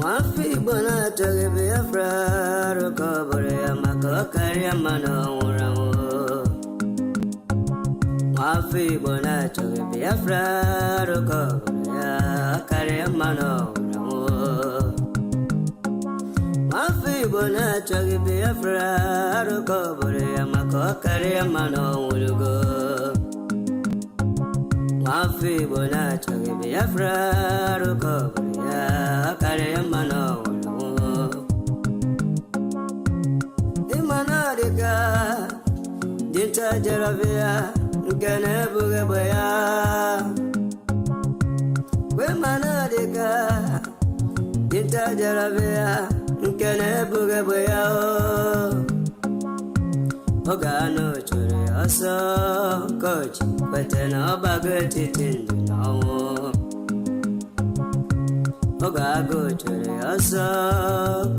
Mafi bona toge Biafra rokobore amako kari amano uramo. Mafi bona toge Biafra rokobore kari amano uramo. Mafi bona toge Biafra rokobore amako kari amano urugo. Mafi bona toge Biafra rokobore kare mano imana deka dinta jaravia gane buge baya we mana deka dinta jaravia gane buge baya ogano chore aso coach patena bagati tinno Ogago chere asa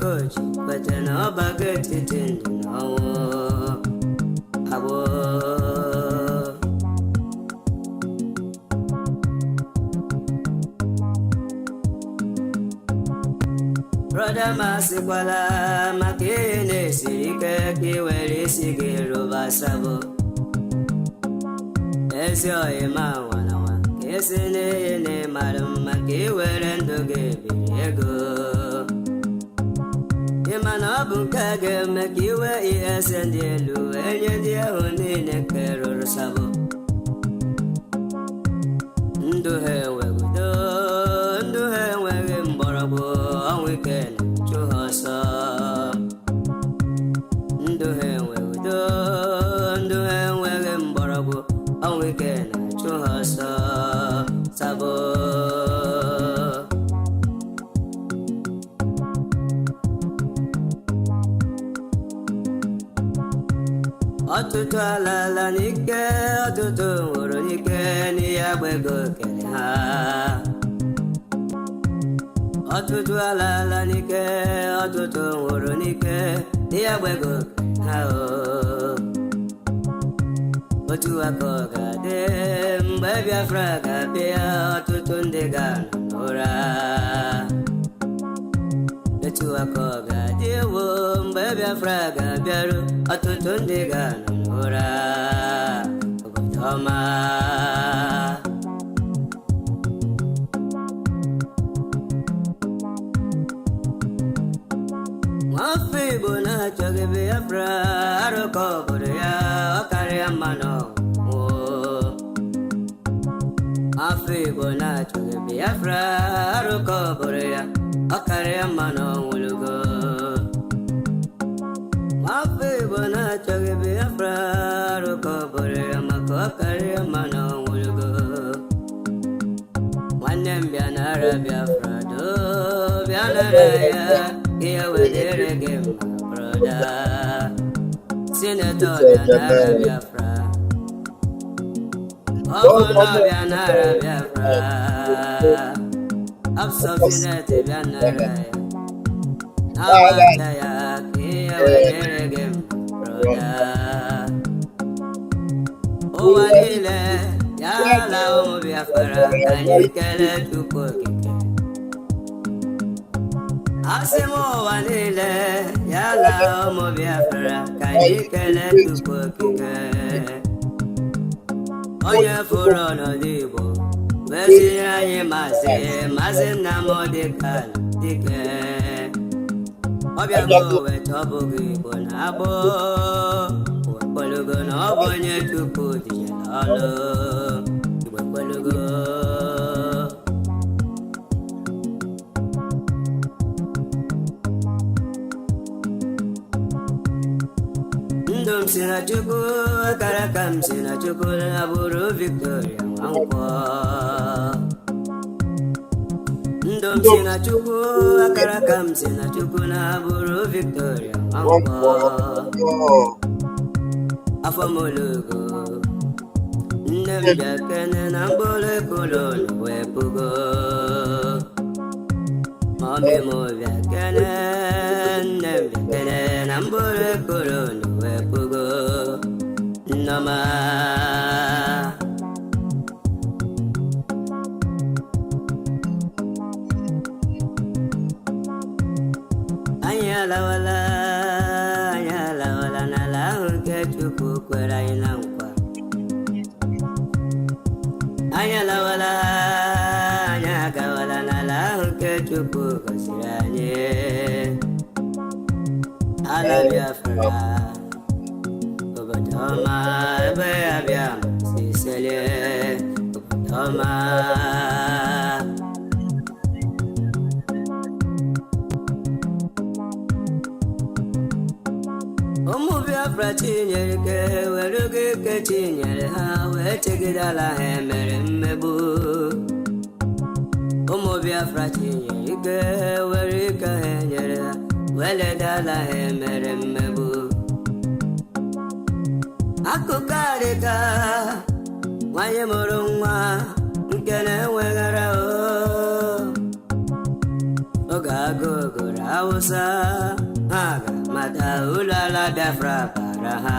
coach, but no baget it in no abo. Brother Masikwala, Makine, Sirika, Kiweri, Sigiru, Basabo. As your Emma. Esene madam maki werendo gebego Imana bunkage maki we esendelu enye dia oni nekero sabo Ndu he mborabo on weekend chuhosa Ndu he mborabo on weekend chuhosa Sabo Otutu alala nike otutu wuru nike ni agbego kele ha Otutu alala nike otutu wuru nike ni agbego kele ha Otu akoga de mbe Biafra ga bia otutu ndega ora Otu akoga de wo mbe Biafra ga biaru otutu ndega ora Obotoma Mafi bona choge Biafra aroko borea okare amano Mafi bona choge Biafra aroko borea okare amano ulugo Mafi bona choge Biafra aroko borea mako okare amano ulugo Wanem bianara Biafra do bianara ya Kia wedere game brother Senator Bianara Biafra Governor Bianara Biafra Absolute Bianara Amataya Kia wedere game brother Owanile Yala Biafra Kanyikele Tukokike Asemo wanile yala mo Biafra kanyikele tukokike Onye furo no dibo Besi ayi mase na mo dikala dike Obya go wetobo gibo na abo Polugo no bonye tuku dijelalo Polugo Sina chuku, karakam sina chuku, aburu Victoria Wankwa. Ndom sina chuku, karakam sina chuku, aburu Victoria Wankwa. Afamolugo, ndemja kene nambole kolon wepugo. Mami movia kene, ndemja kene nambole kolon wepugo. Nama lawala na la nke Chukwu kwere anyị na nkwa. Anya lawala agawala na la nke Chukwu gọziri anyị. Ala Biafra obodo ọma ebe abịa si selie obodo ọma. Ụmụ Biafra tinyere ike were oge ike tinyere ha wee chegidala ha emere mmegbu. Ụmụ Biafra tinyere ike were ike ha enyere ha wee ledala ha emere mmegbu. Akụkọ adịka nwanyị mụrụ nwa nke na-enweghara oge agụụ gụrụ Hausa ha ga-amata ụlọ ala Biafra bara ha.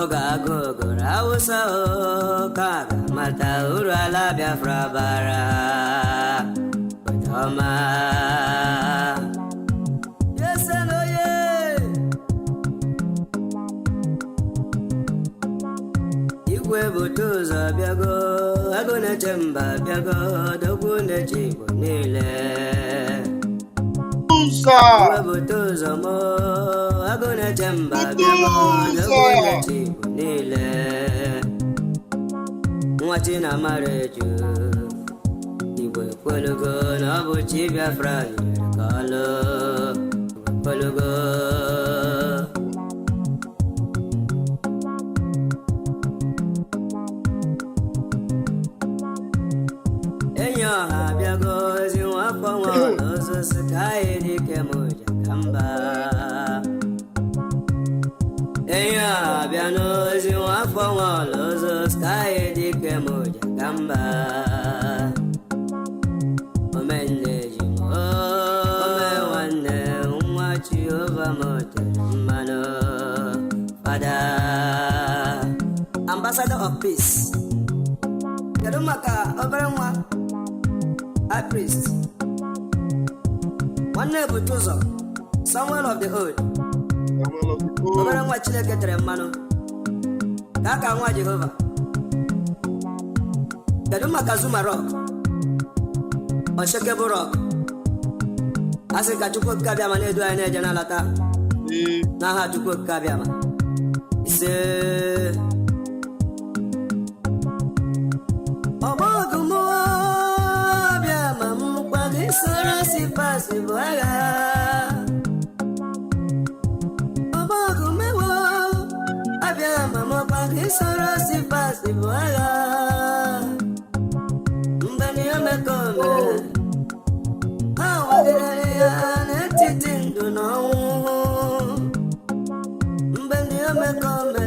Oge agụụ gụrụ Hausa ka ga-amata ụlọ ala Biafra bara ha. Obodo ọma igwe bute ụzọ bịago, agụ na-eche mba bịago, dogwu na-eche Igbo niile. Igwe bute ụzọ mo, agụ na-eche mba bịago, dogwu na-eche Igbo niile. Nwa chi na-amara eju, Igbo ekwelugo na ọ bụ chi Biafra nyere ka ọlụ. Igbo ekwelugo. Ọha bịago ozi nwafọ nwa ọzọ si ka anyị dike m jakamba. Enyi ọha bịa n'ozi nwafọ nwa ọzọ si ka anyị dike m jakamba. Omenne ji m ome nwanne nwa Jehova m tere mmanụ. Fada Ambassador of Peace. Kedu maka obere nwa High Priest nwanne ebute ụzọ Samuel of the Old obere nwa Chineke tere mmanụ ka aka nwa Jehova. Kedu maka Zuma Rock Oshekebo Rock asị ka Chukwu okike abịama na-edu anyị na-eje n'alata n'aha Chukwu okike abịama. Ise ọgbọgụmụ abịama mkpa gị soro si pasi bụ agha. Ọgbọgụmewo abịama mkpa gị soro si pasi bụ agha. Mgbe na ya mekọme ha wagidere ya n'etiti ndụ na ọnwụ. Mgbe na ya mekọme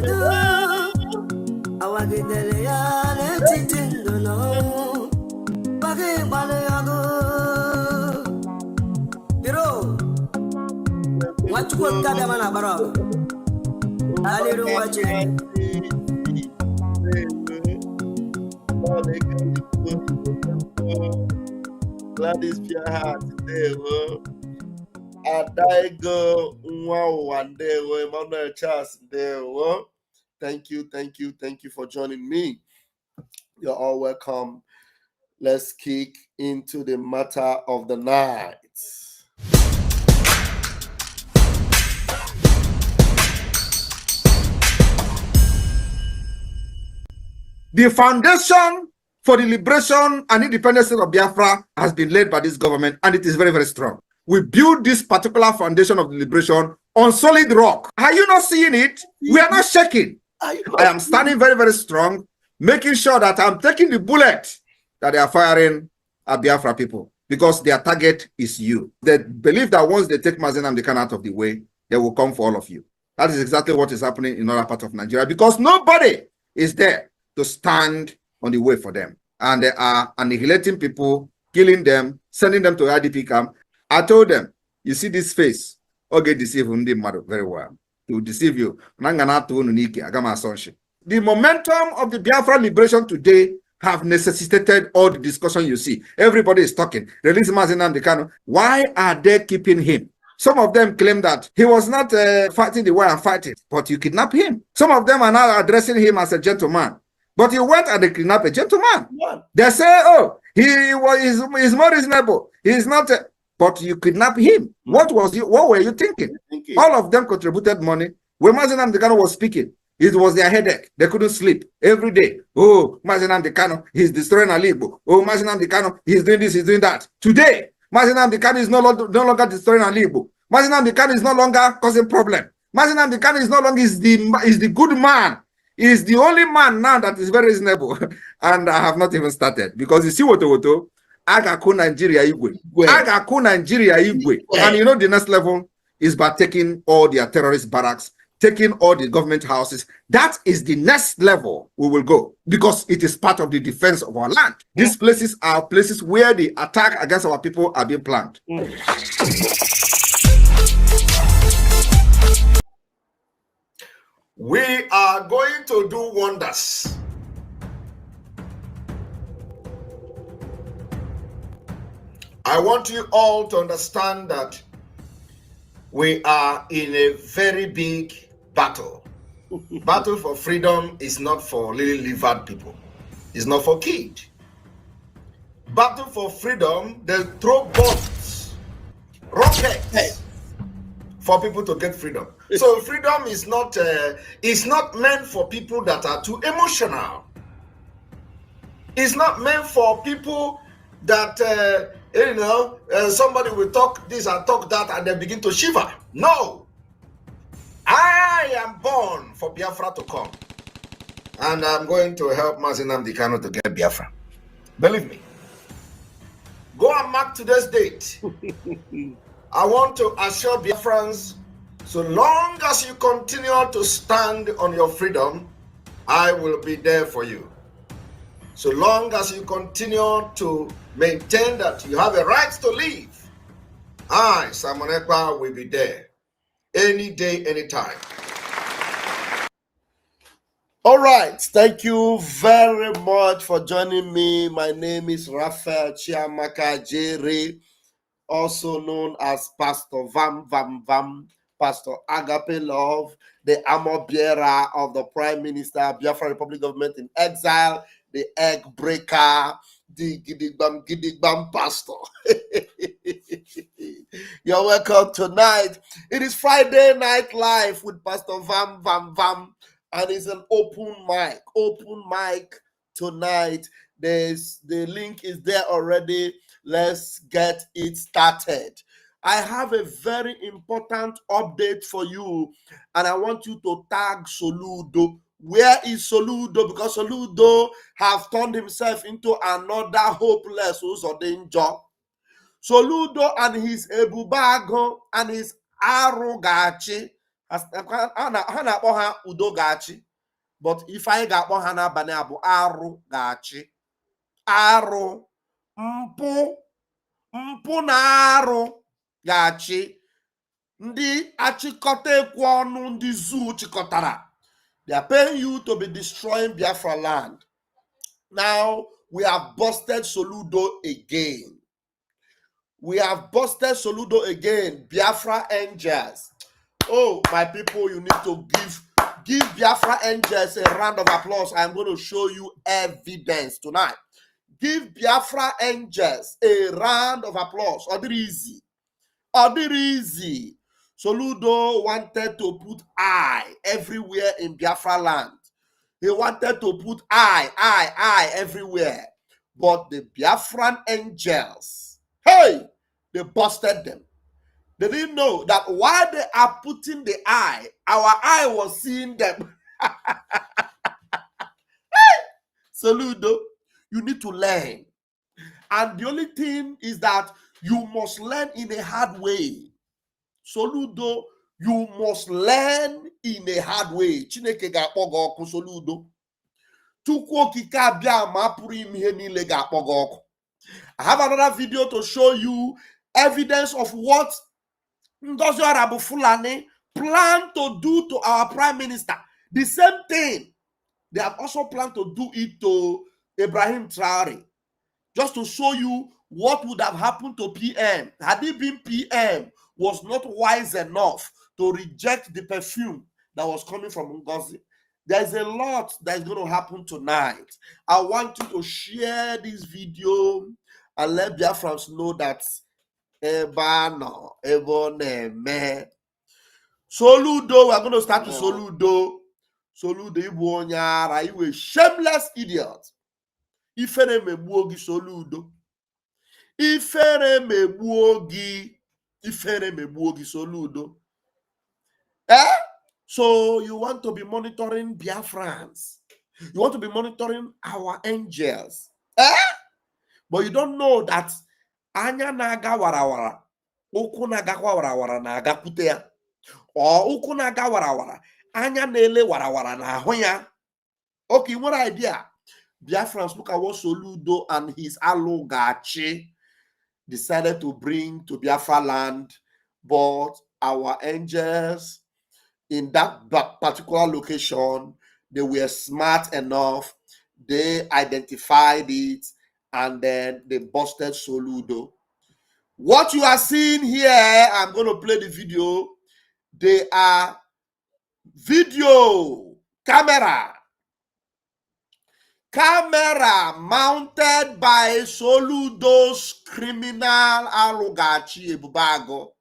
awagidere ya n'etiti ndụ na ọnwụ. Bagi gbalị ọgụ biro Nwachukwu okike abịama na-agbara ọgụ alịrụ nwa Chineke. Gladys Piaha ndewo, Adaigo nwa ụwa ndewo, Emmanuel Charles ndewo. Thank you for joining me. You're all welcome. Let's kick into the matter of the night. The foundation for the liberation and independence of Biafra has been laid by this government, and it is very, very strong. We build this particular foundation of the liberation on solid rock. Are you not seeing it? We are not shaking. I am standing very, very strong, making sure that I'm taking the bullet that they are firing at Biafra people, because their target is you. They believe that once they take Mazen Nnamdi Kanu out of the way, they will come for all of you. That is exactly what is happening in other parts of Nigeria, because nobody is there to stand on the way for them. And they are annihilating people, killing them, sending them to IDP camp. I told them, you see this face, okay, deceive very well. To deceive you. The momentum of the Biafra liberation today have necessitated all the discussion you see. Everybody is talking. Release Mazi Nnamdi Kanu. Why are they keeping him? Some of them claim that he was not fighting the way I'm fighting, but you kidnap him. Some of them are now addressing him as a gentleman, but you went and kidnapped a gentleman. Yeah. They say, oh, he's more reasonable. He's not, but you kidnapped him. What were you thinking? All of them contributed money. When Mazi Nnamdi Kanu was speaking, it was their headache. They couldn't sleep every day. Oh, Mazi Nnamdi Kanu, he's destroying Ali Igbo. Oh, Mazi Nnamdi Kanu, he's doing this, he's doing that. Today, Mazi Nnamdi Kanu is no longer destroying Ali Igbo. Mazi Nnamdi Kanu is no longer causing problem. Mazi Nnamdi Kanu is no longer is the good man. He's the only man now that is very reasonable. And I have not even started because you see what Agaku Nigeria Igwe. Agaku Nigeria Igwe. And you know the next level is by taking all their terrorist barracks, taking all the government houses. That is the next level we will go because it is part of the defense of our land. These places are places where the attack against our people are being planned. We are going to do wonders. I want you all to understand that we are in a very big battle. Battle for freedom is not for lily-livered people. It's not for kids. Battle for freedom, they throw bombs, rockets for people to get freedom. So freedom is not meant for people that are too emotional. It's not meant for people that somebody will talk this and talk that and they begin to shiver. No. I am born for Biafra to come. And I'm going to help Mazi Nnamdi Kanu to get Biafra. Believe me. Go and mark today's date. I want to assure Biafrans, so long as you continue to stand on your freedom, I will be there for you. So long as you continue to maintain that you have a right to live, I, Simon Ekpa, will be there. Any day, anytime. All right. Thank you very much for joining me. My name is Raphael Chiamaka Jere, also known as Pastor Vam Vam Vam, Pastor Agape Love, the armor bearer of the Prime Minister, Biafra Republic Government in Exile, the egg breaker, the Gidigbam Pastor. You're welcome tonight. It is Friday Night Live with Pastor Vam Vam Vam, and it's an open mic tonight. The link is there already. Let's get it started. I have a very important update for you, and I want you to tag Soludo. Where is Soludo? Because Soludo have turned himself into another hopeless danger. Soludo and his Ebubago and his Aru gachi. Udo gachi. But if I got one hana baneabu Aru gachi. Aru mpu na arụ gachi. Ndị achịkọta ekwu ọnụ ndị zoo chịkọtara. They are paying you to be destroying Biafra land. Now, we have busted Soludo again. Biafra Angels. Oh, my people, you need to give Biafra Angels a round of applause. I'm going to show you evidence tonight. Give Biafra Angels a round of applause. Odirizi. Soludo wanted to put I everywhere in Biafra land. He wanted to put I everywhere. But the Biafran Angels, hey, they busted them. They didn't know that while they are putting the I, our eye was seeing them. Hey, Soludo, you need to learn. And the only thing is that you must learn in a hard way. Soludo, you must learn in a hard way. Chineke ga-akpọ ọkụ Soludo. Chukwu okike abịa ma pụrụ ime ihe niile ga-akpọ ọkụ. I have another video to show you evidence of what Ngozi Arabu Fulani plan to do to our Prime Minister. The same thing. They have also planned to do it to Ibrahim Traore, just to show you what would have happened to PM had he been PM was not wise enough to reject the perfume that was coming from Ngozi. There's a lot that is going to happen tonight. I want you to share this video and let Biafrans know that Soludo, we're going to start with Soludo. Soludo, you a shameless idiot. Ifere megbuo gị Soludo. Ifere megbuo gị Soludo. So you want to be monitoring Biafrans. You want to be monitoring our angels. But you don't know that anya naga warawara. Ụkwụ na-agakwa warawara na-agakwute ya. Ụkwụ na-aga warawara. Anya na-ele warawara n'ahụ ya. Okay, what idea? Biafrans, look at what Soludo and his Achi decided to bring to Biafra land. But our angels in that particular location, they were smart enough. They identified it and then they busted Soludo. What you are seeing here, I'm going to play the video. They are video camera mounted by Soludo's criminal Achi Ebube.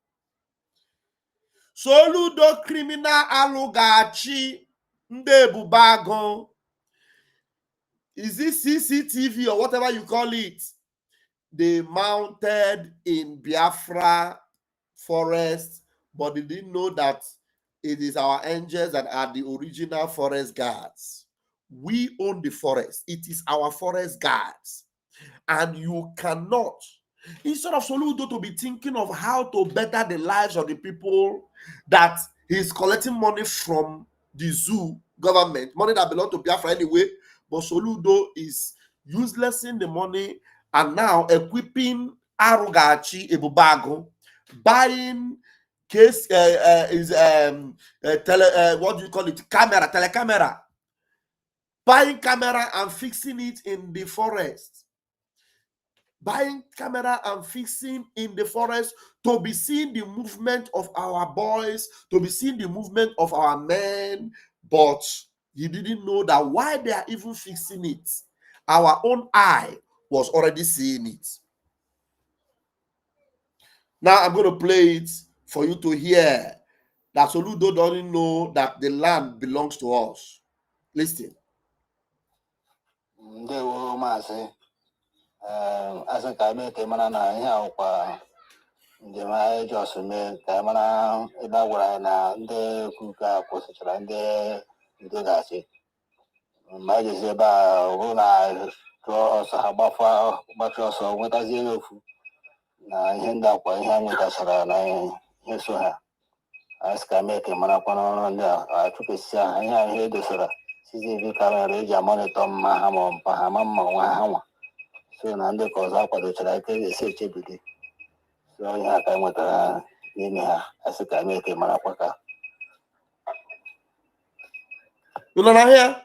Soludo criminal Achi Ebube. Is this CCTV or whatever you call it? They mounted in Biafra forest, but they didn't know that it is our angels that are the original forest guards. We own the forest. It is our forest guards. And you cannot, instead of Soludo to be thinking of how to better the lives of the people that he's collecting money from the zoo government, money that belongs to Biafra anyway, but Soludo is uselessing the money and now equipping Achi Ebube, buying case what do you call it? Telecamera. Buying camera and fixing it in the forest. Buying camera and fixing in the forest to be seeing the movement of our boys, to be seeing the movement of our men, but he didn't know that while they are even fixing it, our own eye was already seeing it. Now I'm going to play it for you to hear that Soludo doesn't know that the land belongs to us. Listen. As a Kame Temana, Yaupa, the May Josime, Tamana, Ebawara, the Kuka, Positran, the Degasi. Majizeba, Runa, draw Sahabafa, but also with a zero. I end up by him with a Sarana, Yesuha. As Kame Temana, I took a share, I heard the Sura. CCTV camera, Monitor Mahamon, Pahamama, Wahama. So Nande goes up with the Chilake, CHBD. So I have time with Nina as a Kame Manapaka. You know here?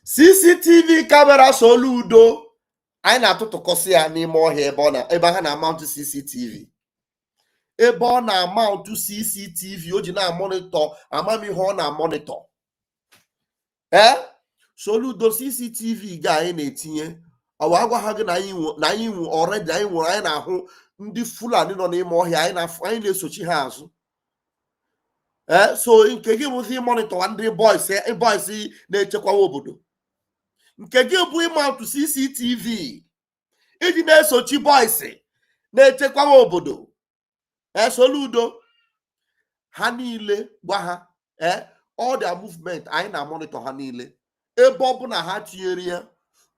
CCTV camera Soludo. I na to Kosia anymore here, Bona. Ebana amount to CCTV. Ebona amount to CCTV. Ojina monitor. Amami Hona monitor. Soludo CCTV guy in 18. Our agwa na anyị already anyị nwere anyị na-ahụ ndị Fulani nọ n'ime ọhịa anyị na-esochi ha azụ. So nke gị bụ ihe monitor ndị boys na-echekwa obodo. Nke gị bụ ịmount CCTV iji na-esochi boys na-echekwa obodo. Soludo ha niile gwa ha all their movement anyị na monitor ha niile. Ebe ọ bụ na ha tinyere ya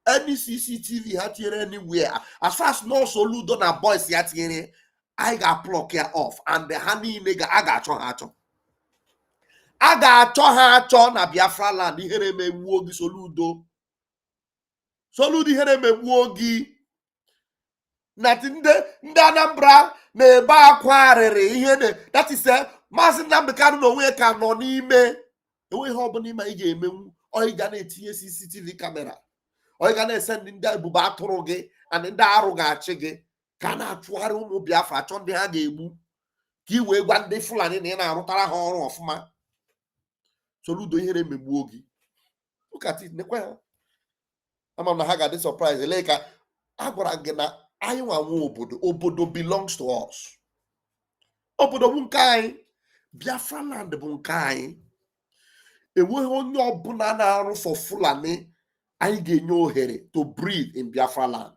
any CCTV had here anywhere. As far as no Soludo na boys yet here, I got pluck here off. And the honey nigga, I got hacho. I got hacho na Biafra land. Here me wogi Soludo. Soludo here me wogi. Nothing de Anambra ne ba quarere here. That is a massive number can no way can no ni me. The way how many my game or he got a CCTV camera. Or you can send in the Ebube Atoroge and in the Arugachege. Can I try to Biafra? Chon de Hagebu. Ki we one day full and in Arutara horror of ma. Soludo here me boogie. Look at it, Nequel. I'm on the Haga this surprise. Like Agoragena, I want Obodo belongs to us. Obodo Bunkai, Biafra land Bunkai. A way on your banana for Fulani, I get no hair to breathe in Biafra land.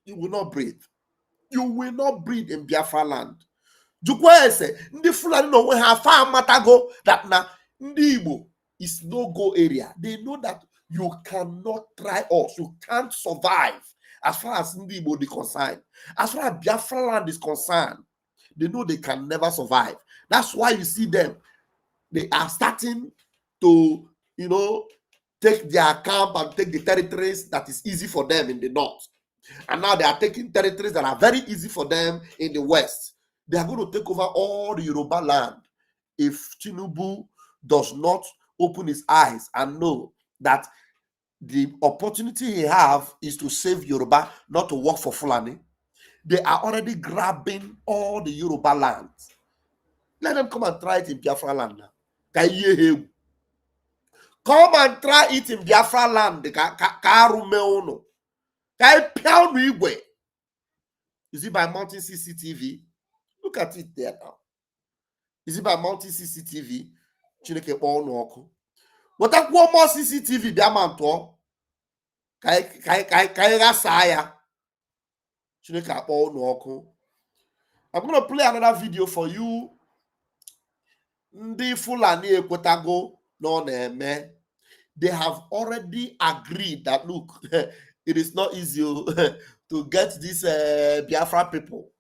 You will not breathe. You will not breathe in Biafra land. Jukwese, the Fulani no we have far matago that na Ndibo is no go area. They know that you cannot try us. You can't survive as far as Ndibo is concerned. As far as Biafra land is concerned, they know they can never survive. That's why you see them. They are starting to, take their camp and take the territories that is easy for them in the north. And now they are taking territories that are very easy for them in the west. They are going to take over all the Yoruba land if Tinubu does not open his eyes and know that the opportunity he have is to save Yoruba, not to work for Fulani. They are already grabbing all the Yoruba land. Let them come and try it in Biafra land now. Come and try it in Biafra land. Is it by mounting CCTV? Look at it there now. Is it by mounting CCTV? Chineke kpọọ n'ọkụ. Weta kwuo more CCTV bịa ma ntụọ. Ka ị ghasa ya. Chineke akpọọ n'ọkụ. I'm going to play another video for you. Ndị Fulani ekwetago no na-eme. They have already agreed that, look, it is not easy to get these Biafra people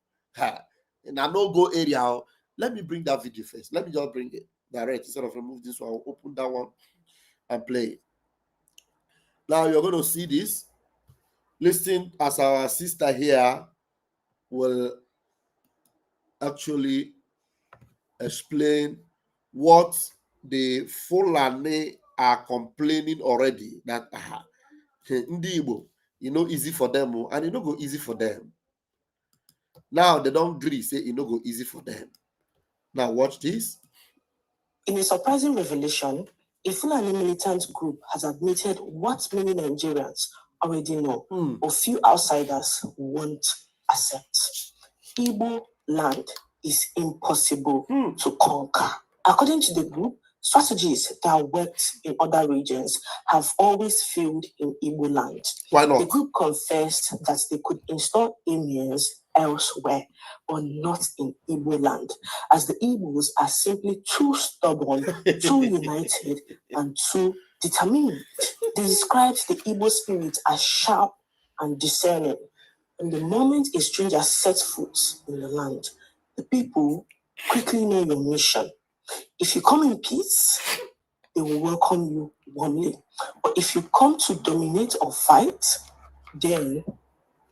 in a no-go area. Let me bring that video first. Let me just bring it direct instead of remove this one. I'll open that one and play it. Now you're going to see this. Listen as our sister here will actually explain what the Fulani are complaining already, that Ndi Igbo, easy for them, and it no go easy for them. Now they don't agree, say it no go easy for them. Now watch this. In a surprising revelation, a Fulani militant group has admitted what many Nigerians already know, or few outsiders won't accept. Igbo land is impossible to conquer. According to the group, strategies that worked in other regions have always failed in Igbo land. Why not? The group confessed that they could install emirs elsewhere, but not in Igbo land, as the Igbos are simply too stubborn, too united, and too determined. They described the Igbo spirit as sharp and discerning. And the moment a stranger sets foot in the land, the people quickly know your mission. If you come in peace, they will welcome you warmly. But if you come to dominate or fight, then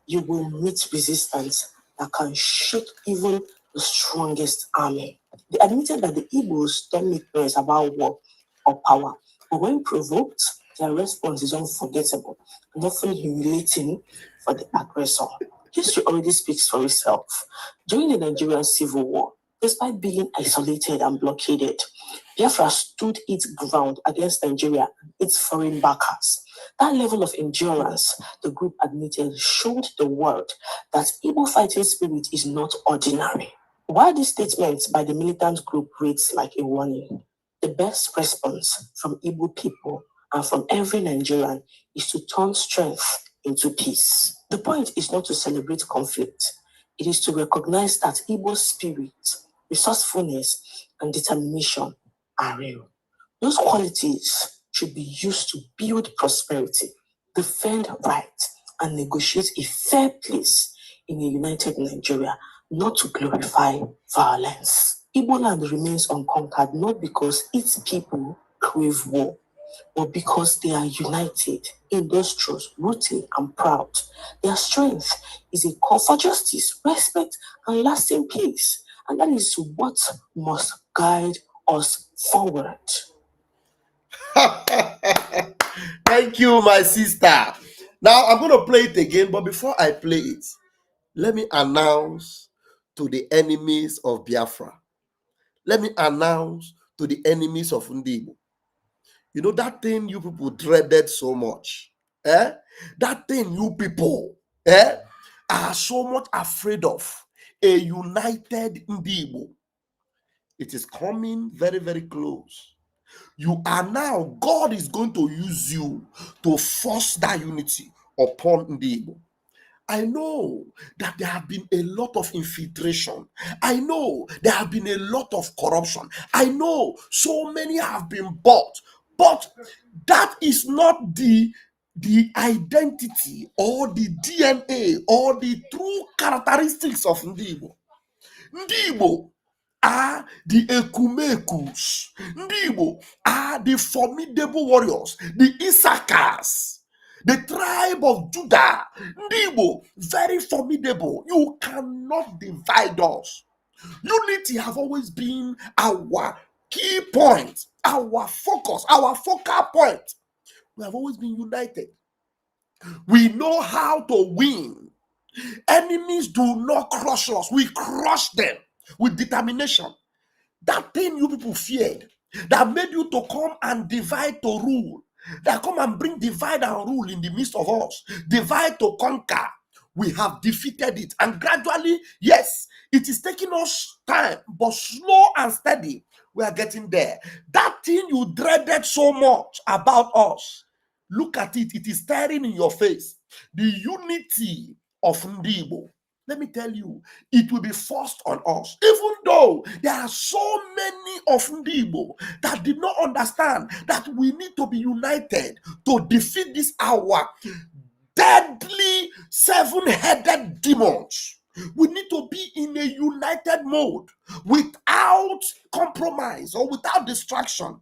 you will meet resistance that can shake even the strongest army. They admitted that the Igbos don't make noise about war or power, but when provoked, their response is unforgettable and often humiliating for the aggressor. History already speaks for itself. During the Nigerian Civil War, despite being isolated and blockaded, Biafra stood its ground against Nigeria and its foreign backers. That level of endurance, the group admitted, showed the world that Igbo fighting spirit is not ordinary. While this statement by the militant group reads like a warning, the best response from Igbo people and from every Nigerian is to turn strength into peace. The point is not to celebrate conflict. It is to recognize that Igbo spirit, resourcefulness, and determination are real. Those qualities should be used to build prosperity, defend rights, and negotiate a fair place in a united Nigeria, not to glorify violence. Igbo land remains unconquered not because its people crave war, but because they are united, industrious, rooted, and proud. Their strength is a call for justice, respect, and lasting peace. And that is what must guide us forward. Thank you, my sister. Now I'm going to play it again, but before I play it, let me announce to the enemies of Biafra. Let me announce to the enemies of Ndibo. You know that thing you people dreaded so much. That thing you people are so much afraid of. A united Ndibo. It is coming very, very close. You are now, God is going to use you to force that unity upon Ndibo. I know that there have been a lot of infiltration. I know there have been a lot of corruption. I know so many have been bought, but that is not the identity or the DNA or the true characteristics of Ndibo. Ndibo are the Ekumekus. Ndibo are the formidable warriors, the Issachars, the tribe of Judah. Ndibo, very formidable. You cannot divide us. Unity have always been our key point, our focus, our focal point. We have always been united. We know how to win. Enemies do not crush us. We crush them with determination. That thing you people feared, that made you to come and divide to rule, that come and bring divide and rule in the midst of us, divide to conquer. We have defeated it. And gradually, yes, it is taking us time, but slow and steady, we are getting there. That thing you dreaded so much about us, look at it. It is staring in your face. The unity of Ndibo. Let me tell you, it will be forced on us. Even though there are so many of Ndibo that did not understand that we need to be united to defeat this our deadly seven-headed demons. We need to be in a united mode without compromise or without distraction.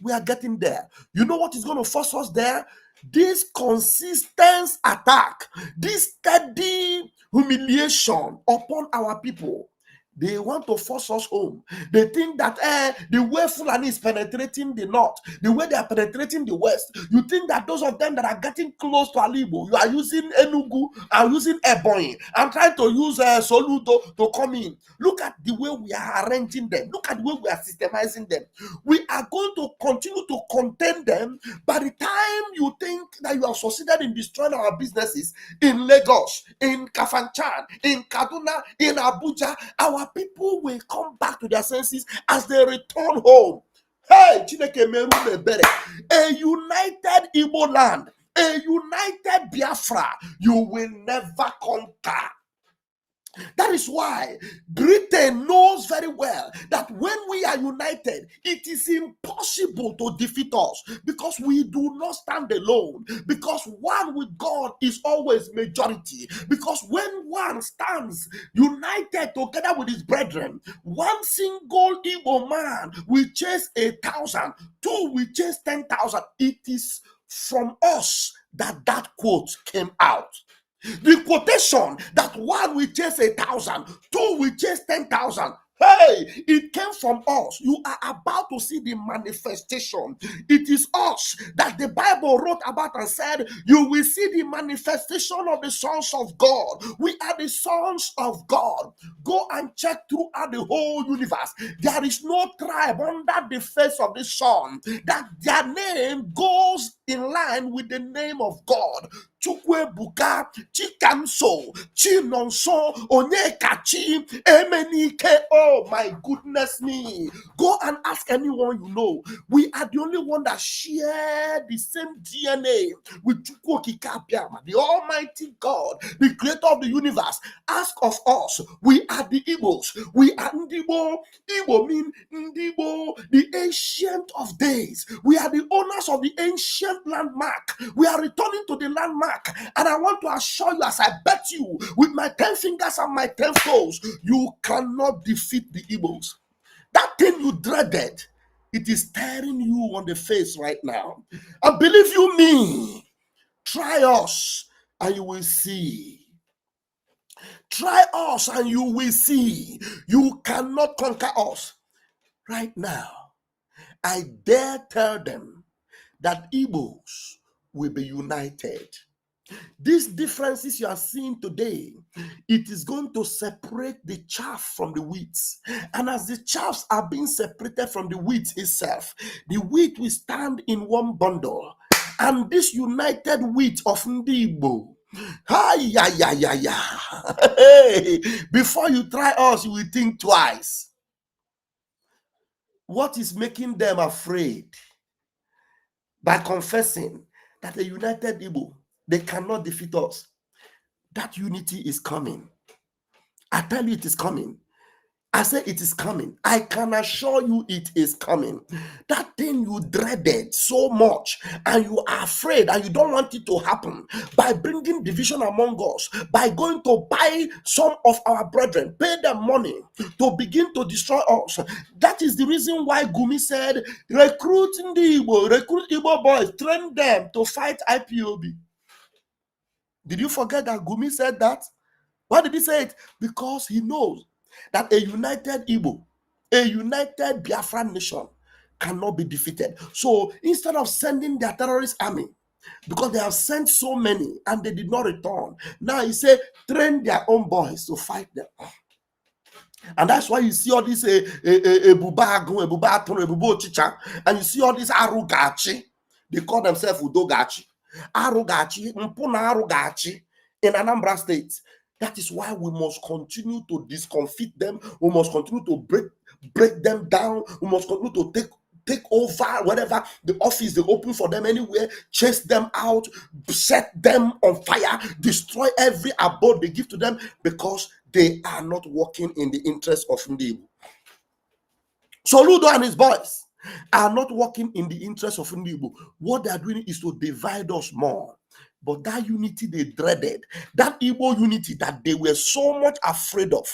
We are getting there. You know what is going to force us there? This consistent attack, this steady humiliation upon our people. They want to force us home. They think that the way Fulani is penetrating the north, the way they are penetrating the west, you think that those of them that are getting close to Alibo, you are using Enugu and using Ebonyi and trying to use Soludo to come in. Look at the way we are arranging them. Look at the way we are systemizing them. We are going to continue to contain them. By the time you think that you have succeeded in destroying our businesses in Lagos, in Kafanchan, in Kaduna, in Abuja, our people will come back to their senses as they return home. Hey, Chineke meru mebere. A united Igbo land, a united Biafra, you will never conquer. That is why Britain knows very well that when we are united, it is impossible to defeat us because we do not stand alone. Because one with God is always majority. Because when one stands united together with his brethren, one single Igbo man will chase 1,000, two will chase 10,000. It is from us that quote came out. The quotation that one will chase 1,000, two will chase 10,000. Hey, it came from us. You are about to see the manifestation. It is us that the Bible wrote about and said, you will see the manifestation of the sons of God. We are the sons of God. Go and check throughout the whole universe. There is no tribe under the face of the sun that their name goes in line with the name of God. Chukwebuka, Chikamso, Chinonso, Onyekachi, Emenike. Oh my goodness me. Go and ask anyone you know. We are the only one that share the same DNA with Chukwokikapiama, the Almighty God, the creator of the universe. Ask of us. We are the Igbos. We are Ndibo. Igbo mean Ndibo, the ancient of days. We are the owners of the ancient landmark. We are returning to the landmark. And I want to assure you, as I bet you with my 10 fingers and my 10 toes, you cannot defeat the Igbos. That thing you dreaded, it is staring you on the face right now. And believe you me, try us and you will see. Try us and you will see. You cannot conquer us. Right now, I dare tell them that Igbos will be united. These differences you are seeing today, it is going to separate the chaff from the wheat. And as the chaffs are being separated from the wheat itself, the wheat will stand in one bundle. And this united wheat of Ndibo, hey, before you try us, you will think twice. What is making them afraid? By confessing that a united Igbo, they cannot defeat us. That unity is coming. I tell you, it is coming. I say it is coming. I can assure you it is coming. That thing you dreaded so much and you are afraid and you don't want it to happen, by bringing division among us, by going to buy some of our brethren, pay them money to begin to destroy us. That is the reason why Gumi said, recruit Igbo boys, train them to fight IPOB. Did you forget that Gumi said that? Why did he say it? Because he knows that a united Igbo, a united Biafra nation cannot be defeated. So instead of sending their terrorist army, because they have sent so many and they did not return, now he said, train their own boys to fight them. And that's why you see all this Ebube Uchicha, and you see all this Aru Achi. They call themselves Udogachi. Aru Mpuna in Anambra State. That is why we must continue to discomfit them. We must continue to break them down. We must continue to take over whatever the office they open for them anywhere, chase them out, set them on fire, destroy every abode they give to them, because they are not working in the interest of Ndibo. Soludo and his boys are not working in the interest of Ndibo. What they are doing is to divide us more. But that unity they dreaded, that Igbo unity that they were so much afraid of,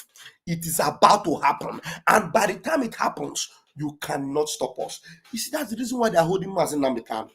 it is about to happen. And by the time it happens, you cannot stop us. You see, that's the reason why they are holding Mazi Nnamdi Kanu.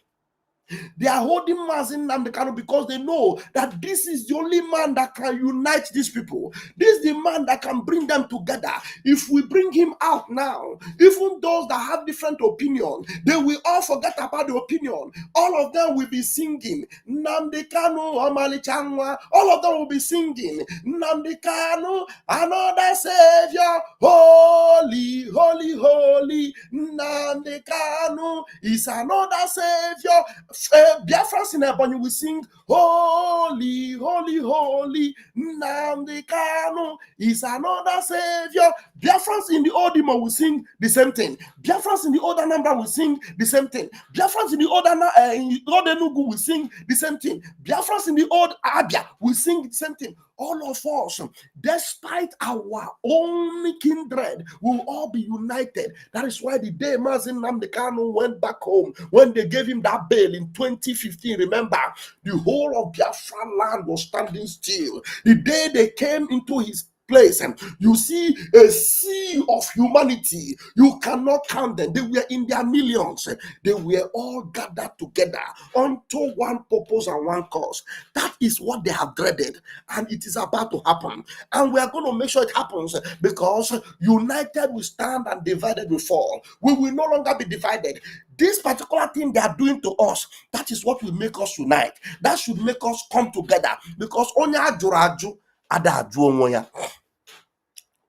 They are holding Mazi Nnamdi Kanu because they know that this is the only man that can unite these people. This is the man that can bring them together. If we bring him out now, even those that have different opinion, they will all forget about the opinion. All of them will be singing Nnamdi Kanu Omali Chanwa. All of them will be singing Nnamdi Kanu, another savior, holy, holy, holy. Nnamdi Kanu is another savior. Biafrans in Ebonyi will sing, holy, holy, holy. Nnamdi Kanu is another savior. Biafrans in the old Imo will sing the same thing. Biafrans in the old Anambra will sing the same thing. Biafrans in the old Enugu will sing the same thing. Biafrans in the old Abia will sing the same thing. All of us, despite our own kindred, will all be united. That is why the day Mazi Nnamdi Kanu went back home, when they gave him that bail in 2015, remember, the whole of Biafra land was standing still. The day they came into his place, and you see a sea of humanity. You cannot count them. They were in their millions. They were all gathered together unto one purpose and one cause. That is what they have dreaded, and it is about to happen. And we are going to make sure it happens, because united we stand and divided we fall. We will no longer be divided. This particular thing they are doing to us, that is what will make us unite. That should make us come together, because onya ajuraju ada ajuonwoya.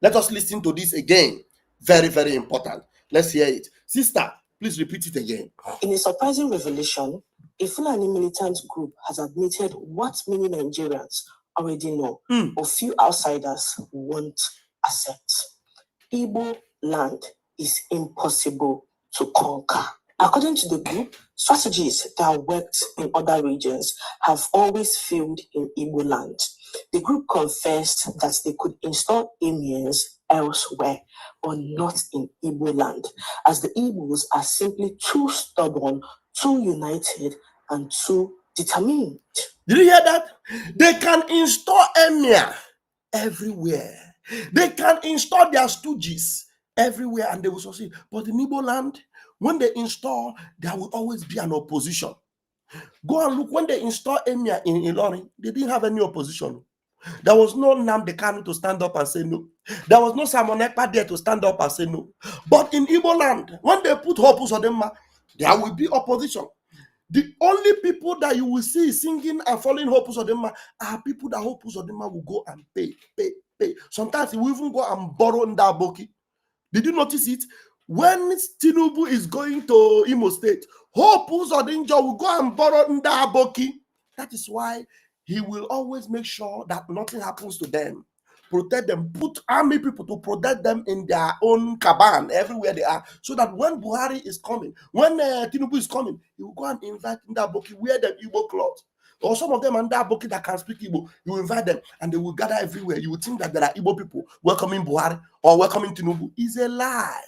Let us listen to this again. Very, very important. Let's hear it. Sister, please repeat it again. In a surprising revelation, a Fulani militant group has admitted what many Nigerians already know, but few outsiders won't accept. Igbo land is impossible to conquer. According to the group, strategies that worked in other regions have always failed in Igbo land. The group confessed that they could install emirs elsewhere, but not in Igbo land, as the Igbos are simply too stubborn, too united, and too determined. Did you hear that? They can install emir everywhere. They can install their stooges everywhere, and they will succeed. But in Igbo land, when they install, there will always be an opposition. Go and look, when they install emir in Ilorin, they didn't have any opposition. There was no Nnamdi Kanu to stand up and say no. There was no Simon Ekpa there to stand up and say no. But in Igbo land, when they put Hopu Sodema, there will be opposition. The only people that you will see singing and following Hope Uzodinma are people that Hope Uzodinma will go and pay. Sometimes he will even go and borrow Ndaboki. Did you notice it? When Tinubu is going to Imo State, Hope Uzodinma will go and borrow Ndaboki. That is why he will always make sure that nothing happens to them. Protect them, put army people to protect them in their own caban everywhere they are, so that when Buhari is coming, when Tinubu is coming, he will go and invite Ndaboki, wear them Igbo clothes. Or some of them are Ndaboki that can speak Igbo. You invite them and they will gather everywhere. You would think that there are Igbo people welcoming Buhari or welcoming Tinubu. It's a lie.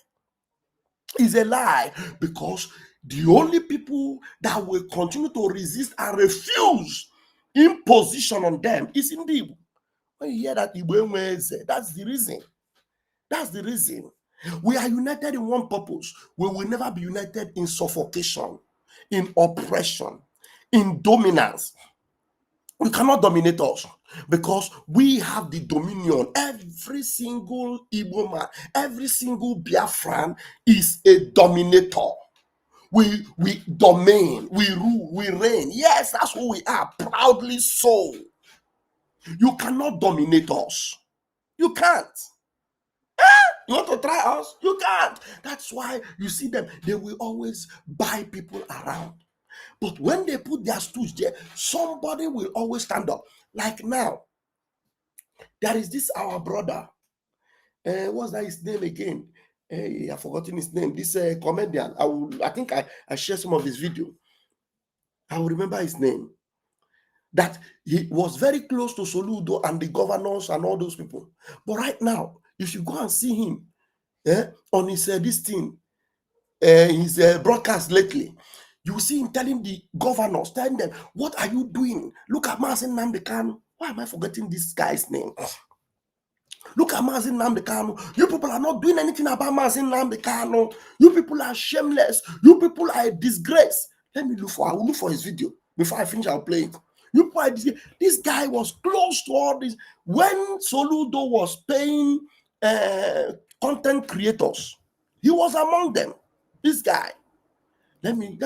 It's a lie, because the only people that will continue to resist and refuse imposition on them is in the Igbo. When you hear that Igbo, that's the reason. That's the reason. We are united in one purpose. We will never be united in suffocation, in oppression, in dominance. We cannot dominate us, because we have the dominion. Every single Igbo man, every single Biafran is a dominator. We domain, we rule, we reign. Yes, that's who we are, proudly so. You cannot dominate us. You can't. You want to try us? You can't. That's why you see them, they will always buy people around. But when they put their stooge there, somebody will always stand up. Like now, there is this our brother. What's that his name again? I've forgotten his name. This comedian. I think I shared some of his video. I will remember his name. That he was very close to Soludo and the governors and all those people. But right now, if you go and see him on his this thing, his broadcast lately, you will see him telling the governors, telling them, what are you doing? Look at Mazi Nnamdi Kanu. Why am I forgetting this guy's name? Look at Mazi Nnamdi Kanu. You people are not doing anything about Mazi Nnamdi Kanu. You people are shameless. You people are a disgrace. I will look for his video. Before I finish, I'll play it. This guy was close to all this. When Soludo was paying content creators, he was among them. This guy. Let me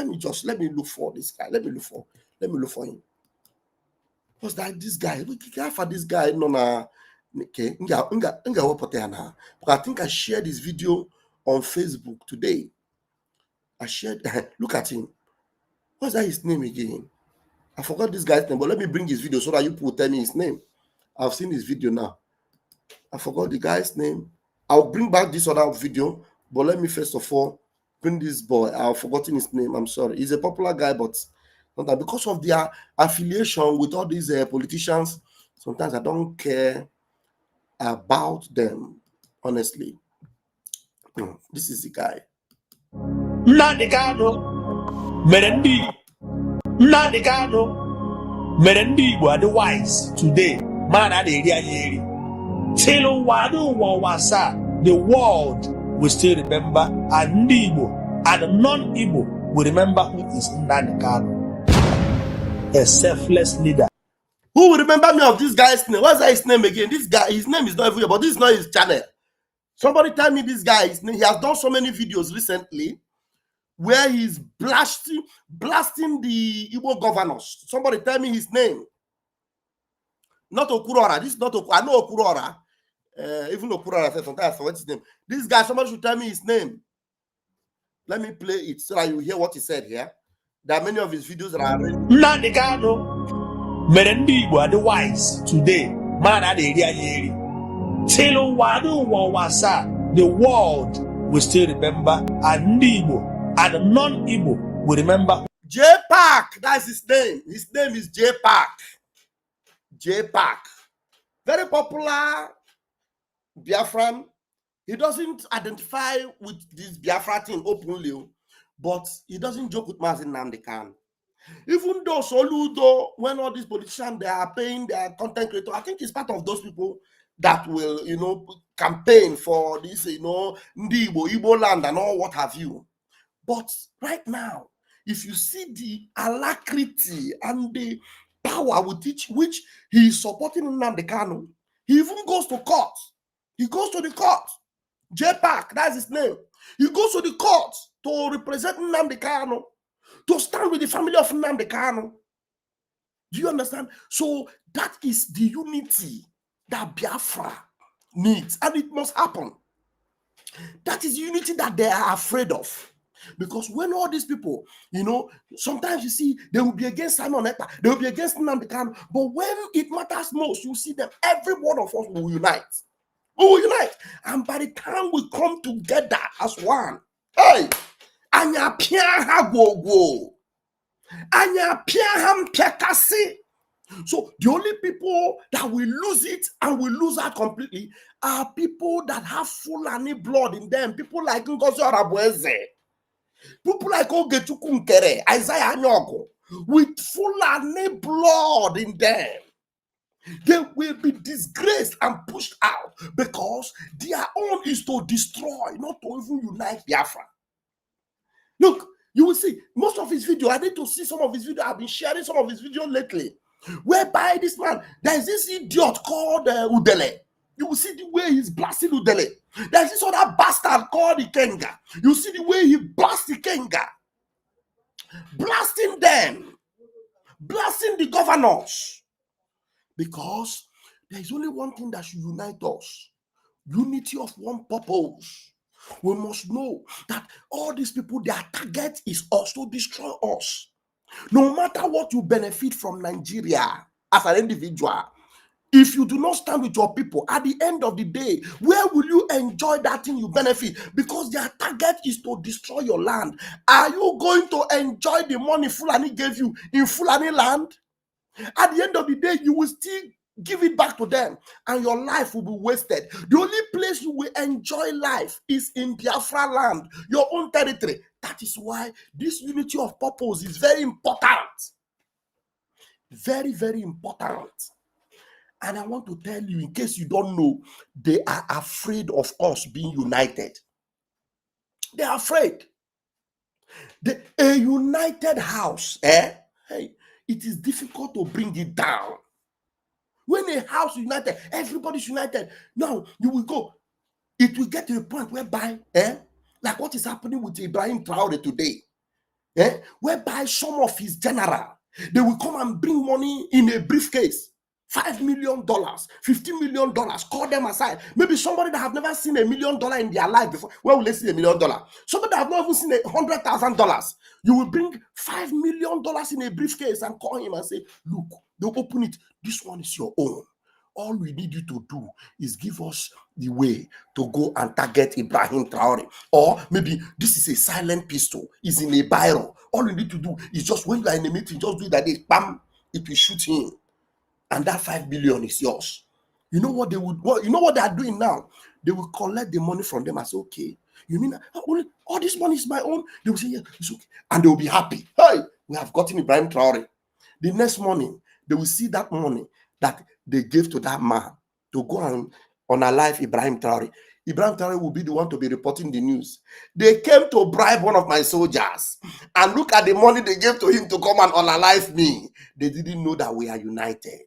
look for this guy. Let me look for him. What's that? This guy. We can for this guy. No, okay. I think I shared this video on Facebook today. I shared. Look at him. What's that? His name again? I forgot this guy's name, but let me bring his video so that you people tell me his name. I've seen his video now. I forgot the guy's name. I'll bring back this other video, but let me first of all bring this boy. I've forgotten his name. I'm sorry. He's a popular guy, but sometimes because of their affiliation with all these politicians, sometimes I don't care about them, honestly. This is the guy. Nnamdi Kanu mere ndị Igbo adị wise today. Man a na-eri anyị eri. Till ụwa asaa, the world will still remember, and ndị Igbo and non-Igbo will remember who is Nnamdi Kanu. A selfless leader. Who will remember me of this guy's name? What's that his name again? This guy, his name is not everywhere, but this is not his channel. Somebody tell me this guy, his name. He has done so many videos recently where he's blasting the Igbo governors. Somebody tell me his name. Not Okurora. This is not Okurora. I know Okurora. Even Okurora said sometimes I forget his name. This guy, somebody should tell me his name. Let me play it so that you hear what he said here. There are many of his videos that are Nnamdi Kanu mere ndị Igbo adị wise today. Man a na-eri anyị eri. Till ụwa asaa, the world will still remember, and ndị Igbo and non-Igbo will remember. J-Pack, that's his name. His name is J-Pack. J-Pack. Very popular Biafran. He doesn't identify with this Biafra thing openly, but he doesn't joke with Mazi Nnamdi Kanu. Even though Soludo, when all these politicians, they are paying their content creator, I think he's part of those people that will, campaign for this, Ndi Igbo land and all what have you. But right now, if you see the alacrity and the power with which he is supporting Nnamdi Kanu, he even goes to court. He goes to the court. J-Pack, that's his name. He goes to the court to represent Nnamdi Kanu. to stand with the family of Nnamdi Kanu. Do you understand? So that is the unity that Biafra needs, and it must happen. That is unity that they are afraid of. Because when all these people, sometimes you see they will be against Simon Ekpa, they will be against Nnamdi Kanu, but when it matters most, you see them, every one of us will unite. We will unite. And by the time we come together as one, hey, anya pia ha go. Anya pia ham piakasi. So the only people that will lose it and will lose out completely are people that have Fulani blood in them. People like Ngozi Orabueze, people like Ogechukwu Nkere, Isaiah Anyogo, with Fulani blood in them. They will be disgraced and pushed out because their own is to destroy, not to even unite Biafra. Look, you will see most of his video. I need to see some of his video. I've been sharing some of his video lately, whereby this man, there is this idiot called Udele. You will see the way he's blasting Udele. There's this other bastard called Ikenga. You see the way he blasts Ikenga, blasting them, blasting the governors. Because there is only one thing that should unite us: unity of one purpose. We must know that all these people, their target is also to destroy us. No matter what you benefit from Nigeria as an individual, if you do not stand with your people, at the end of the day, where will you enjoy that thing you benefit? Because their target is to destroy your land. Are you going to enjoy the money Fulani gave you in Fulani land? At the end of the day, you will still give it back to them and your life will be wasted. The only place you will enjoy life is in Biafra land, your own territory. That is why this unity of purpose is very important. Very, very important. And I want to tell you, in case you don't know, they are afraid of us being united. They are afraid. A united house, hey, it is difficult to bring it down. When a house is united, everybody's united. Now, you will go. It will get to a point whereby, like what is happening with Ibrahim Traore today, whereby some of his general, they will come and bring money in a briefcase. $5 million, $50 million, call them aside. Maybe somebody that have never seen $1 million in their life before. Where will they see $1 million? Somebody that have not even seen $100,000. You will bring $5 million in a briefcase and call him and say, look, they'll open it. This one is your own. All we need you to do is give us the way to go and target Ibrahim Traore. Or maybe this is a silent pistol. It's in a barrel. All you need to do is just when you are in a meeting, just do that. Bam, it will shoot him. And that 5 billion is yours. You know what they would? You know what they are doing now? They will collect the money from them and say, okay, you mean all this money is my own? They will say, yeah, it's okay. And they will be happy. Hey, we have gotten Ibrahim Traore. The next morning, they will see that money that they gave to that man to go and unalive Ibrahim Traore. Ibrahim Traore will be the one to be reporting the news. They came to bribe one of my soldiers. And look at the money they gave to him to come and unalive me. They didn't know that we are united.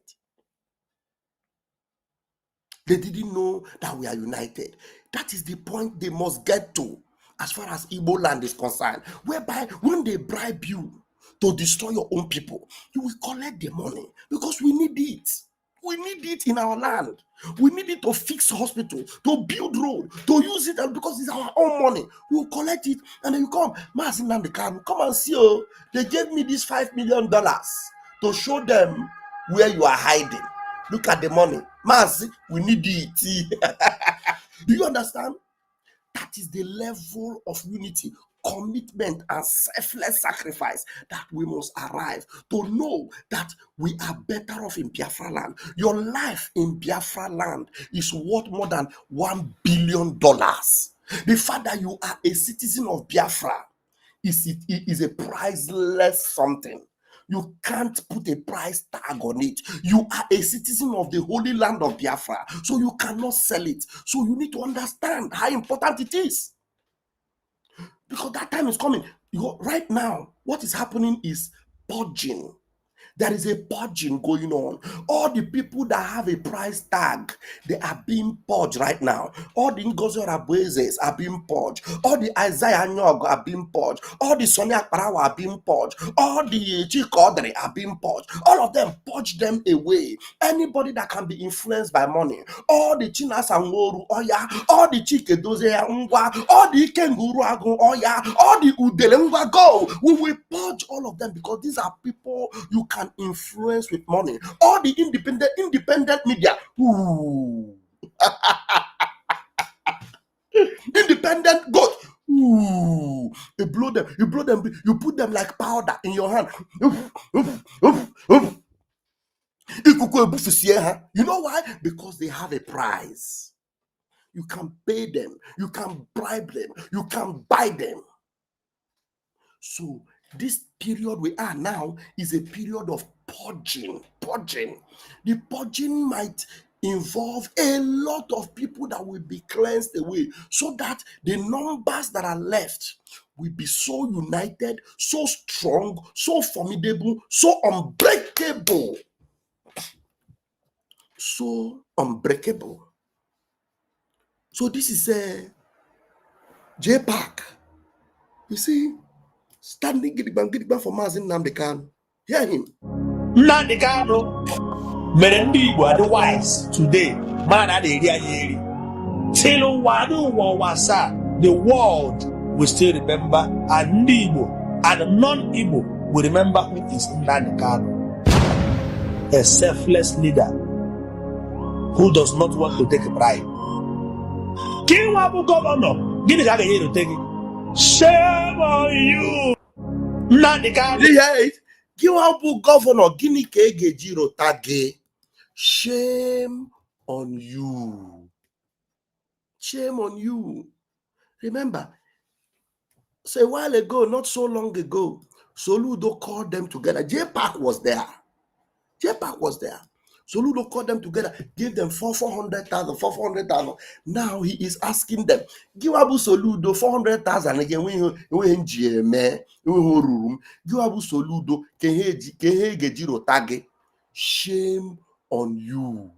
They didn't know that we are united. That is the point they must get to as far as Igbo land is concerned. Whereby when they bribe you to destroy your own people, you will collect the money because we need it. We need it in our land. We need it to fix hospital, to build road, to use it, and because it's our own money, we will collect it. And then you come, Mazi Nnamdi Kanu, come and see, oh, they gave me this $5 million to show them where you are hiding. Look at the money. Mazi, we need it. Do you understand? That is the level of unity, commitment, and selfless sacrifice that we must arrive to know that we are better off in Biafra land. Your life in Biafra land is worth more than $1 billion. The fact that you are a citizen of Biafra is a priceless something. You can't put a price tag on it. You are a citizen of the holy land of Biafra, so you cannot sell it. So you need to understand how important it is. Because that time is coming. Right now, what is happening is purging. There is a purging going on. All the people that have a price tag, they are being purged right now. All the Ngozi Orabuezes are being purged. All the Isaiah Nyog are being purged. All the Sonia Parawa are being purged. All the Chikodre are being purged. All of them, purge them away. Anybody that can be influenced by money, all the Chinas and Woru Oya, all the Chikedoze Ngwa, all the Kenguru Agun Oya, all the Udelengwa go. We will purge all of them because these are people you can influence with money. All the independent media. Ooh. Independent God. Ooh. You blow them, you put them like powder in your hand. You know why? Because they have a price. You can pay them, you can bribe them, you can buy them. So this period we are now is a period of purging. The purging might involve a lot of people that will be cleansed away, so that the numbers that are left will be so united, so strong, so formidable, so unbreakable. So unbreakable. So this is a J-Pack. You see, standing gidigba for Mazin Nnamdi Kanu. Hear him. Nnamdi Kanu mere ndị Igbo adị wise today. Man adịghị eri. Till wasa, the world will still remember, and ndị Igbo and non-Igbo will remember who is Nnamdi Kanu. A selfless leader who does not want to take a bribe. Kiwabu governor, gini ka ga-enye to take it. Shame on you. Nnamdi Kanu. Did you hear it? Kiwabu governor, gini ka ga-eji rota gị. Shame on you. Shame on you. Remember, so a while ago, not so long ago, Soludo called them together. J-Pack was there. Soludo called them together, gave them 400,000. Now he is asking them, give Abu Soludo 400,000 again. When give Abu Soludo shame on you.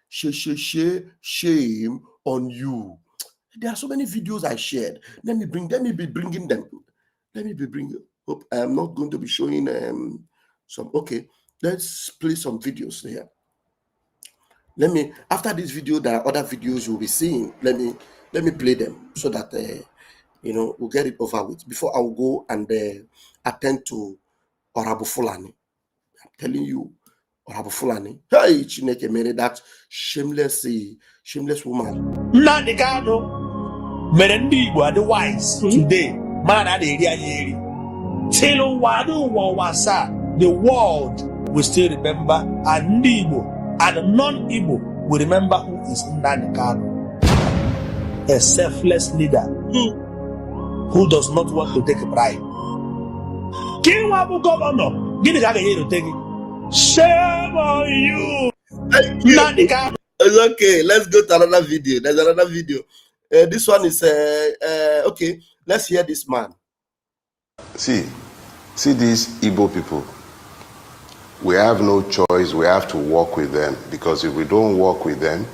Shame on you. There are so many videos I shared. Let me be bringing them. Hope I am not going to be showing some. Okay, let's play some videos here. After this video, there are other videos you'll be seeing. Let me play them so that we'll get it over with before I will go and attend to Orabu Fulani. I'm telling you, Orabu Fulani. Hey, Chineke mere that shameless woman. Nnamdi Kanu mere ndị Igbo adị wise today. Man adịghị eri. Till wasa, the world will still remember, and ndị Igbo and non-Igbo will remember who is Nnamdi Kanu. A selfless leader who does not want to take a bribe. Kiwabu governor, gini ka ga-enye to take it. Shame on you. Nnamdi Kanu. It's okay, let's go to another video. There's another video. This one is okay. Let's hear this man. See these Igbo people. We have no choice. We have to work with them, because if we don't work with them,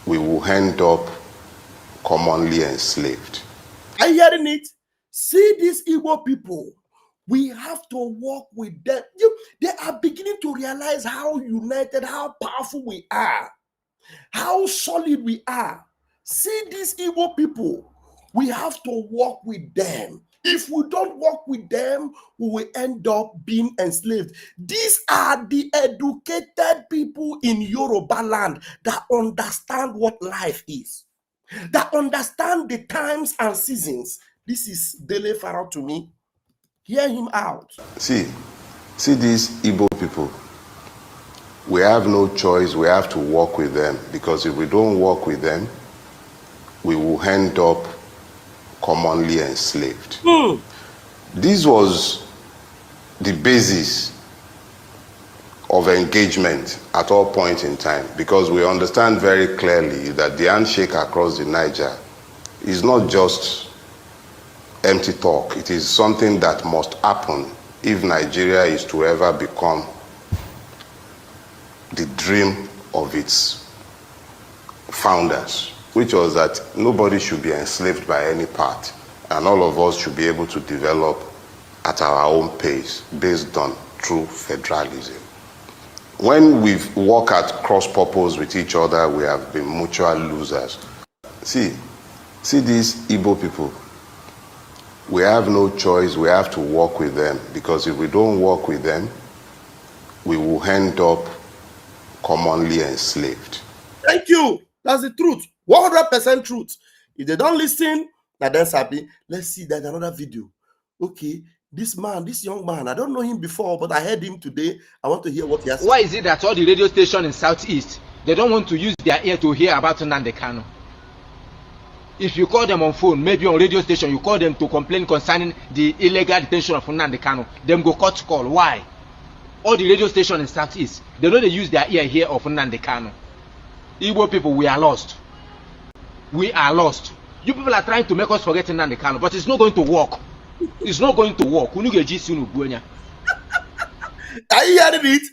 we will end up commonly enslaved. Are you hearing it? See these Igbo people. We have to work with them. They are beginning to realize how united, how powerful we are, how solid we are. See these Igbo people. We have to work with them. If we don't work with them, we will end up being enslaved. These are the educated people in Yoruba land that understand what life is, that understand the times and seasons. This is Dele Farah to me. Hear him out. See these Igbo people. We have no choice. We have to work with them, because if we don't work with them, we will end up commonly enslaved. This was the basis of engagement at all points in time, because we understand very clearly that the handshake across the Niger is not just empty talk. It is something that must happen if Nigeria is to ever become the dream of its founders, which was that nobody should be enslaved by any part, and all of us should be able to develop at our own pace based on true federalism. When we work at cross purpose with each other, we have been mutual losers. See these Igbo people, we have no choice, we have to work with them, because if we don't work with them, we will end up commonly enslaved. Thank you. That's the truth. 100% truth. If they don't listen, now then happy. Let's see, there's another video. Okay, this man, this young man, I don't know him before, but I heard him today. I want to hear what he has. Why is it that all the radio stations in Southeast, they don't want to use their ear to hear about Nnamdi Kanu? If you call them on phone, maybe on radio station, you call them to complain concerning the illegal detention of Nnamdi Kanu, them go cut call. Why? All the radio stations in Southeast, they don't use their ear here of Nnamdi Kanu. Igbo people, we are lost. We are lost. You people are trying to make us forget Nnamdi Kanu, but it's not going to work. It's not going to work. Are you hearing it?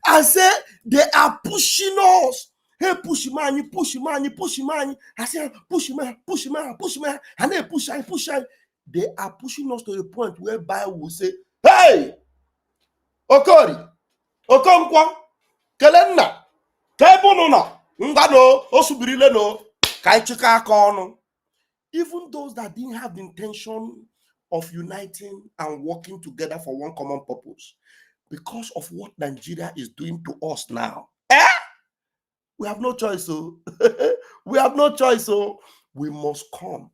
I said they are pushing us. Hey, push man, push man, push man. I said push man, push man, push man. And they push, push. They are pushing us to the point whereby we will say, hey, Okori, Okonkwa, Kelenna, Kebununa, Ngano, Osubirile no, Kaichika Kono. Even those that didn't have the intention of uniting and working together for one common purpose, because of what Nigeria is doing to us now, we have no choice. So we have no choice. So we must come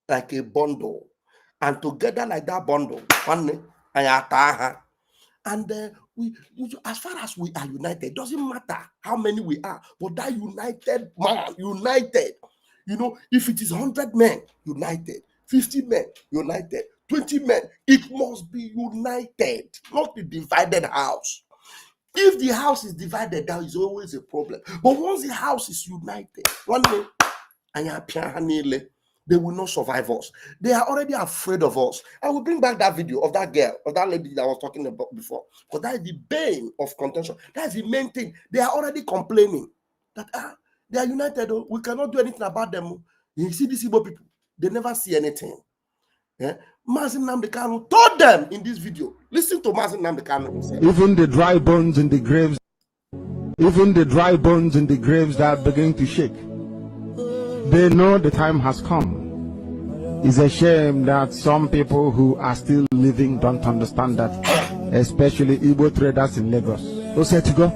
like a bundle, and together like that bundle, and we, as far as we are united, doesn't matter how many we are, but that united man, united. You know, if it is 100 men united, 50 men united, 20 men, it must be united, not the divided house. If the house is divided, there is always a problem. But once the house is united, one day, they will not survive us. They are already afraid of us. I will bring back that video of that girl, of that lady that I was talking about before. Because that is the bane of contention. That is the main thing. They are already complaining that they are united. We cannot do anything about them. You see these Igbo people, they never see anything. Yeah? Mazin Nnamdi Kanu told them in this video. Listen to Mazin Nnamdi Kanu himself. Even the dry bones in the graves, that begin to shake, they know the time has come. It's a shame that some people who are still living don't understand that, especially Igbo traders in Lagos. Osetigo.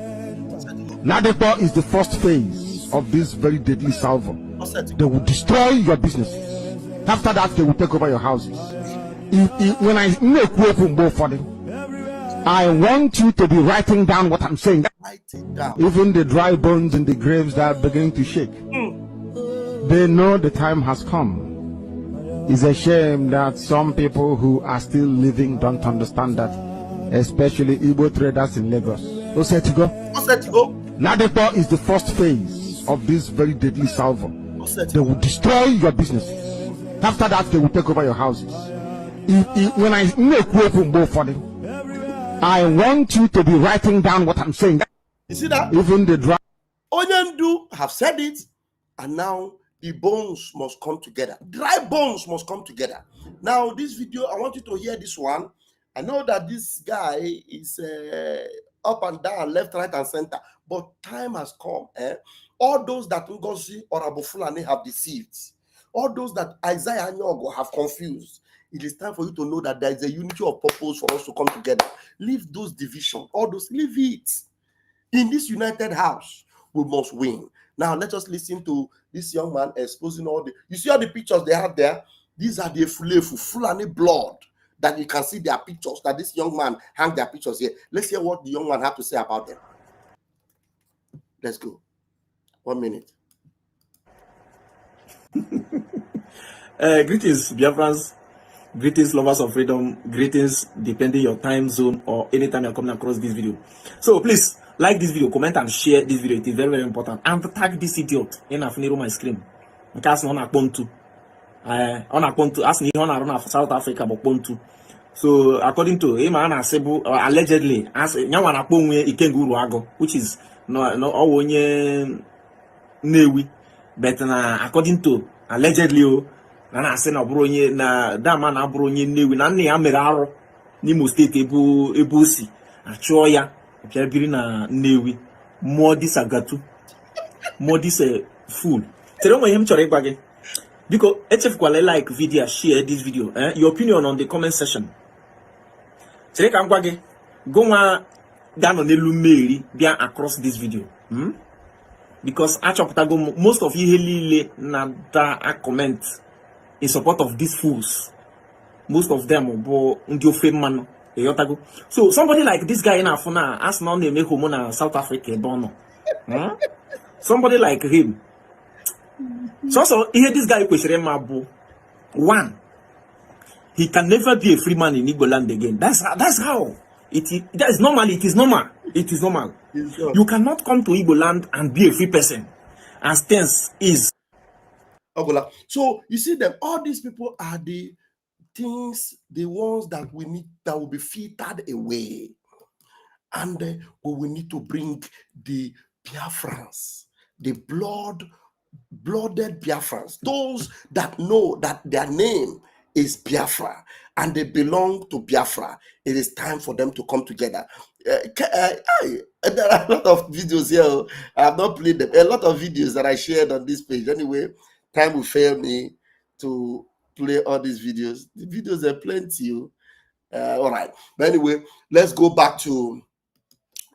Ladepo is the first phase of this very deadly salvo. They will destroy your businesses. After that, they will take over your houses. When I make way for them, I want you to be writing down what I'm saying. Write it down. Even the dry bones in the graves that are beginning to shake, they know the time has come. It's a shame that some people who are still living don't understand that, especially Igbo traders in Lagos. Osetigo. Ladepo is the first phase of this very deadly salvo. They will destroy your businesses. After that, they will take over your houses. When I make way for them, I want you to be writing down what I'm saying. You see that? Even the dry Onyendu have said it, and now the bones must come together. Dry bones must come together. Now, this video, I want you to hear this one. I know that this guy is up and down, left, right, and center, but time has come. All those that Ngozi or Abu Fulani have deceived, all those that Isaiah Nyogo have confused, it is time for you to know that there is a unity of purpose for us to come together. Leave those divisions, all those, leave it. In this united house, we must win. Now, let us listen to this young man exposing all the, you see all the pictures they have there? These are the Fulani blood, that you can see their pictures, that this young man hang their pictures here. Let's hear what the young man have to say about them. Let's go. 1 minute. Greetings, Biafrans. Greetings, lovers of freedom. Greetings, depending your time zone or anytime you're coming across this video. So please like this video, comment and share this video. It is very, very important. And tag this idiot in a funny my screen. Because on a pontu, as on South Africa, but pontu. So according to him, allegedly, as Nyawana Pongwe Ikenguru Ago, which is no Onye Newi, but according to allegedly, Nana Sena Bronye, na Dama Nabronye Newi, Nani Ameraro, Nimo State Ebusi, Achoya, Pierina Newi, Modis Agatu, Modis fool. Tell me him Chorebage. Because HF Kwale like video, share this video. Your opinion on the comment section. Today I'm going go on down on the Lumeri bien across this video. Because actually most of you na comment in support of these fools. Most of them man. So somebody like this guy in Afuna as now they make home in South Africa born. Somebody like him. So here this guy question Mabu. One, he can never be a free man in Igbo land again. That's how that is normal. It is normal. It is normal. You cannot come to Igbo land and be a free person, as things is. So you see them, all these people are the things, the ones that we need, that will be filtered away, and we will need to bring the Biafrans, the blooded Biafrans, those that know that their name is Biafra and they belong to Biafra. It is time for them to come together. There are a lot of videos here. I have not played them. A lot of videos that I shared on this page. Anyway, time will fail me to play all these videos. The videos are plenty. All right. But anyway, let's go back to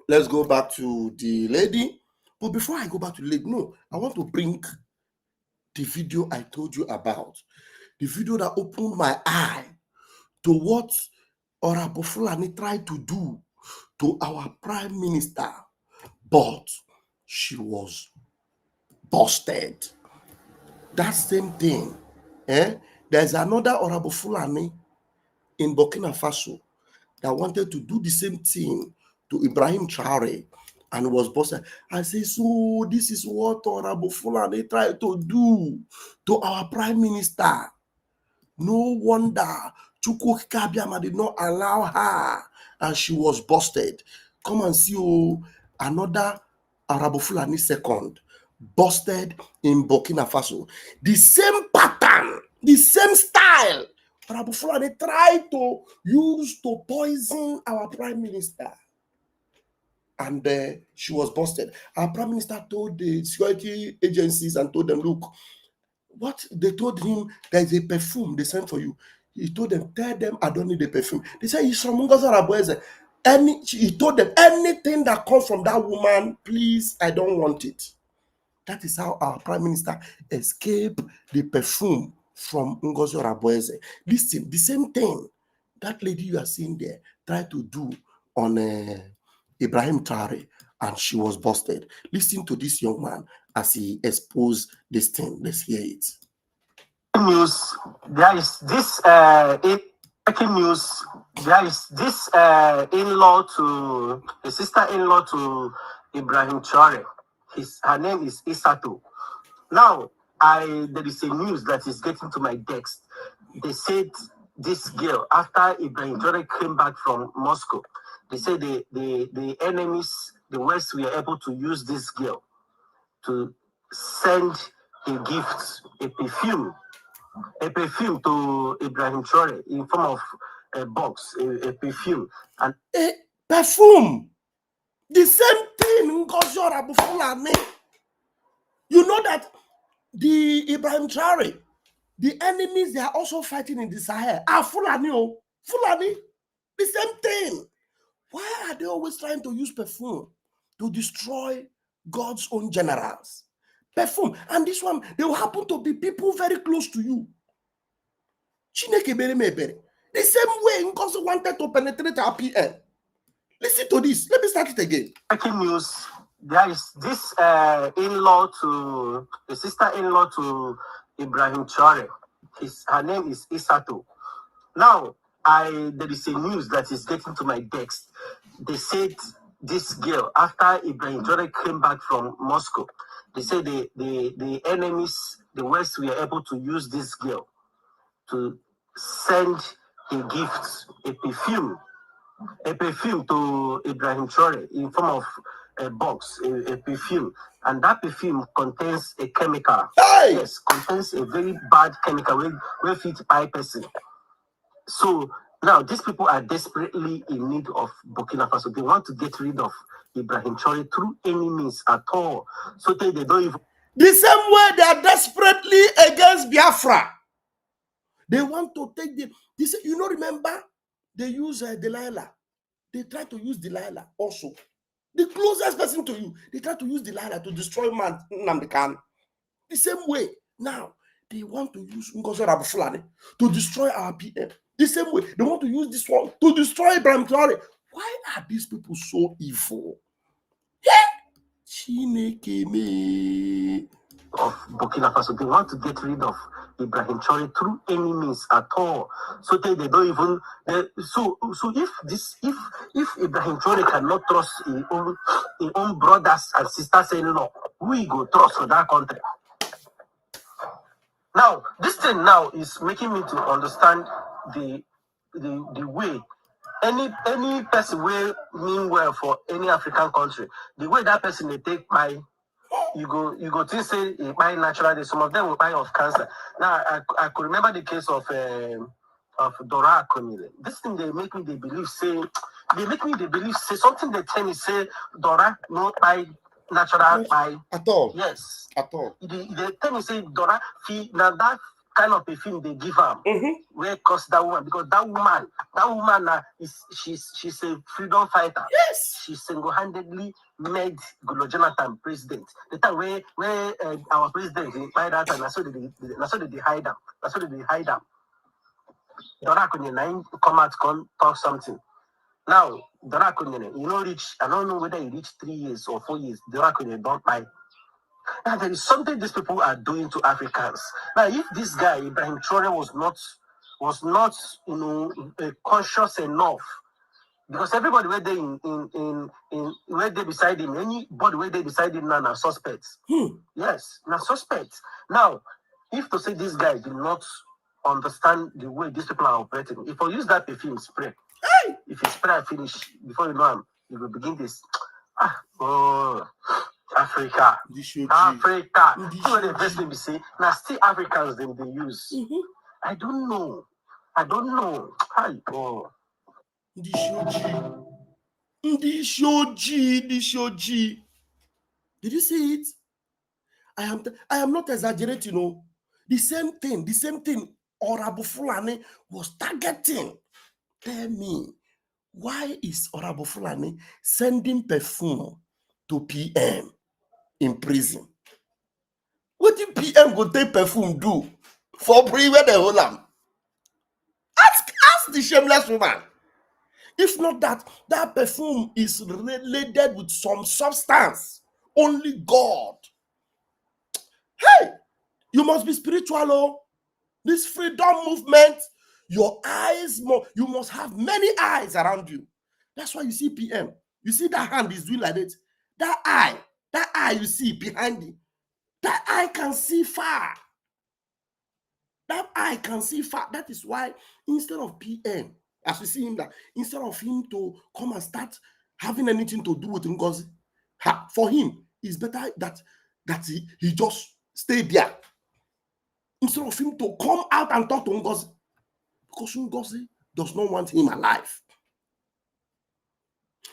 the lady. But before I go back to the lady, no, I want to bring the video I told you about. The video that opened my eye to what Honorable Fulani tried to do to our Prime Minister, but she was busted. That same thing. There's another Honorable Fulani in Burkina Faso that wanted to do the same thing to Ibrahim Traore and was busted. I say, so this is what Honorable Fulani tried to do to our Prime Minister. No wonder Chukwu Kabiama did not allow her and she was busted. Come and see another Honorable Fulani second busted in Burkina Faso. The same pattern, the same style. Honorable Fulani tried to use to poison our Prime Minister. And she was busted. Our Prime Minister told the security agencies and told them, look, what they told him, there's a perfume they sent for you. He told them, tell them I don't need the perfume. They said, he's from Ngozi Arabueze. He told them, anything that comes from that woman, please, I don't want it. That is how our Prime Minister escaped the perfume from Ngozi Arabueze. Listen, the same thing that lady you are seeing there tried to do on Ibrahim Traore, and she was busted. Listen to this young man as he exposed this thing. Let's hear it. News. There is this breaking news. There is this in-law to a sister-in-law to Ibrahim Traore. Her name is Isato. Now, there is a news that is getting to my desk. They said this girl, after Ibrahim Traore came back from Moscow, they said the enemies, the West, were able to use this girl to send a gift, a perfume to Ibrahim Traore in form of a box, a perfume. And a perfume. The same thing, Ngozi Arabufu. You know that the Ibrahim Traore, the enemies they are also fighting in the Sahel are Fulani. Fulani. The same thing. Why are they always trying to use perfume to destroy God's own generals? Perfume. And this one, they will happen to be people very close to you. The same way Ngozi wanted to penetrate our PN. Listen to this. Let me start it again. Breaking news. There is this in-law to a sister-in-law to Ibrahim Traore. Her name is Isato. Now, there is a news that is getting to my desk. They said this girl, after Ibrahim Traore came back from Moscow, they said the enemies, the West, were able to use this girl to send he gifts a perfume to Ibrahim Traore in form of a box, a perfume, and that perfume contains a chemical. Hey! Yes, contains a very bad chemical where fit by person. So now these people are desperately in need of Burkina Faso. They want to get rid of Ibrahim Traore through any means at all. So they don't even. The same way they are desperately against Biafra. They want to take this. You know, remember they use Delilah. They try to use Delilah also. The closest person to you, they try to use Delilah to destroy Nnamdi Kanu. The same way, now, they want to use Ngozi Rabufulani to destroy our PM. The same way, they want to use this one to destroy Ibrahim Traore. Why are these people so evil? Chineke me. Of Burkina Faso, they want to get rid of Ibrahim Traore through any means at all. So they don't even. So if Ibrahim Traore cannot trust his own brothers and sisters in-law, we go trust for that country. Now this thing now is making me to understand the way any person will mean well for any African country, the way that person they take by. You go to say buy naturally. Some of them will buy of cancer. Now I could remember the case of Dora Akonile. This thing they make me they believe say something they tell me say Dora not buy natural buy at all. Yes, at all. They tell me say Dora fee now that kind of perfume they give her where cost that woman, because that woman she's a freedom fighter. Yes, she single-handedly made Goodluck Jonathan president. The time where our president by that time, that's how they hide them. That's how they hide them. Dora Akunyene come out talk something. Now Dora Akunyene, I don't know whether he reached 3 years or 4 years. Dora Akunyene don't buy. Now there is something these people are doing to Africans. Now, if this guy Ibrahim Traore was not conscious enough, because everybody where they in where they beside him, anybody where they beside him now are suspects. Yes, now suspects. Now, if to say this guy did not understand the way these people are operating, if I use that perfume spray, if you spray and finish before you know him, you will begin this. Africa. Africa. What the best thing we say, now still Africans then they use. I don't know. Hi, oh. Ndi shoji. Did you see it? I am not exaggerating. The same thing Honorable Fulani was targeting. Tell me, why is Honorable Fulani sending perfume to PM in prison? What did PM go take perfume do for free where the whole am? Ask the shameless woman. If not that perfume is related with some substance, only God. Hey, you must be spiritual. This freedom movement, your eyes, you must have many eyes around you. That's why you see PM. You see that hand is doing like this. That eye you see behind it. That eye can see far. That is why instead of PM, as we see him, that instead of him to come and start having anything to do with Ngozi, for him, it's better that he just stay there. Instead of him to come out and talk to Ngozi, because Ngozi does not want him alive.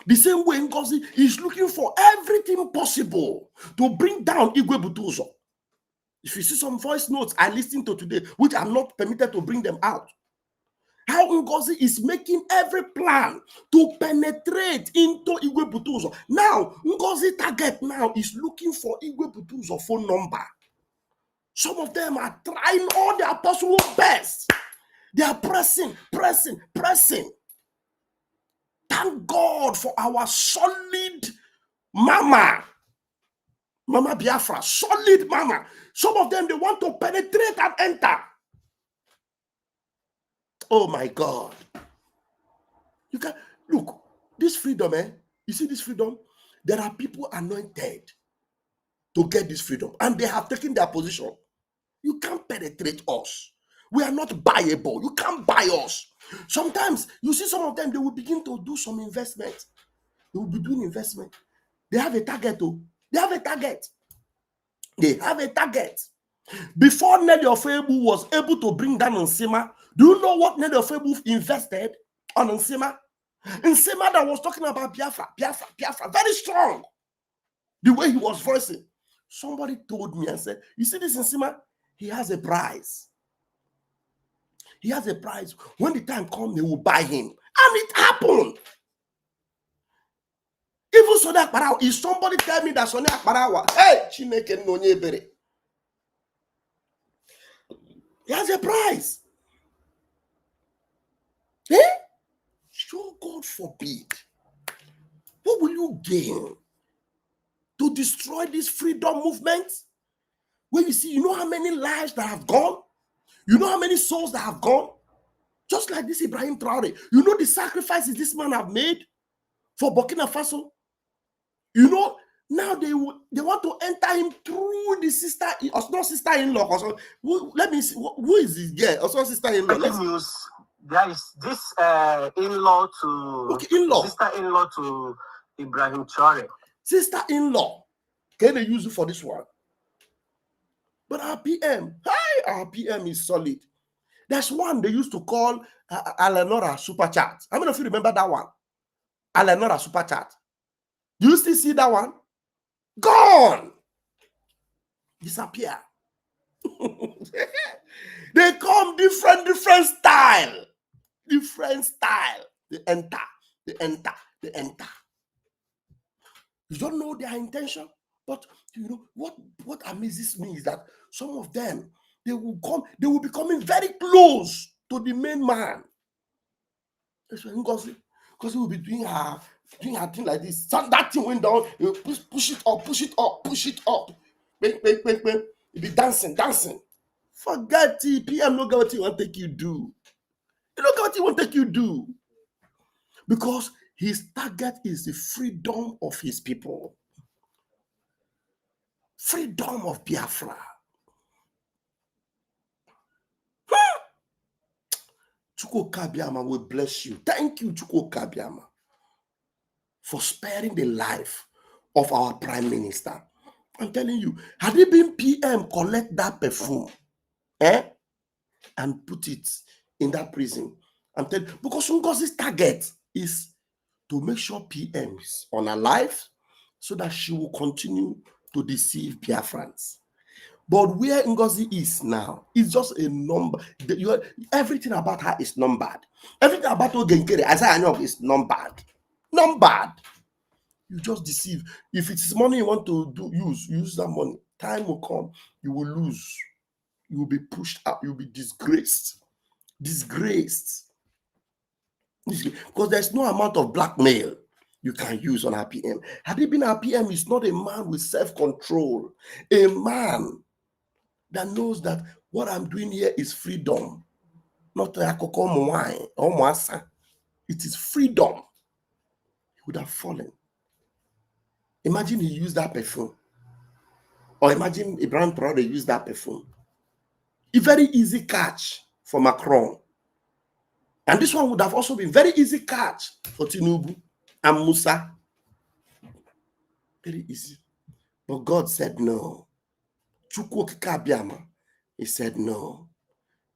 The same way Ngozi is looking for everything possible to bring down Igwe Butuzo. If you see some voice notes I listened to today, which I'm not permitted to bring them out, how Ngozi is making every plan to penetrate into Igwe Butuzo. Now, Ngozi target now is looking for Igwe Butuzo phone number. Some of them are trying all their possible best. They are pressing. Thank God for our solid Mama Biafra, solid Mama. Some of them, they want to penetrate and enter. Oh my God. You can look, this freedom, you see this freedom? There are people anointed to get this freedom, and they have taken their position. You can't penetrate us. We are not buyable. You can't buy us. Sometimes you see some of them, they will begin to do some investment. They will be doing investment. They have a target. Oh, they have a target. They have a target. Before Nelly Ofebu was able to bring down Nsima, do you know what Nelly Ofebu invested on Nsima? Nsima that was talking about Biafra, very strong. The way he was voicing. Somebody told me and said, you see this Nsima? He has a prize. He has a prize. When the time comes, they will buy him. And it happened. Even Sonia Akparawa, if somebody tell me that Sonia Akparawa, hey, Chineke Nonye Bere, he has a prize. Eh? So God forbid. What will you gain to destroy this freedom movement? When you see, you know how many lives that have gone? You know how many souls that have gone? Just like this Ibrahim Traore. You know the sacrifices this man have made for Burkina Faso? You know, now they want to enter him through the sister, or not sister-in-law. Also, let me see, who is this girl? Also sister-in-law. News. There is this in-law to sister-in-law to Ibrahim Traore. Sister-in-law. Can they use it for this one? But our PM, our PM is solid. There's one they used to call Alenora Super Chat. How many of you remember that one? Alenora Super Chat. Do you still see that one? Gone. Disappear. They come different style. Different style. They enter. You don't know their intention. But you know what amazes me is that some of them, they will be coming very close to the main man. Because he will be doing her thing like this. That thing went down, you push it up. Bang. You be dancing. Forget it. PM no get what he want to take you do. You don't get what he want to take you do. Because his target is the freedom of his people. Freedom of Biafra. Chukwu Kabiama will bless you. Thank you, Chukwu Kabiama, for sparing the life of our Prime Minister. I'm telling you, had it been PM collect that perfume, and put it in that prison, I'm telling you, because Ngozi's target is to make sure PM is unalive so that she will continue to deceive Biafrans. But where Ngozi is now is just a number. Everything about her is numbered. Everything about Ogenkere, as I know, is numbered. You just deceive. If it is money you want to use that money. Time will come. You will lose. You will be pushed out. You will be disgraced. Because there's no amount of blackmail you can use on RPM. Had it been RPM, is not a man with self-control. A man that knows that what I'm doing here is freedom, not a wine or mwasa. It is freedom. He would have fallen. Imagine he used that perfume. Or imagine Ibrahim Traore used that perfume. A very easy catch for Macron. And this one would have also been very easy catch for Tinubu and Musa. Very easy. But God said no. Chukwu Kabiama, he said no.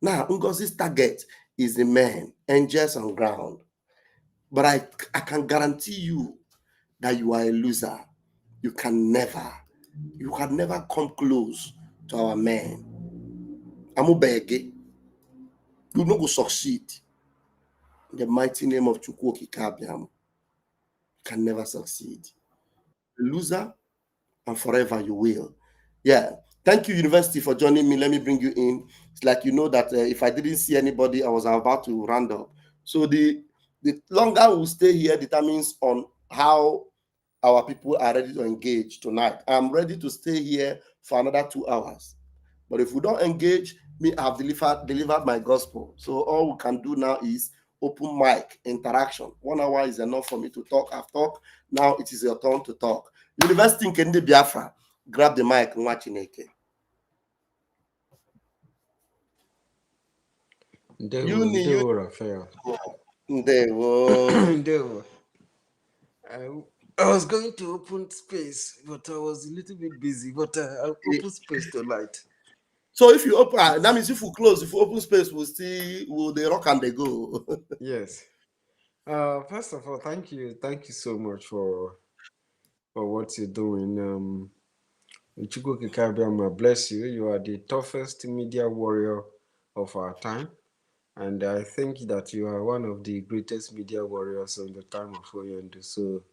Now, Ngozi's target is the men, angels on ground. But I can guarantee you that you are a loser. You can never come close to our men. Amubege, you no go succeed. In the mighty name of Chukwu Kabiama, you can never succeed. A loser, and forever you will. Yeah. Thank you, University, for joining me. Let me bring you in. It's like you know that if I didn't see anybody, I was about to round up. So the longer we stay here determines on how our people are ready to engage tonight. I'm ready to stay here for another 2 hours. But if we don't engage, I've delivered my gospel. So all we can do now is open mic interaction. 1 hour is enough for me to talk. I've talked. Now it is your turn to talk. University in Biafra, grab the mic and watch Chineke. Uni. Raphael. Ndewo. I was going to open space, but I was a little bit busy. But I'll open space tonight. So if you open, that means if you close, if you open space, will they rock and they go? Yes. First of all, thank you so much for what you're doing. Uchigo Kikabiama, bless you. You are the toughest media warrior of our time. And I think that you are one of the greatest media warriors on the time of Oyendo. So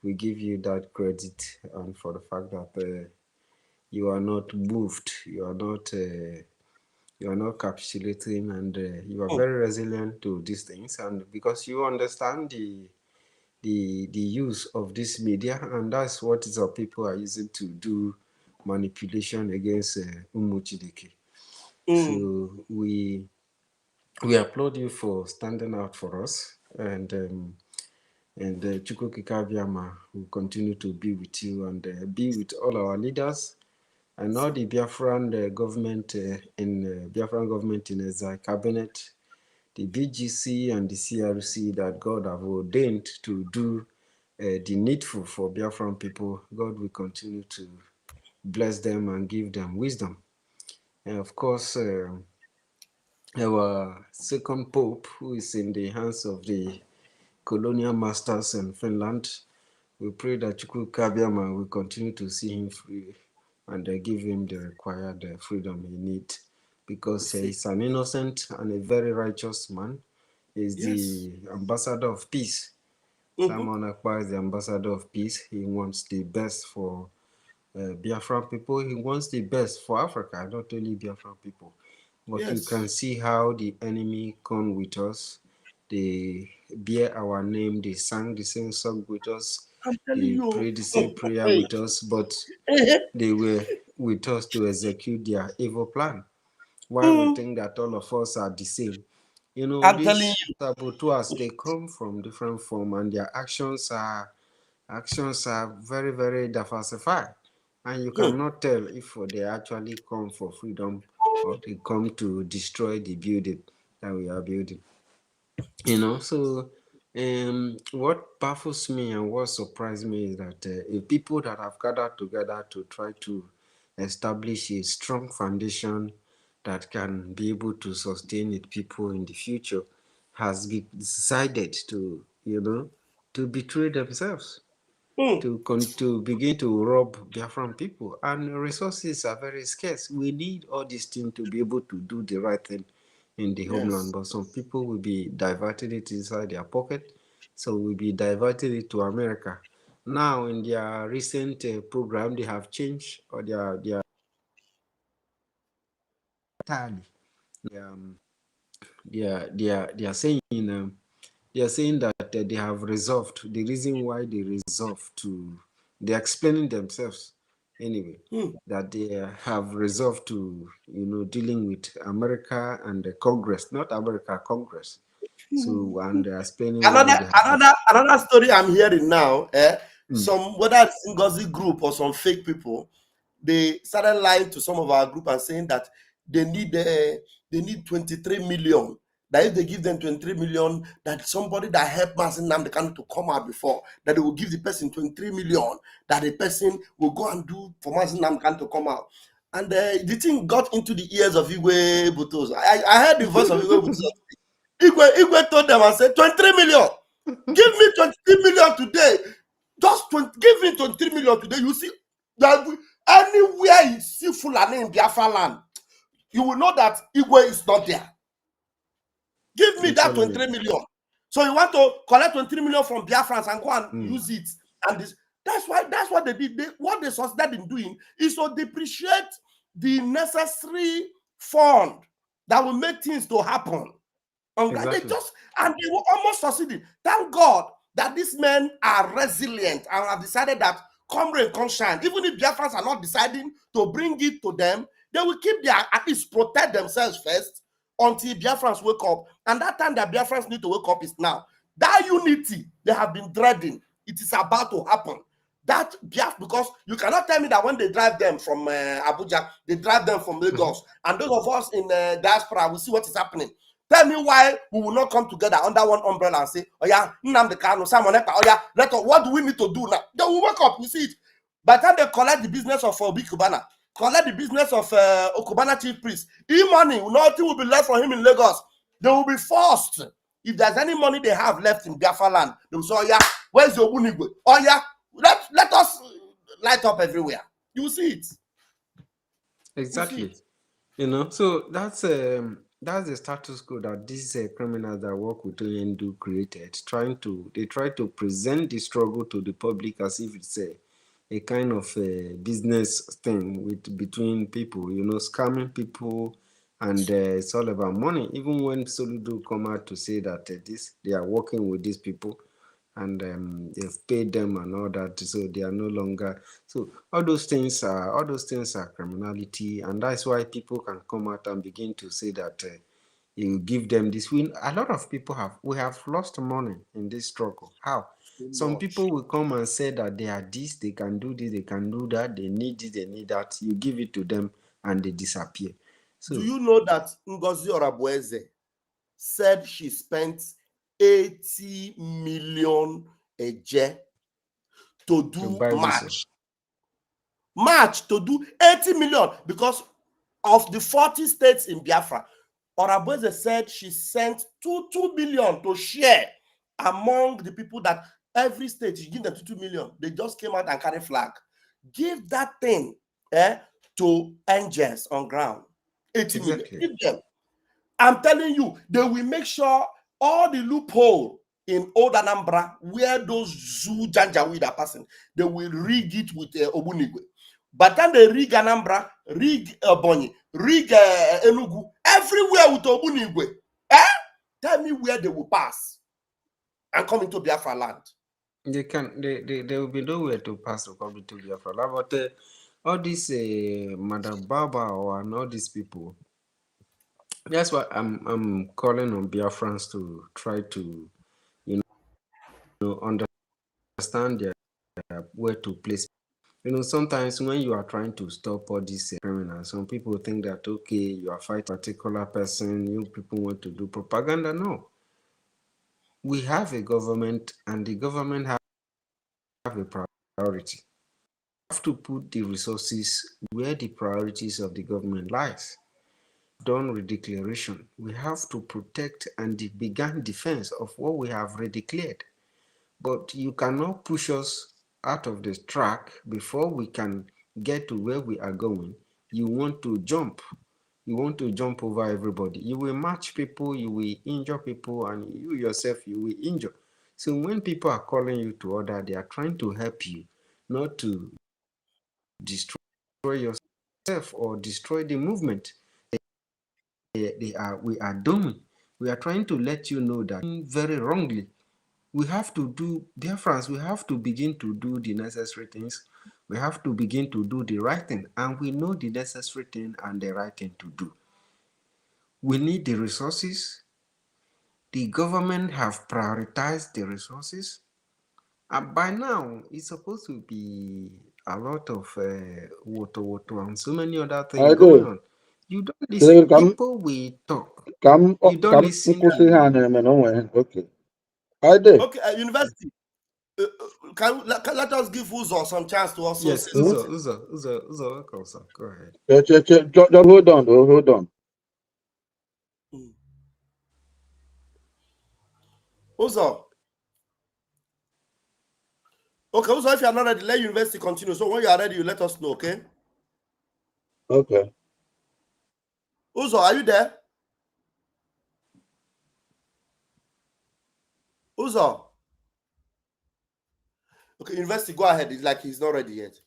we give you that credit and for the fact that you are not moved, you are not capitulating, and you are very resilient to these things. And because you understand the use of this media, and that's what our people are using to do manipulation against Umuchidiki. So we applaud you for standing out for us, and Chukwu Kikabiama will continue to be with you and be with all our leaders and all the Biafran government Biafran government in the cabinet, the BGC and the CRC that God have ordained to do the needful for Biafran people. God will continue to bless them and give them wisdom. And of course, our second pope, who is in the hands of the colonial masters in Finland, we pray that Chukwu Kabiama will continue to see him free and give him the required freedom he needs, because he's an innocent and a very righteous man. He's the ambassador of peace. Simon Akbar is the ambassador of peace. He wants the best for Biafran people. He wants the best for Africa, not only Biafran people. But you can see how the enemy come with us. They bear our name. They sang the same song with us. They prayed the same prayer with us. But they were with us to execute their evil plan. While we think that all of us are the same. You know, these saboteurs, they come from different forms, and their actions are very, very diversified. And you cannot tell if they actually come for freedom or they come to destroy the building that we are building. You know, so what baffles me and what surprised me is that people that have gathered together to try to establish a strong foundation that can be able to sustain its people in the future has decided to, to betray themselves. To begin to rob Biafran people, and resources are very scarce. We need all these things to be able to do the right thing in the homeland, but some people will be diverting it inside their pocket, so we'll be diverting it to America. Now, in their recent program, they have changed or their entirely. They are saying that they have resolved. The reason why they resolved to, they're explaining themselves anyway, that they have resolved to, dealing with America and the Congress, not America, Congress. So, and they're explaining another story I'm hearing now. Some, whether it's Ngozi group or some fake people, they started lying to some of our group and saying that they need 23 million. That if they give them 23 million, that somebody that helped Masin Nnamdi Kanu to come out before, that they will give the person 23 million, that the person will go and do for Masin Nnamdi Kanu to come out. And the thing got into the ears of Igwe Butos. I heard the voice of Igwe Butos. Igwe told them and said, 23 million. Give me 23 million today. Give me 23 million today. You see, that anywhere you see Fulani in Biafra land, you will know that Igwe is not there. Give me that 23 million. So you want to collect 23 million from Biafrans and go and use it. And that's what they did. What they succeeded in doing is to depreciate the necessary fund that will make things to happen. Exactly. They were almost succeeding. Thank God that these men are resilient and have decided that come rain, come shine. Even if Biafrans are not deciding to bring it to them, they will keep at least protect themselves first until Biafrans wake up. And that time that Biafrans need to wake up is now. That unity they have been dreading, it is about to happen. That Biafra, because you cannot tell me that when they drive them from Abuja, they drive them from Lagos. And those of us in diaspora will see what is happening. Tell me why we will not come together under one umbrella and say, oh yeah, Nnamdi Kanu, Simon Ekpa, oh yeah, what do we need to do now? They will wake up, you see it. By the time they collect the business of Obi Kubana, collect the business of Okubana chief priest, money, nothing will be left for him in Lagos. They will be forced. If there's any money they have left in Biafra land, they will say, oh yeah, where's the Obunigwe? Oh yeah, let us light up everywhere. You will see it. Exactly. You know, so that's the status quo that these criminals that work with ONDU created, they try to present the struggle to the public as if it's a kind of a business thing between people, you know, scamming people, and it's all about money. Even when Soludo come out to say that they are working with these people, and they've paid them and all that, so they are no longer. So all those things are criminality, and that's why people can come out and begin to say that you give them this. A lot of people we have lost money in this struggle. How? Some people will come and say that they are this, they can do this, they can do that, they need this, they need that. You give it to them and they disappear. So, do you know that Ngozi Orabueze said she spent 80 million a year to do march to do 80 million because of the 40 states in Biafra? Orabueze said she sent 2 billion to share among the people, that every state you give them 2 million. They just came out and carry flag. Give that thing to angels on ground. 80 million. Give them. I'm telling you, they will make sure all the loophole in Old Anambra where those zoo janjaweed are passing, they will rig it with Obunigwe. But then they rig Anambra, rig Bonyi, rig Enugu, everywhere with Obunigwe. Tell me where they will pass and come into Biafra land. There will be nowhere to pass to come into Biafra land. But all these Madam Baba and all these people, that's why I'm calling on Biafrans to try to, you know, understand where to place. You know, sometimes when you are trying to stop all these criminals, some people think that, okay, you are fighting a particular person, you people want to do propaganda. No. We have a government, and the government have a priority. We have to put the resources where the priorities of the government lies. Done redeclaration. We have to protect and begin defense of what we have redeclared. But you cannot push us out of the track before we can get to where we are going. You want to jump. You want to jump over everybody. You will match people, you will injure people, and you yourself, you will injure. So when people are calling you to order, they are trying to help you, not to destroy yourself or destroy the movement. We are doing. We are trying to let you know that very wrongly. We have to do, dear friends, we have to begin to do the necessary things. We have to begin to do the right thing, and we know the necessary thing and the right thing to do. We need the resources. The government have prioritized the resources. And by now, it's supposed to be a lot of water and so many other things going on. You don't listen. People will talk. You don't listen. Okay. Okay, university. Can let us give Uzo some chance to also. Yes, Uzo, welcome, sir. Go ahead. Hold on. Uzo. Okay, Uzo, if you are not ready, let university continue. So when you are ready, you let us know, okay? Okay. Uzo, are you there? Uzo. Okay, university, go ahead. It's like he's not ready yet.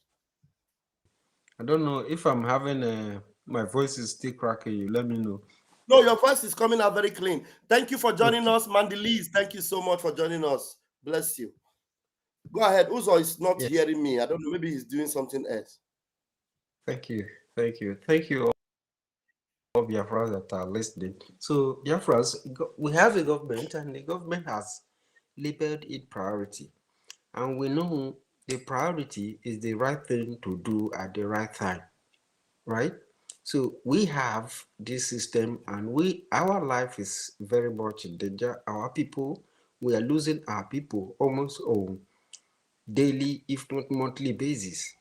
I don't know if I'm having my voice is still cracking. You let me know. No, your voice is coming out very clean. Thank you for joining us, Mandeliz. Thank you so much for joining us. Bless you. Go ahead. Uzo is not hearing me. I don't know. Maybe he's doing something else. Thank you. All Biafras that are listening. So Biafras, we have a government, and the government has labeled it priority. And we know the priority is the right thing to do at the right time, right? So we have this system, and our life is very much in danger. Our people, we are losing our people almost on daily, if not monthly basis.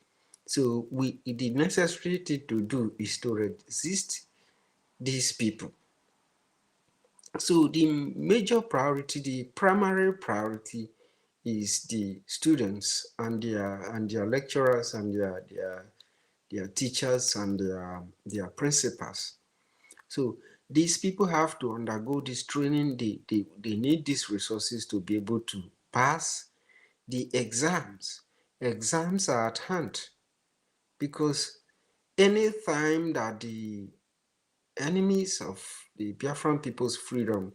So the necessary thing to do is to resist these people. So the major priority, the primary priority, is the students and their lecturers and their teachers and their principals. So these people have to undergo this training. They need these resources to be able to pass the exams. Exams are at hand, because any time that the enemies of the Biafran people's freedom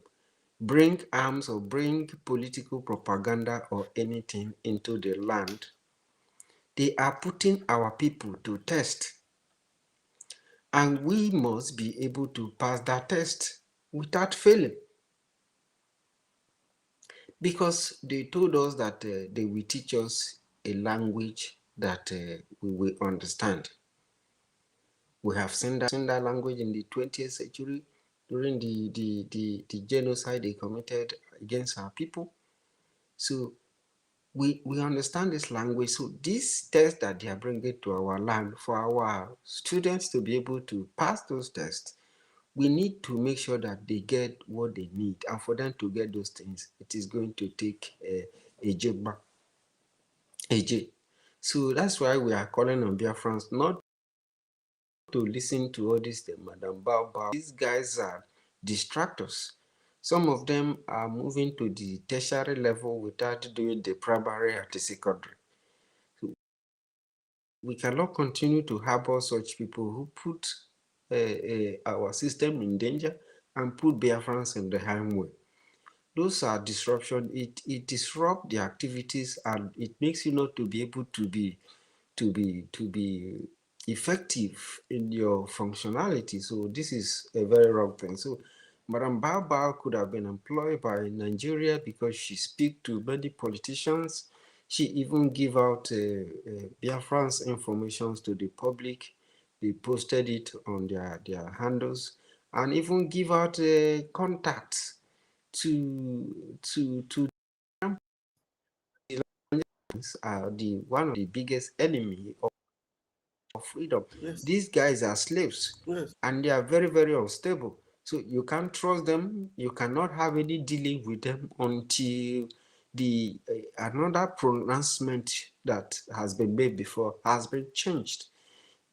bring arms or bring political propaganda or anything into the land, they are putting our people to test. And we must be able to pass that test without failing. Because they told us that they will teach us a language that we will understand. We have seen that language in the 20th century during the genocide they committed against our people. So we understand this language. So this test that they are bringing to our land, for our students to be able to pass those tests, we need to make sure that they get what they need. And for them to get those things, it is going to take a job. So that's why we are calling on Biafrans not to listen to all this Madam Bao. These guys are distractors. Some of them are moving to the tertiary level without doing the primary at the secondary. So we cannot continue to harbor such people who put our system in danger and put Biafrans in the harm way. Those are disruption. It disrupts the activities, and it makes you not to be able to be effective in your functionality. So this is a very wrong thing. So Madam Bao could have been employed by Nigeria because she speaks to many politicians. She even give out Biafran's information to the public. They posted it on their handles, and even give out contacts to are one of the biggest enemy of freedom. Yes. These guys are slaves. Yes. And they are very, very unstable. So you can't trust them. You cannot have any dealing with them until the another pronouncement that has been made before has been changed.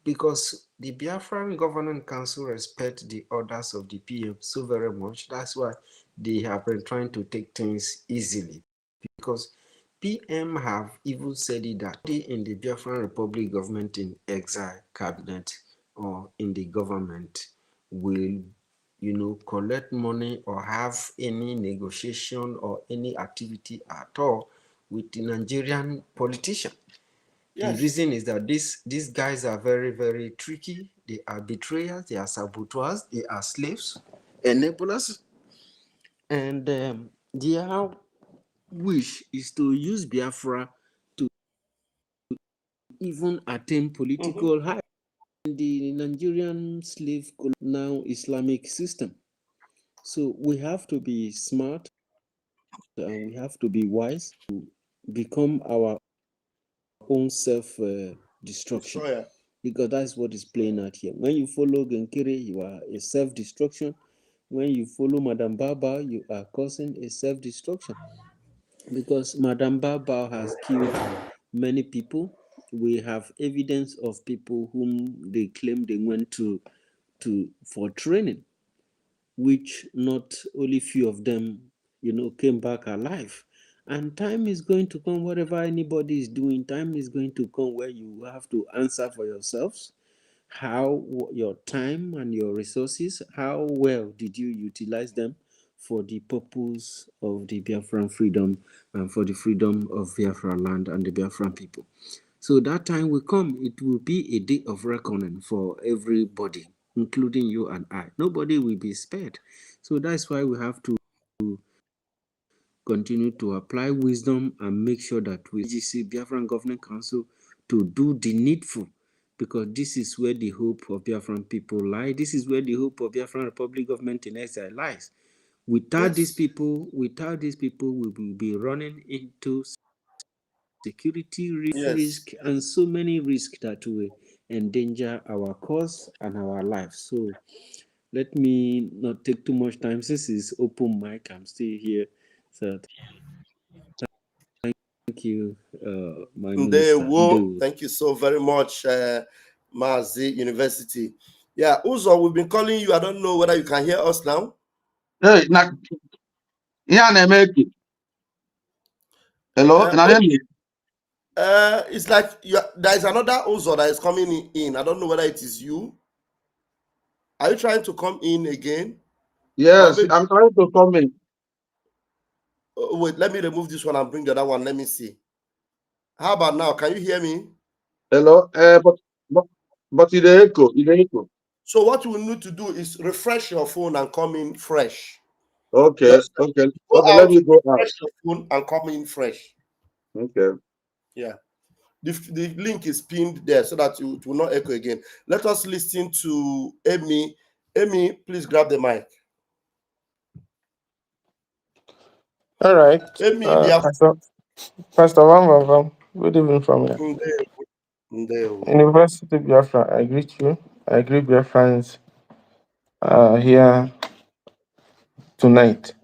Because the Biafran Governing Council respect the orders of the PM so very much. That's why they have been trying to take things easily. Because PM have even said it that in the Biafran Republic government in exile cabinet or in the government will, collect money or have any negotiation or any activity at all with the Nigerian politician. Yes. The reason is that these guys are very, very tricky. They are betrayers, they are saboteurs, they are slaves, enablers, and their wish is to use Biafra to even attain political high in the Nigerian slave now Islamic system. So we have to be smart and we have to be wise to become our own self-destruction. Because that's what is playing out here. When you follow Genkere, you are a self-destruction. When you follow Madam Baba, you are causing a self-destruction. Because Madam Baba has killed many people. We have evidence of people whom they claim they went for training, which not only few of them, came back alive. And time is going to come, whatever anybody is doing, time is going to come where you have to answer for yourselves. How your time and your resources, how well did you utilize them for the purpose of the Biafran freedom and for the freedom of Biafra land and the Biafran people. So that time will come, it will be a day of reckoning for everybody, including you and I. Nobody will be spared. So that's why we have to continue to apply wisdom and make sure that we GC Biafran Governing Council to do the needful. because this is where the hope of Biafran people lie. This is where the hope of Biafran Republic government in exile lies. Without these people, we will be running into security risk and so many risks that will endanger our cause and our lives. So let me not take too much time. Since it's open mic, I'm still here. So thank you, my minister. Thank you so very much, Mazi University. Yeah, Uzo, we've been calling you. I don't know whether you can hear us now. Hey, hello, it's like there is another Uzo that is coming in. I don't know whether it is you. Are you trying to come in again? Yes, I'm trying to come in. Wait, let me remove this one and bring the other one. Let me see. How about now? Can you hear me? Hello, but it echo. So what you will need to do is refresh your phone and come in fresh. Okay, okay. Let me go out. Refresh your phone and come in fresh. Okay. Yeah. The link is pinned there so that it will not echo again. Let us listen to Amy. Amy, please grab the mic. All right. Amy, Pastor Vam Vam Vam, good evening from here. University Biafra, I greet you. I greet Biafrans here tonight.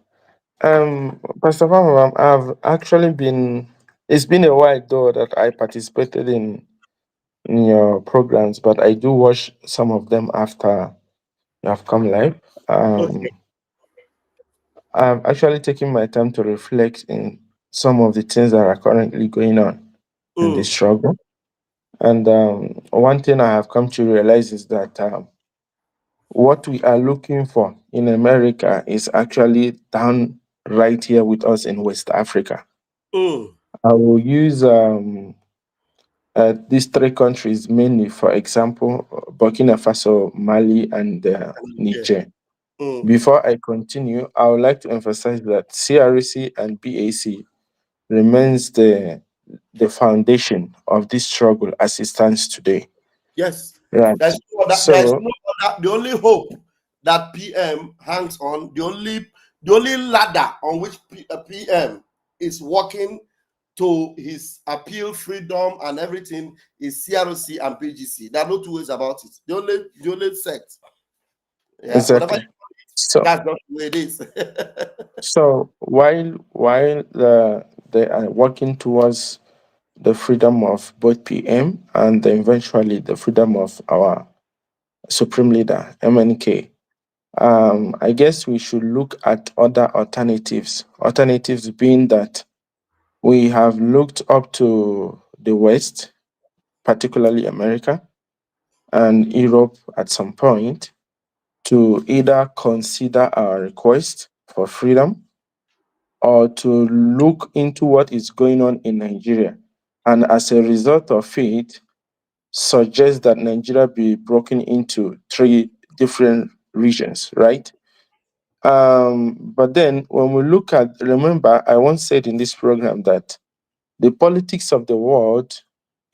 Pastor Vam Vam, I've actually it's been a while though that I participated in your programs, but I do watch some of them after you have come live. I've actually taken my time to reflect in some of the things that are currently going on in the struggle. And one thing I have come to realize is that what we are looking for in America is actually down right here with us in West Africa. I will use these three countries mainly, for example, Burkina Faso, Mali, and Niger. Before I continue, I would like to emphasize that CRC and BAC remains the foundation of this struggle as it stands today. Yes. Right. There's no other, the only hope that PM hangs on, the only ladder on which PM is working to his appeal, freedom, and everything is CRC and PGC. There are no two ways about it. The only sect. Yeah, exactly. That's not the way it is. So while they are working towards the freedom of both PM and eventually the freedom of our supreme leader MNK, I guess we should look at other alternatives. Alternatives being that we have looked up to the West, particularly America and Europe at some point, to either consider our request for freedom or to look into what is going on in Nigeria. And as a result of it, suggest that Nigeria be broken into three different regions, right? But then when we look at, remember, I once said in this program that the politics of the world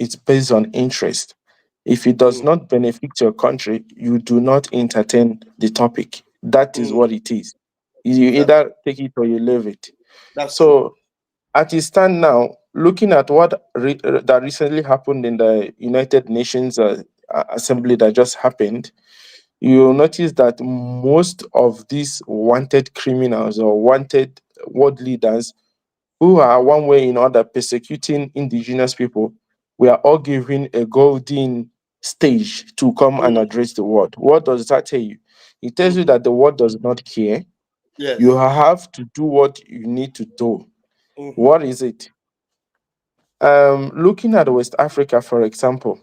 is based on interest. If it does not benefit your country, you do not entertain the topic. That is what it is. You either take it or you leave it. So, at its stand now, looking at what that recently happened in the United Nations Assembly that just happened, you'll notice that most of these wanted criminals or wanted world leaders who are one way or another persecuting indigenous people, we are all given a golden stage to come and address the world. What does that tell you? It tells you that the world does not care. Yes. You have to do what you need to do. What is it? Looking at West Africa, for example,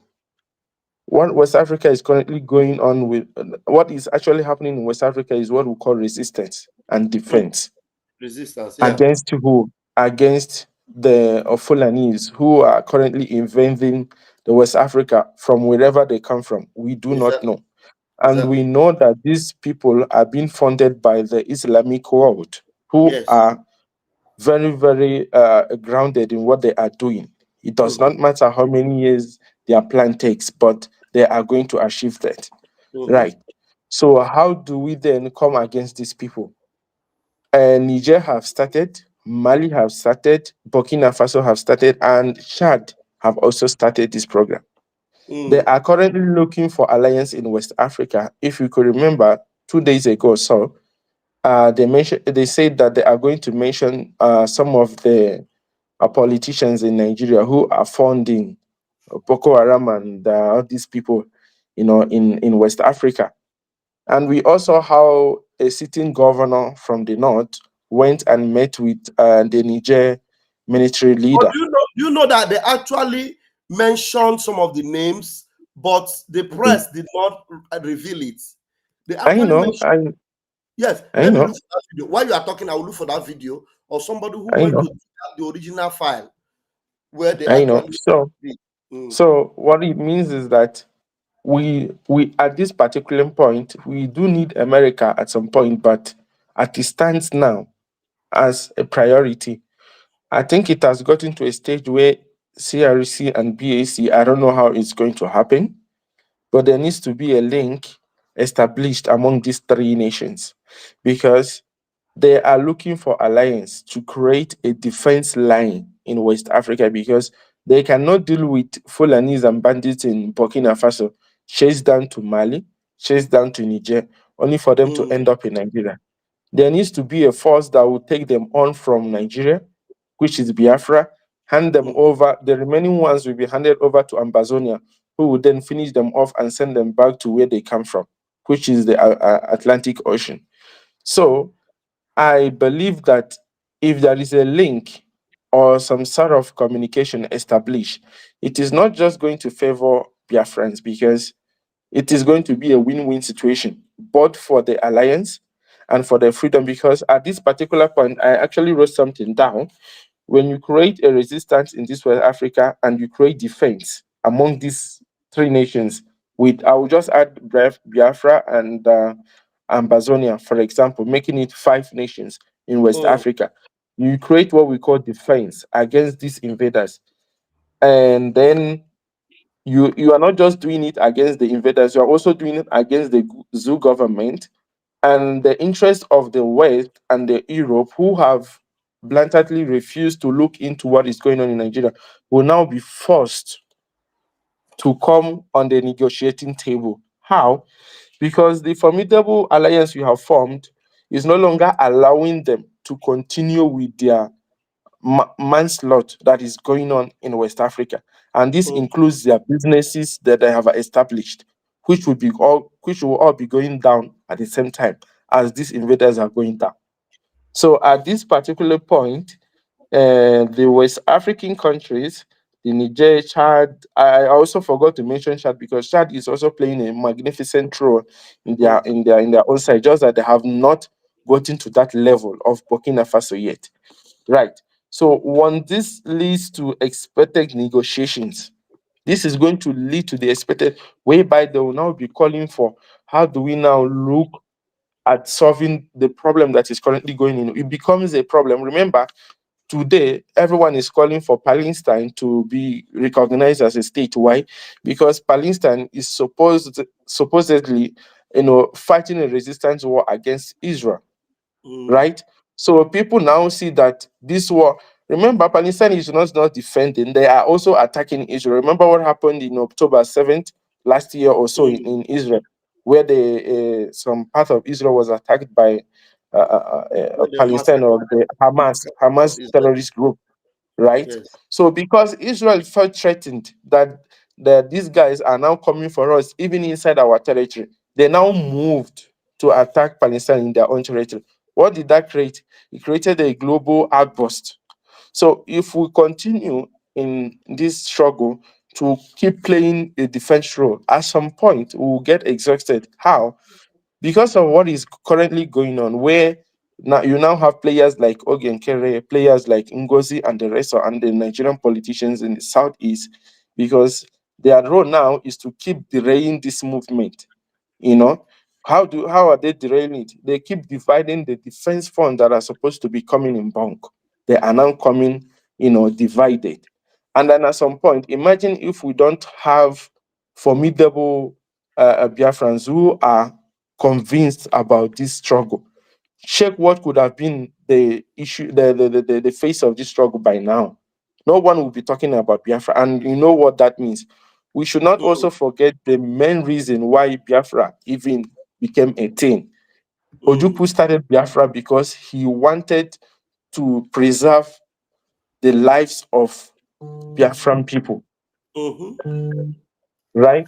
what West Africa is currently going on with, what is actually happening in West Africa is what we call resistance and defense. Resistance, yeah. Against who? Against the Fulanese who are currently invading the West Africa from wherever they come from. We do not know. And we know that these people are being funded by the Islamic world, who are very, very grounded in what they are doing. It does not matter how many years their plan takes, but they are going to achieve that. Right. So how do we then come against these people? Niger have started, Mali have started, Burkina Faso have started, and Chad have also started this program. They are currently looking for alliance in West Africa. If you could remember, 2 days ago or so, they said that they are going to mention some of the politicians in Nigeria who are funding Boko Haram and all these people, in West Africa. And we also how a sitting governor from the north went and met with the Niger military But leader. you know that they actually mentioned some of the names, but the press did not reveal it. They actually mentioned. Yes, let me look for that video. While you are talking, I will look for that video of somebody who went to the original file where they actually. So what it means is that we at this particular point we do need America at some point, but at it stands now as a priority. I think it has gotten to a stage where CRC and BAC, I don't know how it's going to happen, but there needs to be a link established among these three nations, because they are looking for alliance to create a defense line in West Africa, because they cannot deal with Fulanis and bandits in Burkina Faso, chase down to Mali, chase down to Niger, only for them to end up in Nigeria. There needs to be a force that will take them on from Nigeria, which is Biafra, hand them over. The remaining ones will be handed over to Ambazonia, who will then finish them off and send them back to where they come from, which is the Atlantic Ocean. So I believe that if there is a link or some sort of communication established, it is not just going to favor Biafrans, because it is going to be a win-win situation, both for the alliance and for the freedom. Because at this particular point, I actually wrote something down. When you create a resistance in this West Africa and you create defense among these three nations, I will just add Biafra and Ambazonia, for example, making it 5 nations in West Africa. You create what we call defense against these invaders. And then you are not just doing it against the invaders, you are also doing it against the zoo government and the interest of the West and the Europe, who have blatantly refused to look into what is going on in Nigeria, will now be forced to come on the negotiating table. How? Because the formidable alliance you have formed is no longer allowing them to continue with their manslaughter that is going on in West Africa. And this includes their businesses that they have established, which will all be going down at the same time as these invaders are going down. So at this particular point, the West African countries, the Niger, Chad, I also forgot to mention Chad, because Chad is also playing a magnificent role in their own side, just that they have not gotten to that level of Burkina Faso yet. Right. So when this leads to expected negotiations, this is going to lead to the expected, whereby they will now be calling for how do we now look at solving the problem that is currently going on. It becomes a problem. Remember, today everyone is calling for Palestine to be recognized as a state. Why? Because Palestine is supposedly fighting a resistance war against Israel. Right? So people now see that this war, remember, Palestine is not defending, they are also attacking Israel. Remember what happened in October 7th last year or so in Israel, where some part of Israel was attacked by Palestine, or the Hamas terrorist group, right? So because Israel felt threatened that these guys are now coming for us, even inside our territory, they now moved to attack Palestine in their own territory. What did that create? It created a global outburst. So if we continue in this struggle to keep playing a defense role, at some point we will get exhausted. How? Because of what is currently going on, where now you now have players like Ogen Kere, players like Ngozi and the rest, and the Nigerian politicians in the southeast, because their role now is to keep derailing this movement. How are they derailing it? They keep dividing the defense fund that are supposed to be coming in bulk. They are now coming, divided. And then at some point, imagine if we don't have formidable Biafrans who are convinced about this struggle. Check what could have been the issue, the face of this struggle by now. No one will be talking about Biafra, and you know what that means. We should not also forget the main reason why Biafra even became a thing. Ojukwu started Biafra because he wanted to preserve the lives of Biafran people, right?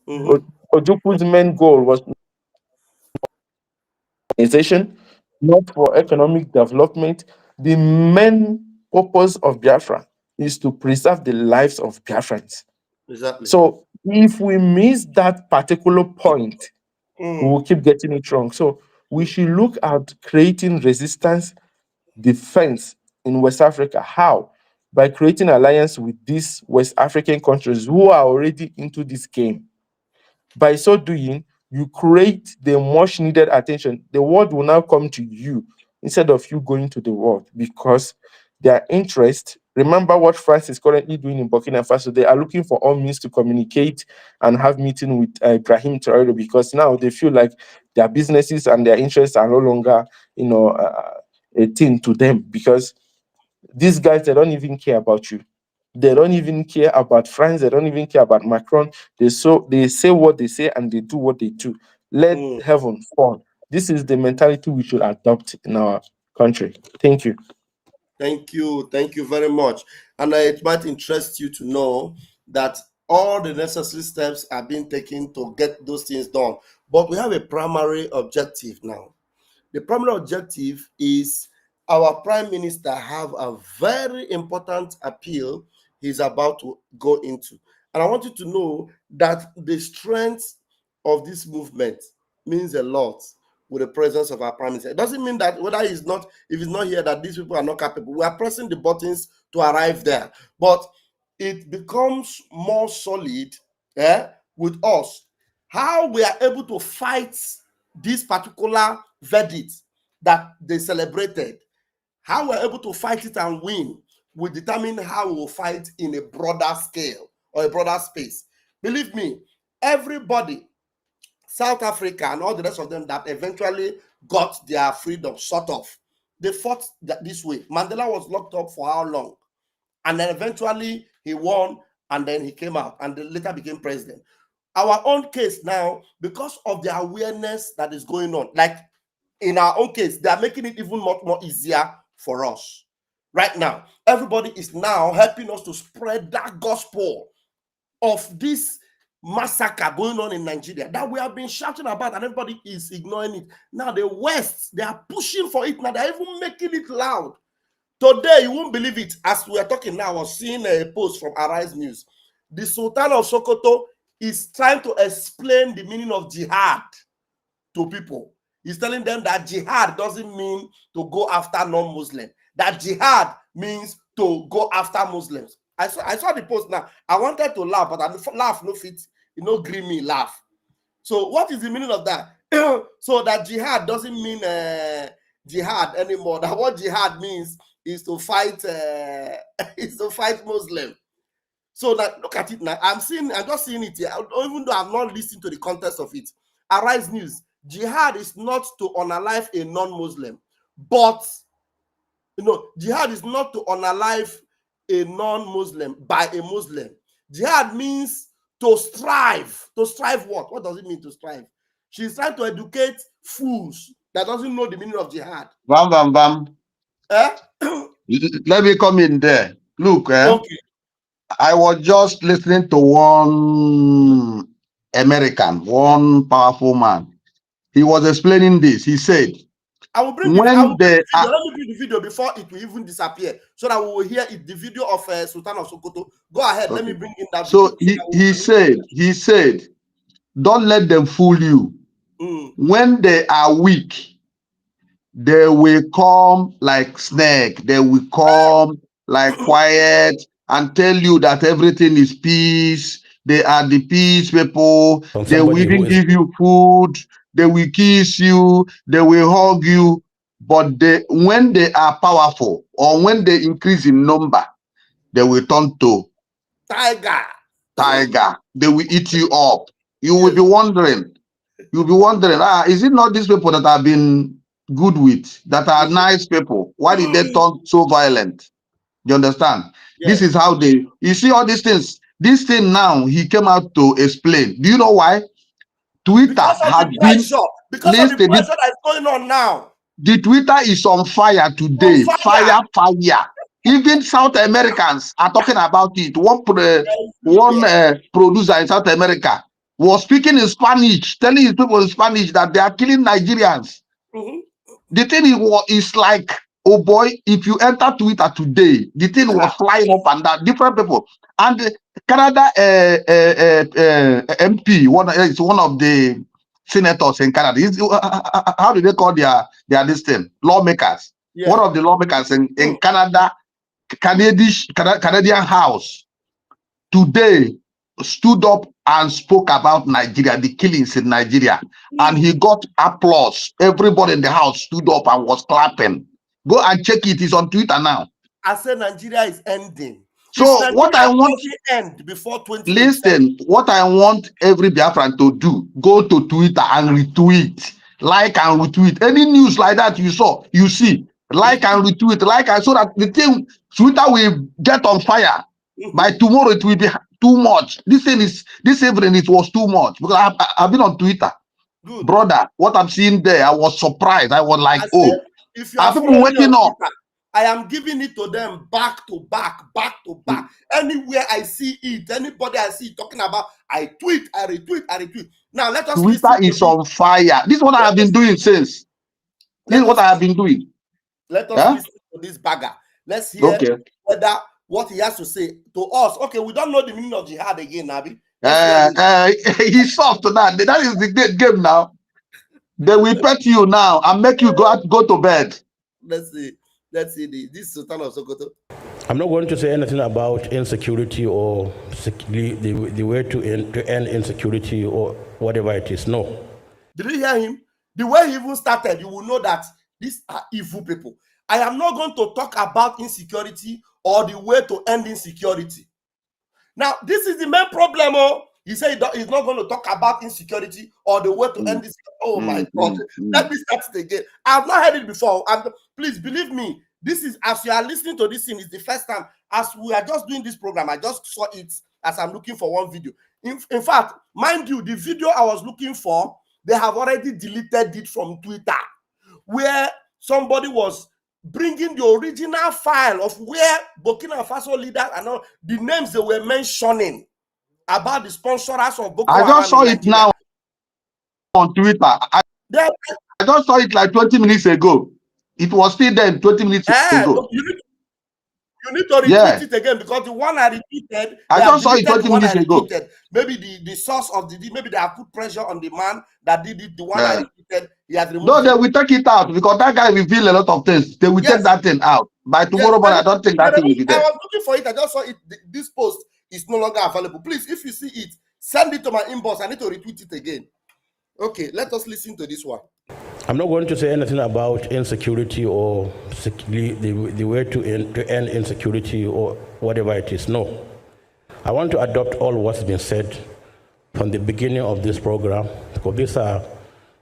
Ojukwu's main goal was organization, not for economic development. The main purpose of Biafra is to preserve the lives of Biafrans. Exactly. So if we miss that particular point, we will keep getting it wrong. So we should look at creating resistance defense in West Africa. How? By creating alliance with these West African countries who are already into this game. By so doing, you create the much needed attention. The world will now come to you instead of you going to the world, because their interest. Remember what France is currently doing in Burkina Faso. They are looking for all means to communicate and have meeting with Ibrahim Traore, because now they feel like their businesses and their interests are no longer, a thing to them, because these guys, they don't even care about you. They don't even care about France. They don't even care about Macron. They say what they say and they do what they do. Let heaven fall. This is the mentality we should adopt in our country. Thank you. Thank you. Thank you very much. And it might interest you to know that all the necessary steps are being taken to get those things done. But we have a primary objective now. The primary objective is our Prime Minister have a very important appeal he's about to go into. And I want you to know that the strength of this movement means a lot with the presence of our Prime Minister. It doesn't mean that if he's not here, that these people are not capable. We are pressing the buttons to arrive there. But it becomes more solid with us. How we are able to fight this particular verdict that they celebrated, how we're able to fight it and win will determine how we will fight in a broader scale or a broader space. Believe me, everybody, South Africa and all the rest of them that eventually got their freedom sort of, they fought this way. Mandela was locked up for how long? And then eventually he won, and then he came out and later became president. Our own case now, because of the awareness that is going on, like in our own case, they are making it even much more easier for us. Right now, everybody is now helping us to spread that gospel of this massacre going on in Nigeria that we have been shouting about, and everybody is ignoring it. Now the West, they are pushing for it now. They're even making it loud. Today, you won't believe it. As we are talking now, I was seeing a post from Arise News. The Sultan of Sokoto is trying to explain the meaning of jihad to people. He's telling them that jihad doesn't mean to go after non-Muslim. That jihad means to go after Muslims. I saw the post now. I wanted to laugh, but I laugh no fit. Green me laugh. So what is the meaning of that? So that jihad doesn't mean jihad anymore. That what jihad means is to fight Muslim. So that, look at it now. I'm just seeing it here. Even though I've not listened to the context of it. Arise News. Jihad is not to unalive a non-Muslim, but jihad is not to unalive a non-Muslim by a Muslim. Jihad means to strive. To strive what? What does it mean to strive? She's trying to educate fools that doesn't know the meaning of jihad. Vam Vam Vam. Let me come in there. Look, okay. I was just listening to one American, one powerful man. He was explaining this. He said, I will bring let me bring the video before it will even disappear, so that we will hear it, the video of Sultan of Sokoto. Go ahead, okay. Let me bring in that video. So he said, don't let them fool you. When they are weak, they will come like snake. They will come like quiet and tell you that everything is peace. They are the peace people. They will even give you food. They will kiss you. They will hug you. But when they are powerful or when they increase in number, they will turn to tiger. tiger. They will eat you up. You will be wondering. You'll be wondering, is it not these people that I've been good with, that are nice people? Why did they turn so violent? You understand? This is how they, you see all these things. This thing now, he came out to explain. Do you know why? Twitter Because of has the been, pressure. Because of the listen, pressure that's going on now. the Twitter is on fire today. Fire. Even South Americans are talking about it. One producer in South America was speaking in Spanish, telling his people in Spanish that they are killing Nigerians. The thing is like, oh boy, if you enter Twitter today, the thing was flying up and down, different people. And Canada MP, it's one of the senators in Canada. How do they call their this thing? Lawmakers. One of the lawmakers in Canada, Canadian House today stood up and spoke about Nigeria, the killings in Nigeria, and he got applause. Everybody in the house stood up and was clapping. Go and check it. It's on Twitter now. I said Nigeria is ending. So what I want end before 20. Listen, what I want every Biafran to do, go to Twitter and retweet, like and retweet any news like that you see, like and retweet, so that the thing Twitter will get on fire. By tomorrow it will be too much. This evening it was too much because I've been on Twitter. Good. Brother, what I'm seeing there, I was surprised. I was like, if you are people waking up, I am giving it to them back to back. Anywhere I see it, anybody I see talking about, I tweet, I retweet. Now let us Twitter is on fire. This is what I have been doing since. This is what I have been doing. Let us listen to this bagger. Let's hear whether what he has to say to us. Okay, we don't know the meaning of jihad again, Nabi. He's soft to that. That is the game now. They will pet you now and make you go to bed. Let's see this Sultan of Sokoto. I'm not going to say anything about insecurity or the way to end insecurity or whatever it is. No. Did you hear him? The way he even started, you will know that these are evil people. I am not going to talk about insecurity or the way to end insecurity. Now, this is the main problem. He said he's not going to talk about insecurity or the way to end this. Oh my God. Let me start it again. I've not heard it before. Please believe me, this is, as you are listening to this thing, it's the first time. As we are just doing this program, I just saw it as I'm looking for one video. In fact, mind you, the video I was looking for, they have already deleted it from Twitter, where somebody was bringing the original file of where Burkina Faso leaders and all the names they were mentioning about the sponsors of Boko Haram. I just saw it now on Twitter. I just saw it like 20 minutes ago. It was still there 20 minutes ago. You need to retweet it again because the one I repeated, I just saw it 20 minutes ago. Maybe the source of maybe they have put pressure on the man that did it. The one I repeated, he has removed. No, they will take it out because that guy revealed a lot of things. They will take that thing out by tomorrow, but I don't think that thing will be there. I was looking for it. I just saw it. This post is no longer available. Please, if you see it, send it to my inbox. I need to retweet it again. Okay, let us listen to this one. I'm not going to say anything about insecurity or the way to end insecurity or whatever it is. No. I want to adopt all what's been said from the beginning of this program because these are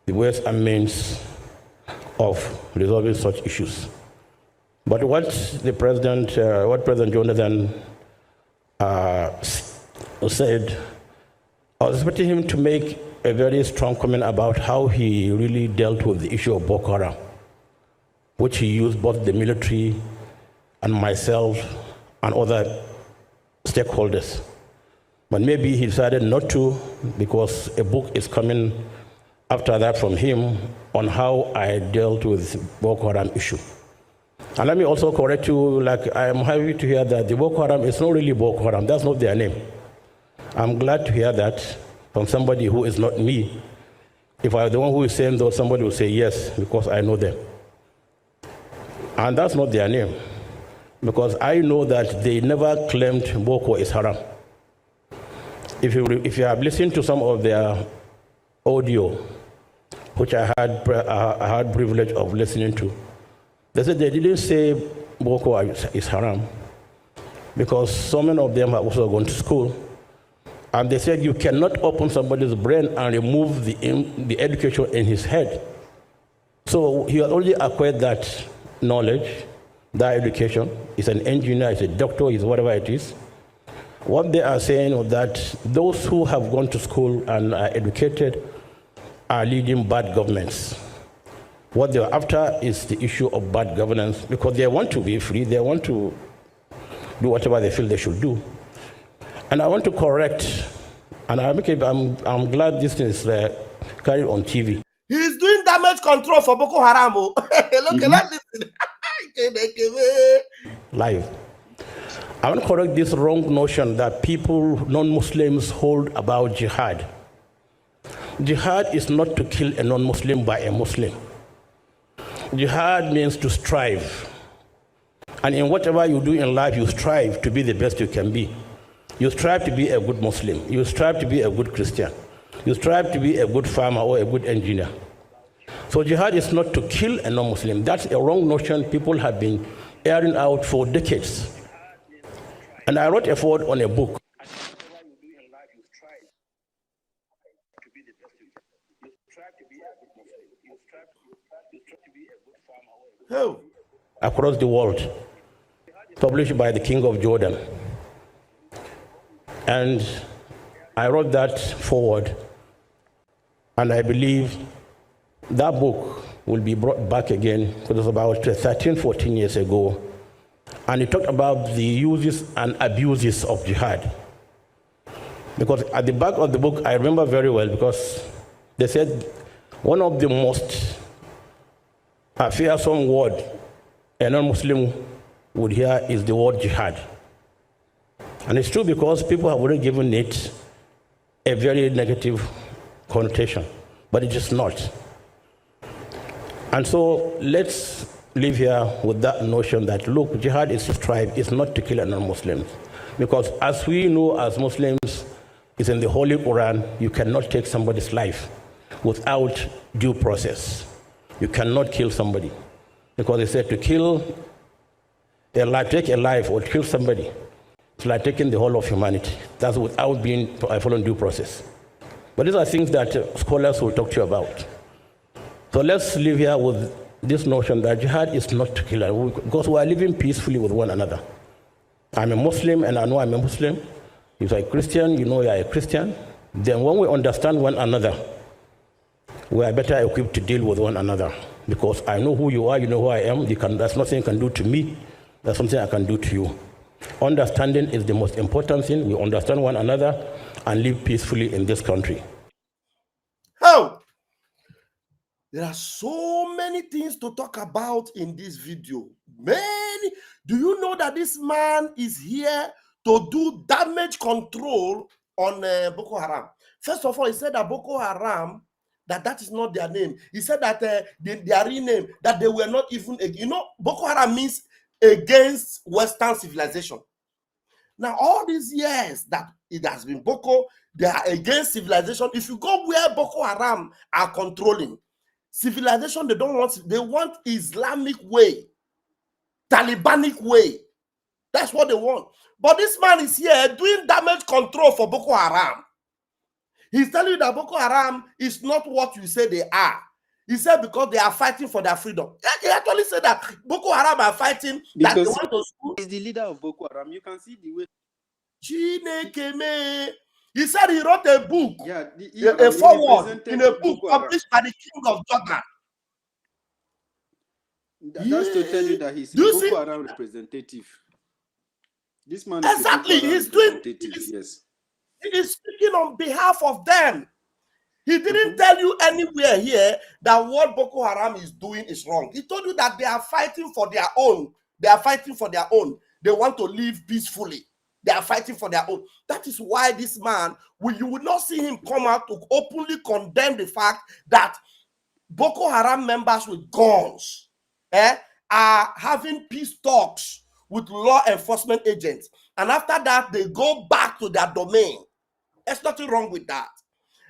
the ways and means of resolving such issues. But what President Jonathan said, I was expecting him to make a very strong comment about how he really dealt with the issue of Boko Haram, which he used both the military and myself and other stakeholders. But maybe he decided not to because a book is coming after that from him on how I dealt with Boko Haram issue. And let me also correct you, like I am happy to hear that the Boko Haram is not really Boko Haram, that's not their name. I'm glad to hear that from somebody who is not me. If I were the one who is saying though, somebody will say yes, because I know them. And that's not their name, because I know that they never claimed Boko is haram. If you have listened to some of their audio, which I had privilege of listening to, they said they didn't say Boko is haram, because so many of them have also gone to school. And they said you cannot open somebody's brain and remove the education in his head. So he has already acquired that knowledge, that education. He's an engineer, he's a doctor, he's whatever it is. What they are saying is that those who have gone to school and are educated are leading bad governments. What they're after is the issue of bad governance, because they want to be free, they want to do whatever they feel they should do. And I want to correct, and I'm glad this is carried on TV. He's doing damage control for Boko Haram. Look at this. Live. I want to correct this wrong notion that people, non-Muslims, hold about jihad. Jihad is not to kill a non-Muslim by a Muslim. Jihad means to strive. And in whatever you do in life, you strive to be the best you can be. You strive to be a good Muslim. You strive to be a good Christian. You strive to be a good farmer or a good engineer. So jihad is not to kill a non-Muslim. That's a wrong notion people have been airing out for decades. And I wrote a foreword on a book. Across the world, published by the King of Jordan. And I wrote that forward, and I believe that book will be brought back again, because it was about 13, 14 years ago, and it talked about the uses and abuses of jihad. Because at the back of the book, I remember very well, because they said one of the most fearsome word a non-Muslim would hear is the word jihad. And it's true, because people have already given it a very negative connotation, but it is not. And so let's live here with that notion that, look, jihad is to strive, it's not to kill a non-Muslim. Because as we know as Muslims, it's in the Holy Quran, you cannot take somebody's life without due process. You cannot kill somebody. Because they said to kill a life, take a life or kill somebody, it's like taking the whole of humanity. That's without being following due process. But these are things that scholars will talk to you about. So let's live here with this notion that jihad is not to kill, because we are living peacefully with one another. I'm a Muslim and I know I'm a Muslim. If you're a Christian, you know you're a Christian. Then when we understand one another, we are better equipped to deal with one another. Because I know who you are, you know who I am. There's nothing you can do to me. There's something I can do to you. Understanding is the most important thing. We understand one another and live peacefully in this country. Oh, there are so many things to talk about in this video. Many. Do you know that this man is here to do damage control on Boko Haram? First of all, he said that Boko Haram, that is not their name. He said that their rename, that they were not even, Boko Haram means against Western civilization. Now, all these years that it has been Boko, they are against civilization. If you go where Boko Haram are controlling, civilization, they want Islamic way, Talibanic way. That's what they want. But this man is here doing damage control for Boko Haram. He's telling you that Boko Haram is not what you say they are. He said because they are fighting for their freedom. He actually said that Boko Haram are fighting because that they want to school. He's the leader of Boko Haram. You can see the way. He said he wrote a book, a foreword in a book published by the King of Jordan. That's to tell you that he's a Boko Haram representative. This man is exactly. He's doing. Yes. He is speaking on behalf of them. He didn't tell you anywhere here that what Boko Haram is doing is wrong. He told you that they are fighting for their own. They are fighting for their own. They want to live peacefully. They are fighting for their own. That is why this man, you would not see him come out to openly condemn the fact that Boko Haram members with guns are having peace talks with law enforcement agents. And after that, they go back to their domain. There's nothing wrong with that.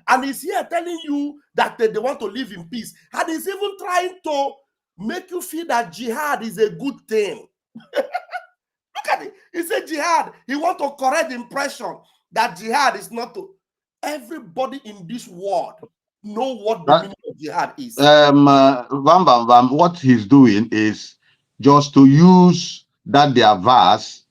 And he's here telling you that they want to live in peace. And he's even trying to make you feel that jihad is a good thing. Look at it. He said jihad. He wants to correct the impression that jihad is not to everybody in this world know what the That, meaning of jihad is. Vam Vam Vam, what he's doing is just to use that their verse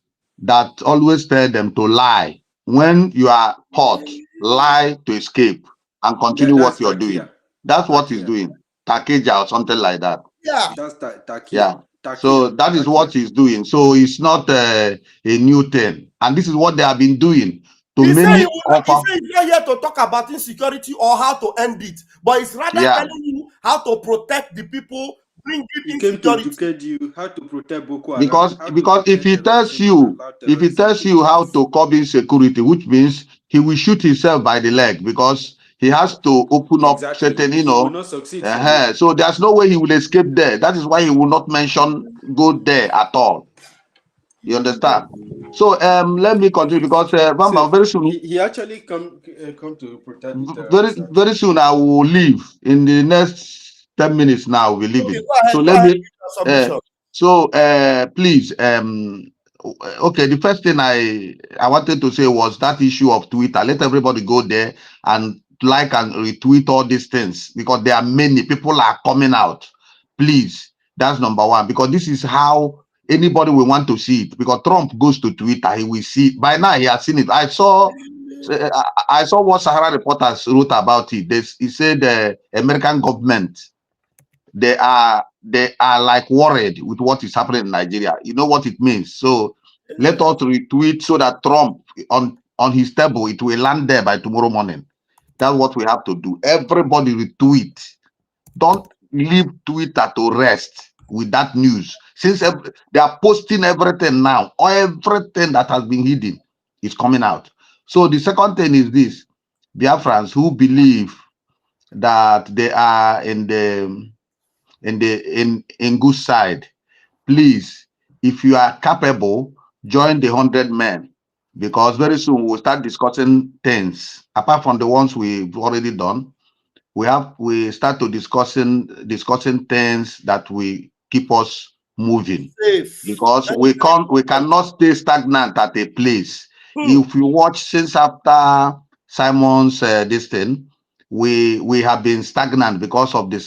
that always tell them to lie. When you are caught, lie to escape and continue what That's you're doing. Takia. That's what he's Takia. doing. Takeja or something like that. Yeah. That's Takia. Yeah. So Takia. that is what he's doing. So it's not a new thing. And this is what they have been doing to He said many he of our. he's not here to talk about insecurity or how to end it, but it's rather Yeah. telling you how to protect the people, bring He in came to insecurity. educate you how to protect Boko Haram. Because how to if protect he tells terrorism and you allow if he terrorism tells to you how thrive. to curb insecurity, which means he will shoot himself by the leg because he has to open up Exactly. certain, He will not succeed from it. so there's no way he will escape there. That is why he will not mention go there at all. You understand? So let me continue because So very soon, he actually come to protect the terrorists. very soon I will leave. In the next 10 minutes now, we'll be Okay, leaving. go So let ahead me with your submission. please okay, the first thing I wanted to say was that issue of Twitter. Let everybody go there and like and retweet all these things because there are many people are coming out. Please, that's number one, because this is how anybody will want to see it. Because Trump goes to Twitter, he will see it. By now he has seen it. I saw what Sahara reporters wrote about it. He said the American government, they are like worried with what is happening in Nigeria. You know what it means. So let us retweet so that Trump on his table, it will land there by tomorrow morning. That's what we have to do. Everybody retweet. Don't leave Twitter to rest with that news. Since they are posting everything now, everything that has been hidden is coming out. So the second thing is this: Biafrans who believe that they are in good side, please, if you are capable, join the 100 men, because very soon we'll start discussing things apart from the ones we've already done. We start to discussing things that will keep us moving, Safe. because we cannot stay stagnant at a place. Hmm. If you watch since after Simon's this thing, we have been stagnant because of the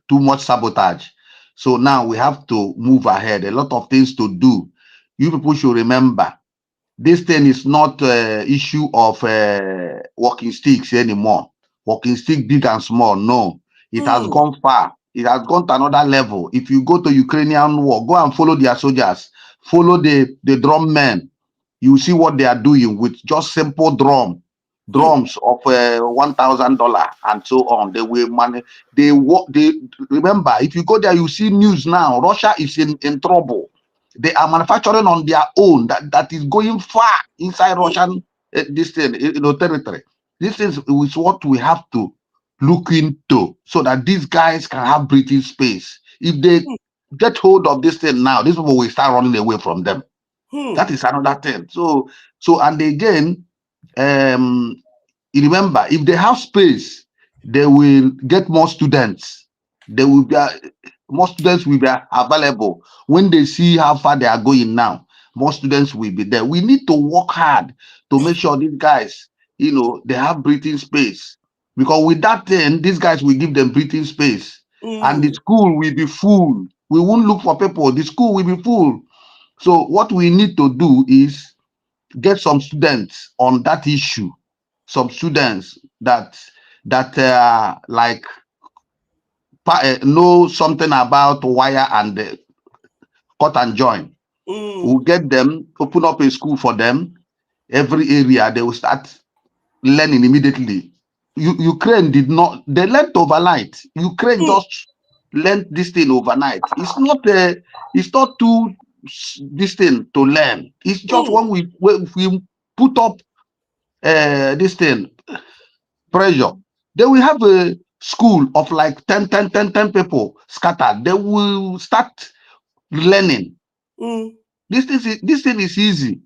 too much sabotage. So now we have to move ahead. A lot of things to do. You people should remember, this thing is not issue of walking sticks anymore. Walking stick big and small. No, it has gone far. It has gone to another level. If you go to Ukrainian war, go and follow their soldiers, follow the drum men. You see what they are doing with just simple drums of $1,000 and so on. They will manage. They remember, if you go there, you see news now. Russia is in trouble. They are manufacturing on their own that is going far inside Russian this thing, territory. This is what we have to look into so that these guys can have breathing space. If they get hold of this thing now, these people will start running away from them. That is another thing. So and again, remember, if they have space, they will get more students. They will be more students will be available. When they see how far they are going now, more students will be there. We need to work hard to make sure these guys, they have breathing space, because with that thing, these guys will give them breathing space, and the school will be full. We won't look for people. The school will be full. So what we need to do is get some students on that issue, some students that like know something about wire and cut and join. We'll get them, open up a school for them. Every area they will start learning immediately. Ukraine did not, they learned overnight. Ukraine just learned this thing overnight. It's not too this thing to learn. It's just when we put up this thing pressure, they will have a school of like 10 people scattered. They will start learning. This thing is easy.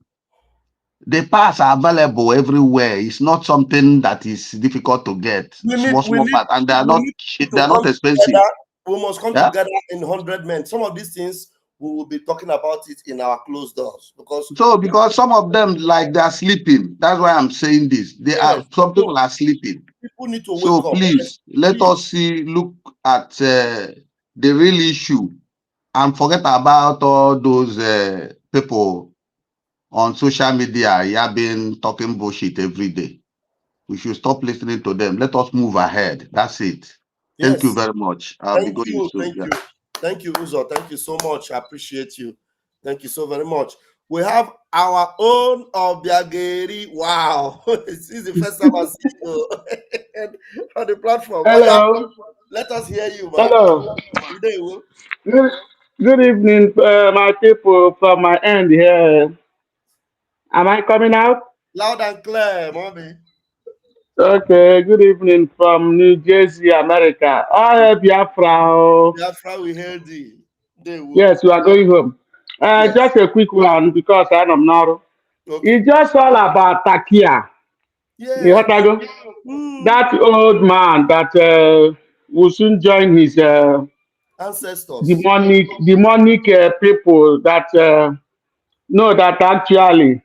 The parts are available everywhere. It's not something that is difficult to get. Small parts, and they are not expensive. We must come Yeah? together in 100 men. Some of these things we will be talking about it in our closed doors because some of them like they are sleeping. That's why I'm saying this. Some people are sleeping. People need to wake So up. please let us look at the real issue and forget about all those people on social media yabbing, talking bullshit every day. We should stop listening to them. Let us move ahead. That's it. Yes. Thank you very much. I'll be going soon. Thank you, Uzo. Thank you so much. I appreciate you. Thank you so very much. We have our own Obiageri. Wow. This is the first time I see you on the platform. Hello. Let us hear you, man. Hello. Good evening, my people from my end here. Am I coming out? Loud and clear, mommy. Okay, good evening from New Jersey, America. Oh, Biafra. Biafra, we heard thee. Yes, we are going home. Yes. Just a quick one because I don't know. Okay. It's just all about Takia. Yeah. That old man that will soon join his ancestors, demonic people that know that actually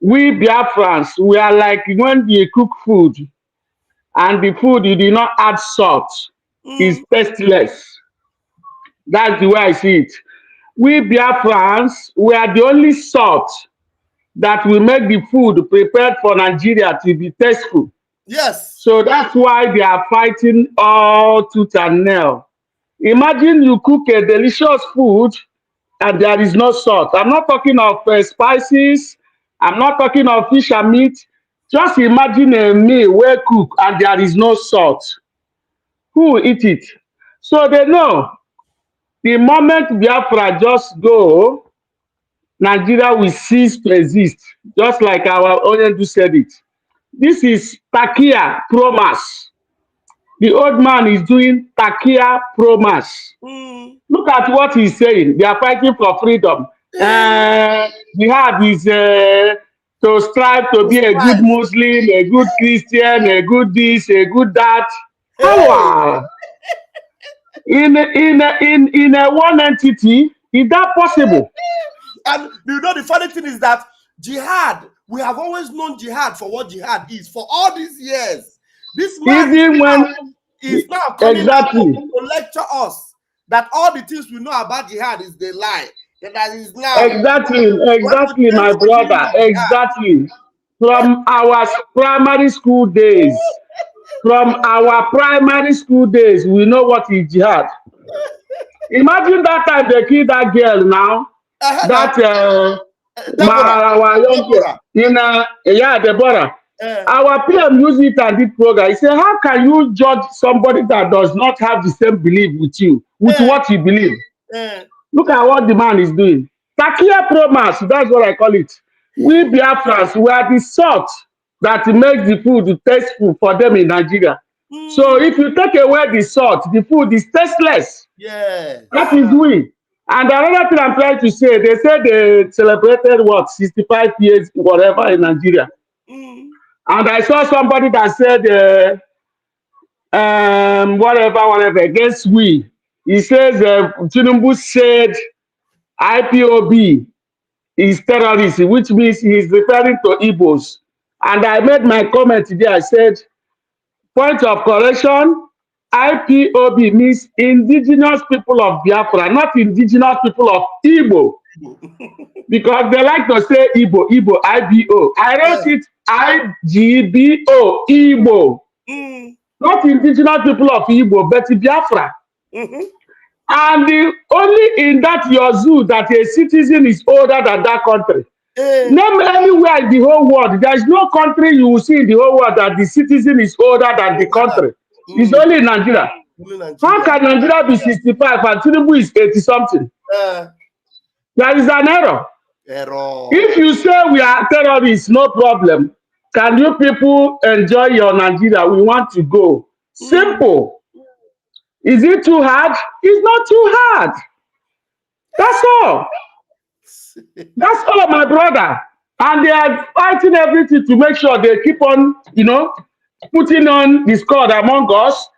we Biafrans, we are like when you cook food and the food you did not add salt is tasteless. That's the way I see it. We Biafrans, we are the only salt that will make the food prepared for Nigeria to be tasteful. Yes. So that's why they are fighting all tooth and nail. Imagine you cook a delicious food and there is no salt. I'm not talking of spices. I'm not talking of fish and meat. Just imagine a meal well cooked and there is no salt. Who will eat it? So they know the moment Biafra just go, Nigeria will cease to exist. Just like our Onyendu said it. This is Takia Promas. The old man is doing Takia Promas. Look at what he's saying. They are fighting for freedom. Jihad is to strive to be a good Muslim, a good Christian, a good this, a good that. How? In a one entity, is that possible? And you know the funny thing is that jihad, we have always known jihad for what jihad is for all these years. This man is now coming out to lecture us that all the things we know about jihad is the lie. That is now exactly, my brother. Exactly. From our primary school days, we know what is jihad. Imagine that time they killed that girl now. Deborah. Our PM used it and did program. He said, how can you judge somebody that does not have the same belief with you, with what you believe? Look at what the man is doing. Takia Promas, that's what I call it. We Biafrans, we are the salt that makes the food tasteful for them in Nigeria. So if you take away the salt, the food is tasteless. Yeah. That is we. And another thing I'm trying to say, they said they celebrated what, 65 years, whatever, in Nigeria. And I saw somebody that said, whatever, against we. He says, Tinubu said IPOB is terrorism, which means he's referring to Igbos. And I made my comment today, I said, point of correction, IPOB means indigenous people of Biafra, not indigenous people of Igbo. Because they like to say Igbo, IBO. I wrote it IGBO, Igbo. Not indigenous people of Igbo, but Biafra. And only in that your zoo that a citizen is older than that country. Name anywhere in the whole world. There is no country you will see in the whole world that the citizen is older than the country. It's only in Nigeria. How can Nigeria be 65 and Tinubu is 80-something? There is an error. If you say we are terrorists, no problem. Can you people enjoy your Nigeria? We want to go. Simple. Is it too hard? It's not too hard. That's all. That's all, my brother. And they are fighting everything to make sure they keep on, putting on discord among us,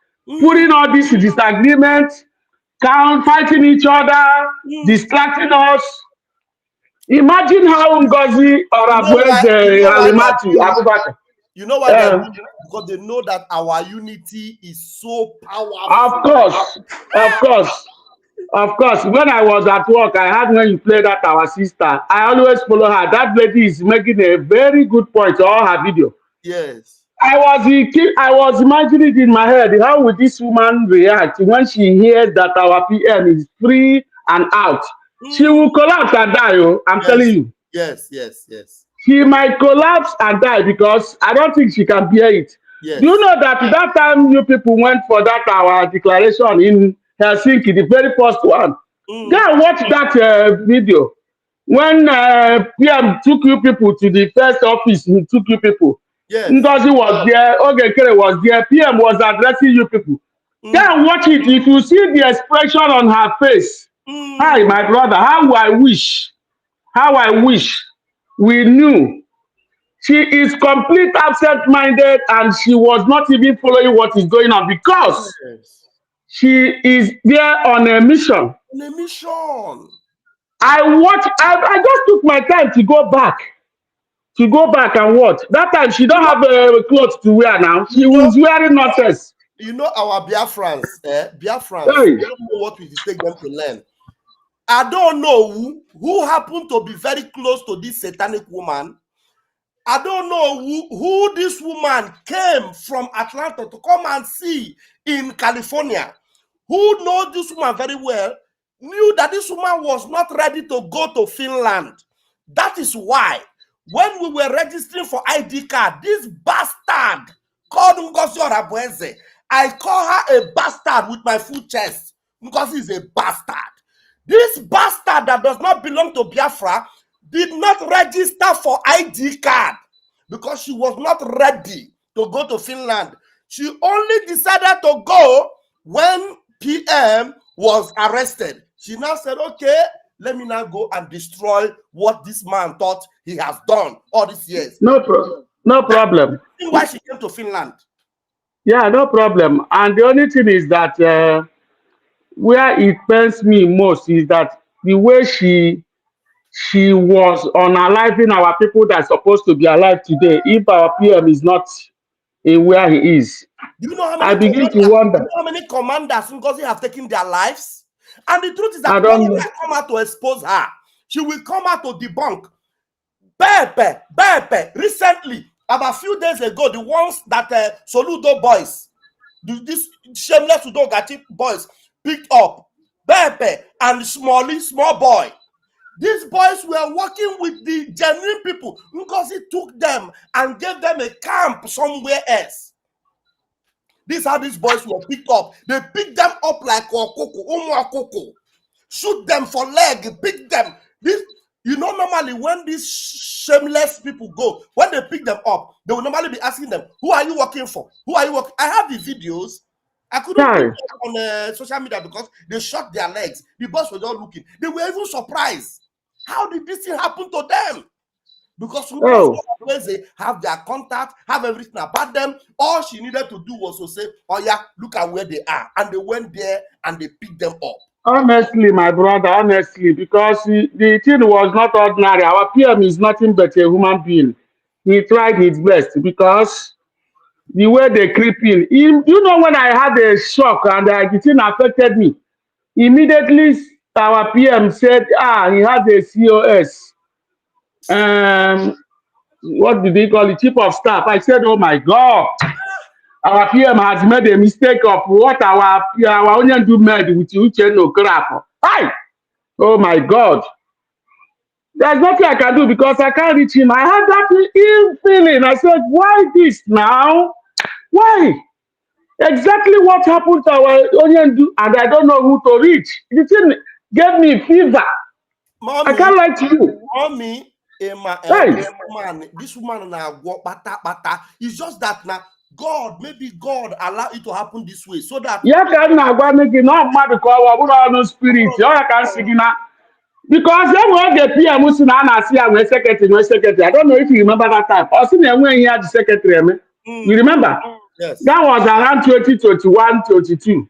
putting all these disagreements, fighting each other, distracting us. Imagine how Ngozi or Halimatu Abubakar. You know why they're doing it? Because they know that our unity is so powerful. Of course. When I was at work, I had when you played that our sister. I always follow her. That lady is making a very good point to all her video. Yes. I was imagining in my head, how would this woman react when she hears that our PM is free and out? She will collapse and die. I'm telling you. Yes. She might collapse and die because I don't think she can bear it. Yes. Do you know that time you people went for that our declaration in Helsinki, the very first one? Go and watch that video. When PM took you people to the first office, he took you people. Yes. Ngozi was there, Ogekere was there, PM was addressing you people. Go and watch it. If you see the expression on her face, hi, my brother, how I wish we knew. She is complete absent-minded and she was not even following what is going on because she is there on a mission. I just took my time to go back and watch. That time she don't have clothes to wear now. She was wearing nonsense. You know our Biafrans, Biafrans, they don't know what we take them to learn. I don't know who happened to be very close to this satanic woman. I don't know who this woman came from Atlanta to come and see in California. Who knows this woman very well, knew that this woman was not ready to go to Finland. That is why when we were registering for ID card, this bastard called Ngozi Orabueze, I call her a bastard with my full chest because he's a bastard. This bastard that does not belong to Biafra did not register for ID card because she was not ready to go to Finland. She only decided to go when PM was arrested. She now said, okay, let me now go and destroy what this man thought he has done all these years. No problem. That's why she came to Finland. Yeah, no problem. And the only thing is that where it pains me most is that the way she was unaliving our people that are supposed to be alive today. If our PM is not in where he is, do you know how many I begin to wonder. You know how many commanders Ngozi have taken their lives? And the truth is that when they come out to expose her, she will come out to debunk. Recently, about a few days ago, the ones that Soludo boys, this shameless Udogati boys picked up, and small boy. These boys were working with the genuine people because he took them and gave them a camp somewhere else. This is how these boys were picked up. They picked them up like Okoko, shoot them for leg, pick them. This, you know, normally when these shameless people go, when they pick them up, they will normally be asking them, who are you working for? Who are you working? I have the videos. I couldn't put them on social media because they shot their legs. The boys were all looking. They were even surprised. How did this thing happen to them? Because they have their contact, have everything about them. All she needed to do was to say, oh yeah, look at where they are. And they went there and they picked them up. Honestly, my brother, because the thing was not ordinary. Our PM is nothing but a human being. He tried his best because the way they creep in. You know, when I had a shock and the thing affected me, immediately our PM said, he had a COS. What did they call it? Chief of staff. I said, oh my God, our PM has made a mistake of what our onion do made with Uchenno crap. Hi! Oh my God. There's nothing I can do because I can't reach him. I had that ill feeling. I said, why this now? Why? Exactly what happened to our onion do, and I don't know who to reach. The thing gave me fever. Mommy, I can't lie to you. Mommy, this woman now walk bata. It's just that now maybe God allow it to happen this way so that spirit. Because they were the PM secretary. I don't know if you remember that time. Also, when he had the secretary, you remember? Yes. That was around 2021, 22.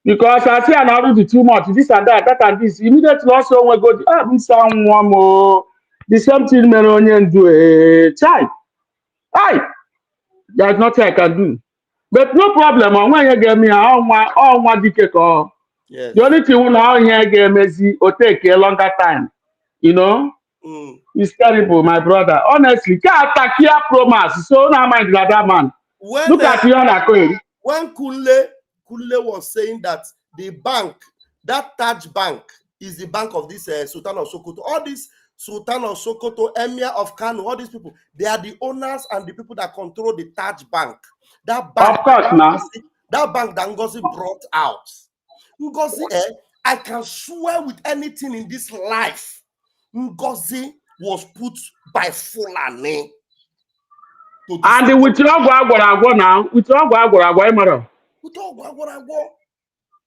Because I see an already too much, this and that and this. Immediately also we go, someone more. The same thing Melonian do a child. Aye, there's nothing I can do. But no problem. When you get me, all one decade or Yes. the only thing now here get Messi or take a longer time. You know, it's terrible, my brother. Honestly, can't attack here promise. So now mind that man. Look at you on a coin. When Kule was saying that the bank, that Taj Bank, is the bank of this Sultan of Sokoto. All these Sultan of Sokoto, Emir of Kano, all these people, they are the owners and the people that control the Taj Bank. That bank, of course, now. That bank that Ngozi brought out. Ngozi, I can swear with anything in this life, Ngozi was put by Fulani. And with your agwa now, with your agwa,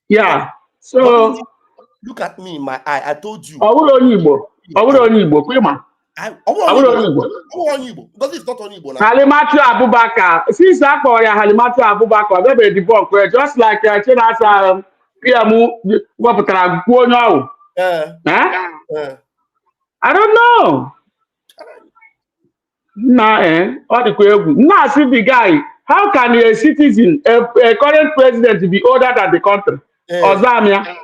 yeah. So look at me in my eye. I told you. Because it's not on Igbo now. Halimatu Abubakar. Since I call Halimatu Abubakar, they be the book just like Chinasa PMU. What now? I don't know. All the now see the guy. How can a citizen, a current president, be older than the country? Ozamia.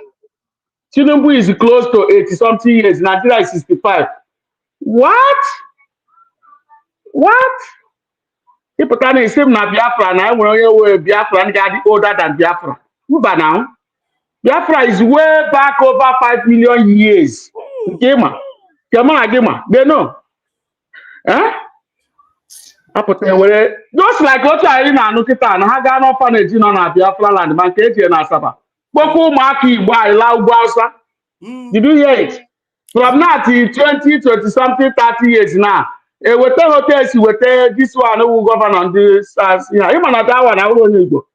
Tinubu is close to 80-something years. Nigeria is 65. What? People can say na Biafra now. When Biafra and get older than Biafra. But now, Biafra is way back over 5 million years. They know. Just like what I in Anukita and Hagan orphanage in Biafra land, Manketi and Asaba. Boku Maki by Laugausa. Did you hear it? From now till 20, 20 something, 30 years now. With this one who govern on this yeah, even that one I will need to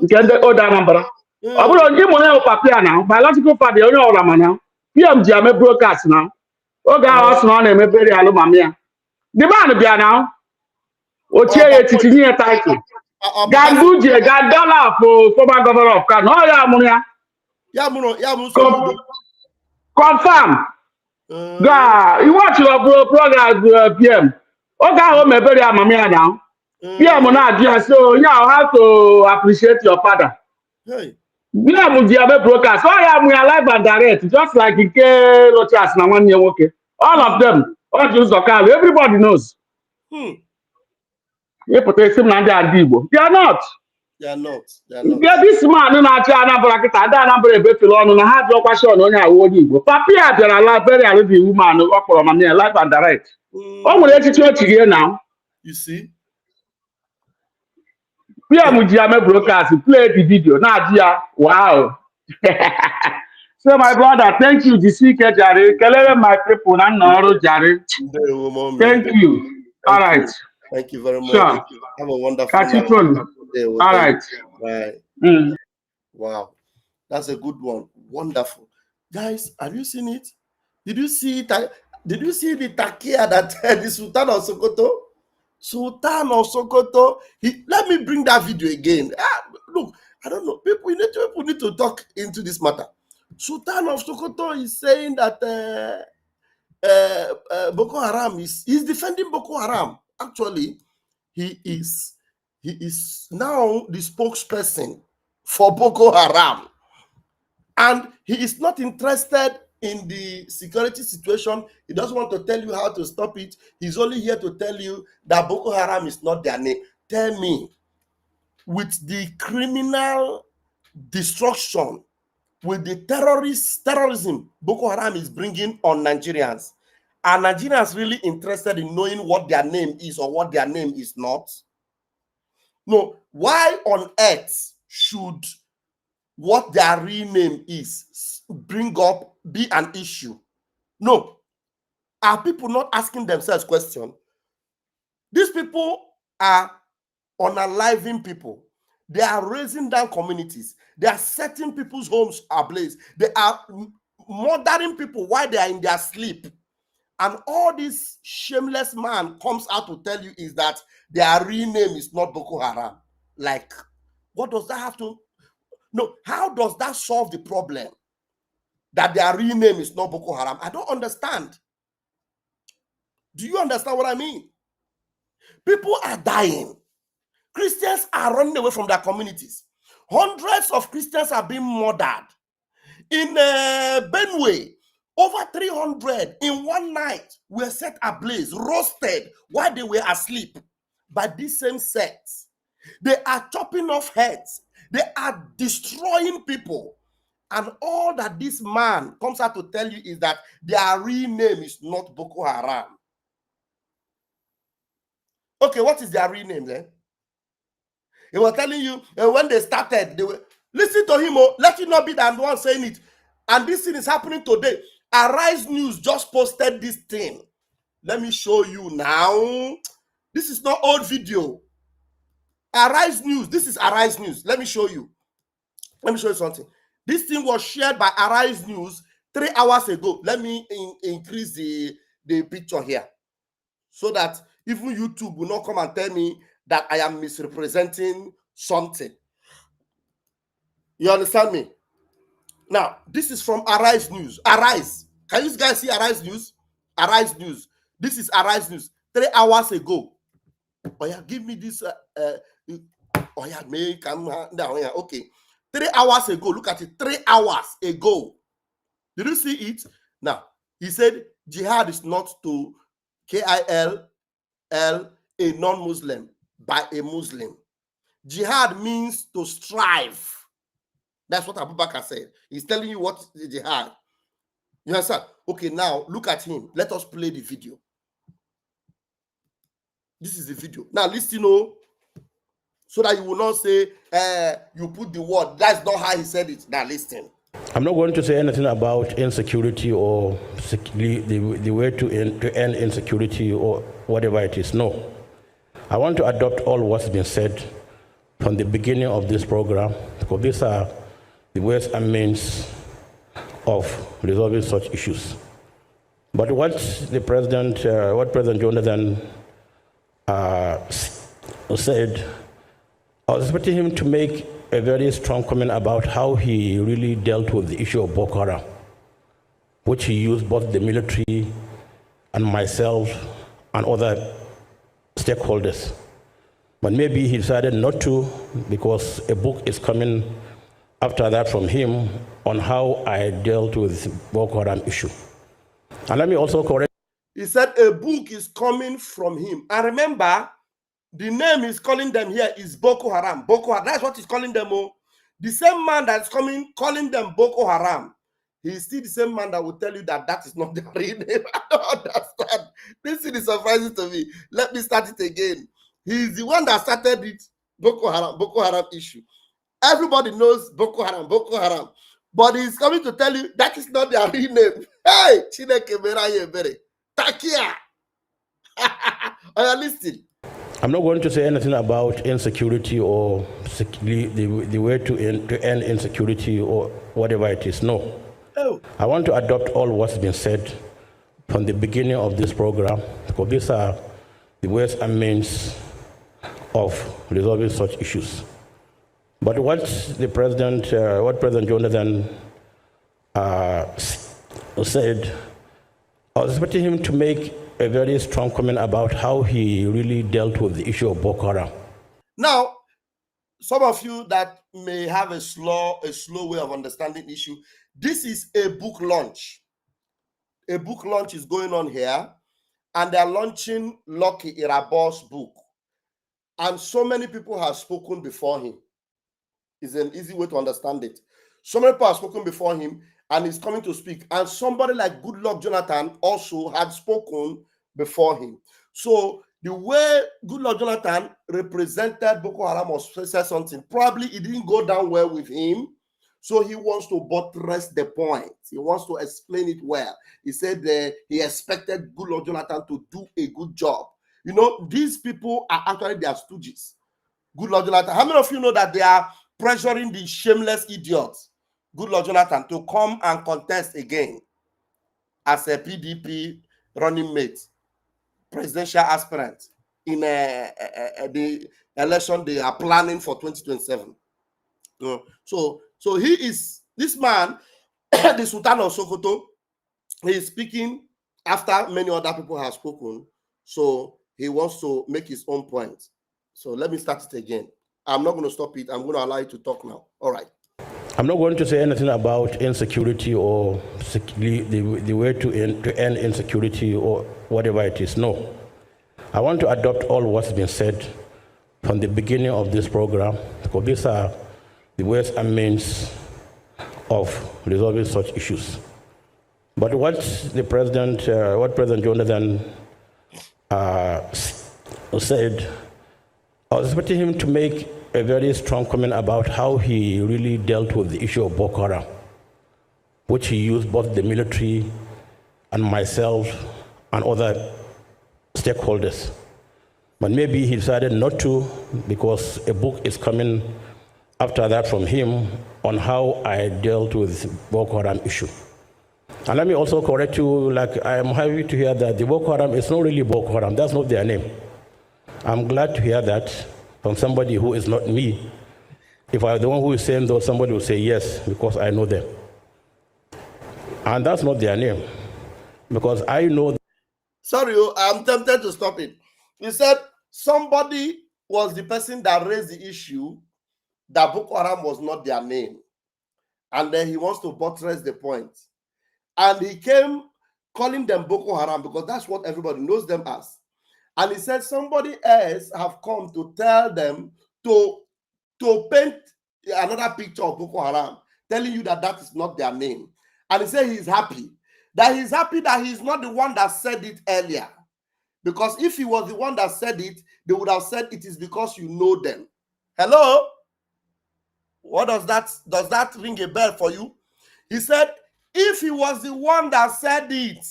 get the other number. I will give money paper now. Biological party only all now. PMG broadcast now. Okay, I was not a very alumamia. The man be now. Oche titini title. Ganduje, Gandala for former governor of Kano. Oh, yeah, Munia. Yeah, Confirm. God, you watch your program, PM. Okay, home a very amamia now. PM now, so you have to appreciate your father. Hey. PM broadcast. Oh, yeah, we are live and direct, just like Ike Lochas now 1 year. Okay, all of them, all Jews of Kano, everybody knows. They are not. They are not. Yeah, this man in our China bracket, that number a bit long and I had no question on your woody. Papia, there are like very little woman who offer on my life and direct. Oh, we'll let you church here now. You see? Pierre Mujame broadcast, play the video. Nadia, wow. So, my brother, thank you. This week, Jare. Kelele, my people, and Noro Jare. Thank you. All right. Thank you very much. Sure. Have a wonderful day. All right. Bye. Wow. That's a good one. Wonderful. Guys, have you seen it? Did you see it? Did you see the takia that the Sultan of Sokoto? Sultan of Sokoto. Let me bring that video again. Look, I don't know. People need to talk into this matter. Sultan of Sokoto is saying that Boko Haram is defending Boko Haram. Actually, he is now the spokesperson for Boko Haram, and he is not interested in the security situation. He doesn't want to tell you how to stop it. He's only here to tell you that Boko Haram is not their name. Tell me, with the criminal destruction, with the terrorism Boko Haram is bringing on Nigerians, are Nigerians really interested in knowing what their name is or what their name is not? No. Why on earth should what their real name is be an issue? No. Are people not asking themselves questions? These people are unaliving people. They are raising down communities. They are setting people's homes ablaze. They are murdering people while they are in their sleep. And all this shameless man comes out to tell you is that their real name is not Boko Haram. Like, what does that have to? No, how does that solve the problem that their real name is not Boko Haram? I don't understand. Do you understand what I mean? People are dying. Christians are running away from their communities. Hundreds of Christians are being murdered. In Benue, over 300 in one night were set ablaze, roasted while they were asleep by these same sects. They are chopping off heads. They are destroying people. And all that this man comes out to tell you is that their real name is not Boko Haram. Okay, what is their real name then? He was telling you when they started, they were listen to him. Oh, let it not be that I'm the one saying it. And this thing is happening today. Arise News just posted this thing. Let me show you now. This is not old video. Arise News. This is Arise News. Let me show you. Let me show you something. This thing was shared by Arise News 3 hours ago. Let me increase the picture here so that even YouTube will not come and tell me that I am misrepresenting something. You understand me? Now, this is from Arise News. Arise. Can you guys see Arise News? Arise News. This is Arise News 3 hours ago. Oh yeah, give me this. Oh yeah, me come down here. Okay. 3 hours ago. Look at it. 3 hours ago. Did you see it? Now, he said jihad is not to KILL a non-Muslim by a Muslim. Jihad means to strive. That's what Abu Bakr said. He's telling you what is jihad. You understand? Okay, now look at him. Let us play the video. This is the video. Now listen, so that you will not say you put the word. That's not how he said it. Now listen. I'm not going to say anything about insecurity or the way to end insecurity or whatever it is. No. I want to adopt all what's been said from the beginning of this program, because these are the ways and means of resolving such issues. But what President Jonathan said, I was expecting him to make a very strong comment about how he really dealt with the issue of Boko Haram, which he used both the military and myself and other stakeholders. But maybe he decided not to, because a book is coming after that from him on how I dealt with Boko Haram issue. And let me also correct. He said a book is coming from him. And remember, the name he's calling them here is Boko Haram. Boko Haram, that's what he's calling them. Oh. The same man that's calling them Boko Haram, he's still the same man that will tell you that that is not the real name. I don't understand. This thing is surprising to me. Let me start it again. He's the one that started it, Boko Haram issue. Everybody knows Boko Haram. But he's coming to tell you that is not their real name. Hey, Chineke Meraye Bere. Takia. Are you listening? I'm not going to say anything about insecurity or the way to end insecurity or whatever it is. No. Oh. I want to adopt all what's been said from the beginning of this program, because these are the ways and means of resolving such issues. But what President Jonathan said, I was expecting him to make a very strong comment about how he really dealt with the issue of Boko Haram. Now, some of you that may have a slow way of understanding the issue, this is a book launch. A book launch is going on here, and they're launching Lucky Irabo's book. And so many people have spoken before him. It's an easy way to understand it. So many people have spoken before him, and he's coming to speak. And somebody like Goodluck Jonathan also had spoken before him. So the way Goodluck Jonathan represented Boko Haram or said something, probably it didn't go down well with him. So he wants to buttress the point. He wants to explain it well. He said he expected Goodluck Jonathan to do a good job. You know, these people are actually their stooges. Goodluck Jonathan. How many of you know that they are pressuring the shameless idiots, Goodluck Jonathan, to come and contest again as a PDP running mate, presidential aspirant in the election they are planning for 2027? So he is this man, the Sultan of Sokoto. He is speaking after many other people have spoken. So he wants to make his own point. So let me start it again. I'm not going to stop it. I'm going to allow you to talk now. All right. I'm not going to say anything about insecurity or the way to end insecurity or whatever it is. No. I want to adopt all what's been said from the beginning of this program, because these are the ways and means of resolving such issues. But what President Jonathan said, I was expecting him to make a very strong comment about how he really dealt with the issue of Boko Haram, which he used both the military and myself and other stakeholders. But maybe he decided not to, because a book is coming after that from him on how I dealt with the Boko Haram issue. And let me also correct you, like I am happy to hear that the Boko Haram is not really Boko Haram. That's not their name. I'm glad to hear that from somebody who is not me. If I were the one who is saying though, somebody will say yes, because I know them. And that's not their name, because I know. Sorry, I'm tempted to stop it. He said somebody was the person that raised the issue that Boko Haram was not their name. And then he wants to buttress the point. And he came calling them Boko Haram because that's what everybody knows them as. And he said somebody else have come to tell them to paint another picture of Boko Haram, telling you that that is not their name. And he said he's happy that he's not the one that said it earlier. Because if he was the one that said it, they would have said it is because you know them. Hello? What does that ring a bell for you? He said, if he was the one that said it,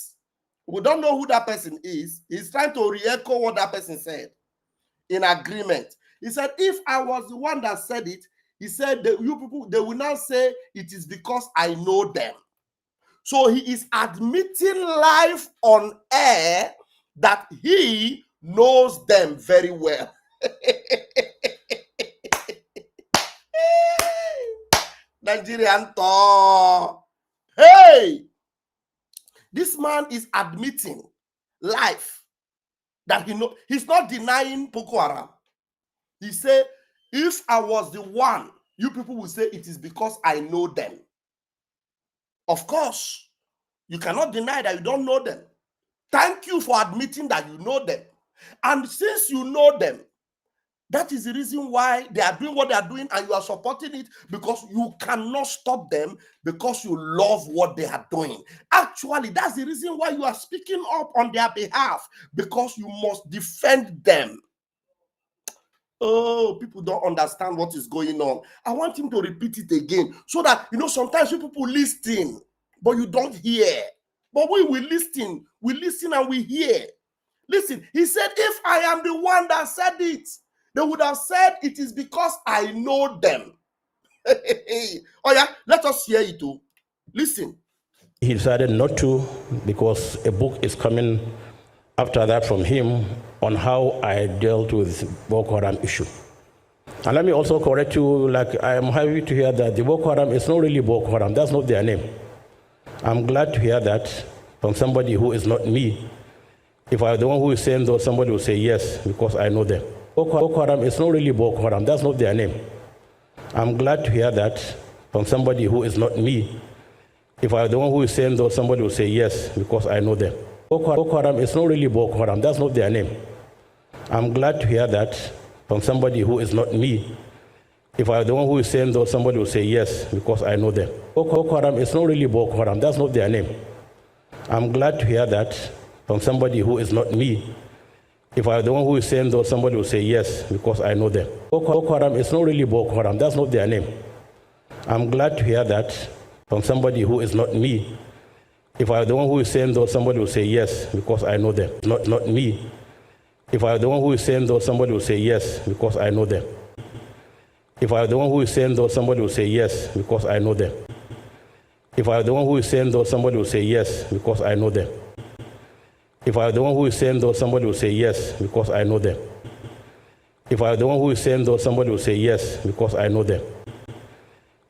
we don't know who that person is. He's trying to re-echo what that person said in agreement. He said, if I was the one that said it, he said, you people, they will now say it is because I know them. So he is admitting live on air that he knows them very well. Nigerian talk. Hey, this man is admitting live that he's not denying Boko Haram. He said, if I was the one, you people will say it is because I know them. Of course, you cannot deny that you don't know them. Thank you for admitting that you know them. And since you know them, that is the reason why they are doing what they are doing, and you are supporting it, because you cannot stop them, because you love what they are doing. Actually, that's the reason why you are speaking up on their behalf, because you must defend them. Oh, people don't understand what is going on. I want him to repeat it again, so that, sometimes you people listen, but you don't hear. But we will listen and we hear. Listen, he said, if I am the one that said it, they would have said it is because I know them. Oh yeah, let us hear it too. Listen. He decided not to, because a book is coming after that from him on how I dealt with the Boko Haram issue. And let me also correct you, like I am happy to hear that the Boko Haram is not really Boko Haram. That's not their name. I'm glad to hear that from somebody who is not me. If I were the one who is saying though, somebody will say yes, because I know them. Boko Haram is not really Boko Haram. That's not their name. I'm glad to hear that from somebody who is not me. If I were the one who is saying though, somebody will say yes, because I know them. Boko Haram is not really Boko Haram. That's not their name. I'm glad to hear that from somebody who is not me. If I were the one who is saying though, somebody will say yes, because I know them. Boko Haram is not really Boko Haram. That's not their name. I'm glad to hear that from somebody who is not me. If I were the one who is saying though, somebody will say yes, because I know them. Boko Haram is not really Boko Haram. That's not their name. I'm glad to hear that from somebody who is not me. If I were the one who is saying though, somebody will say yes, because I know them. Not me. If I were the one who is saying though, somebody will say yes, because I know them. If I were the one who is saying though, somebody will say yes, because I know them. If I were the one who is saying though, somebody will say yes, because I know them. If I were the one who is saying though, somebody will say yes, because I know them. If I were the one who is saying though, somebody will say yes, because I know them.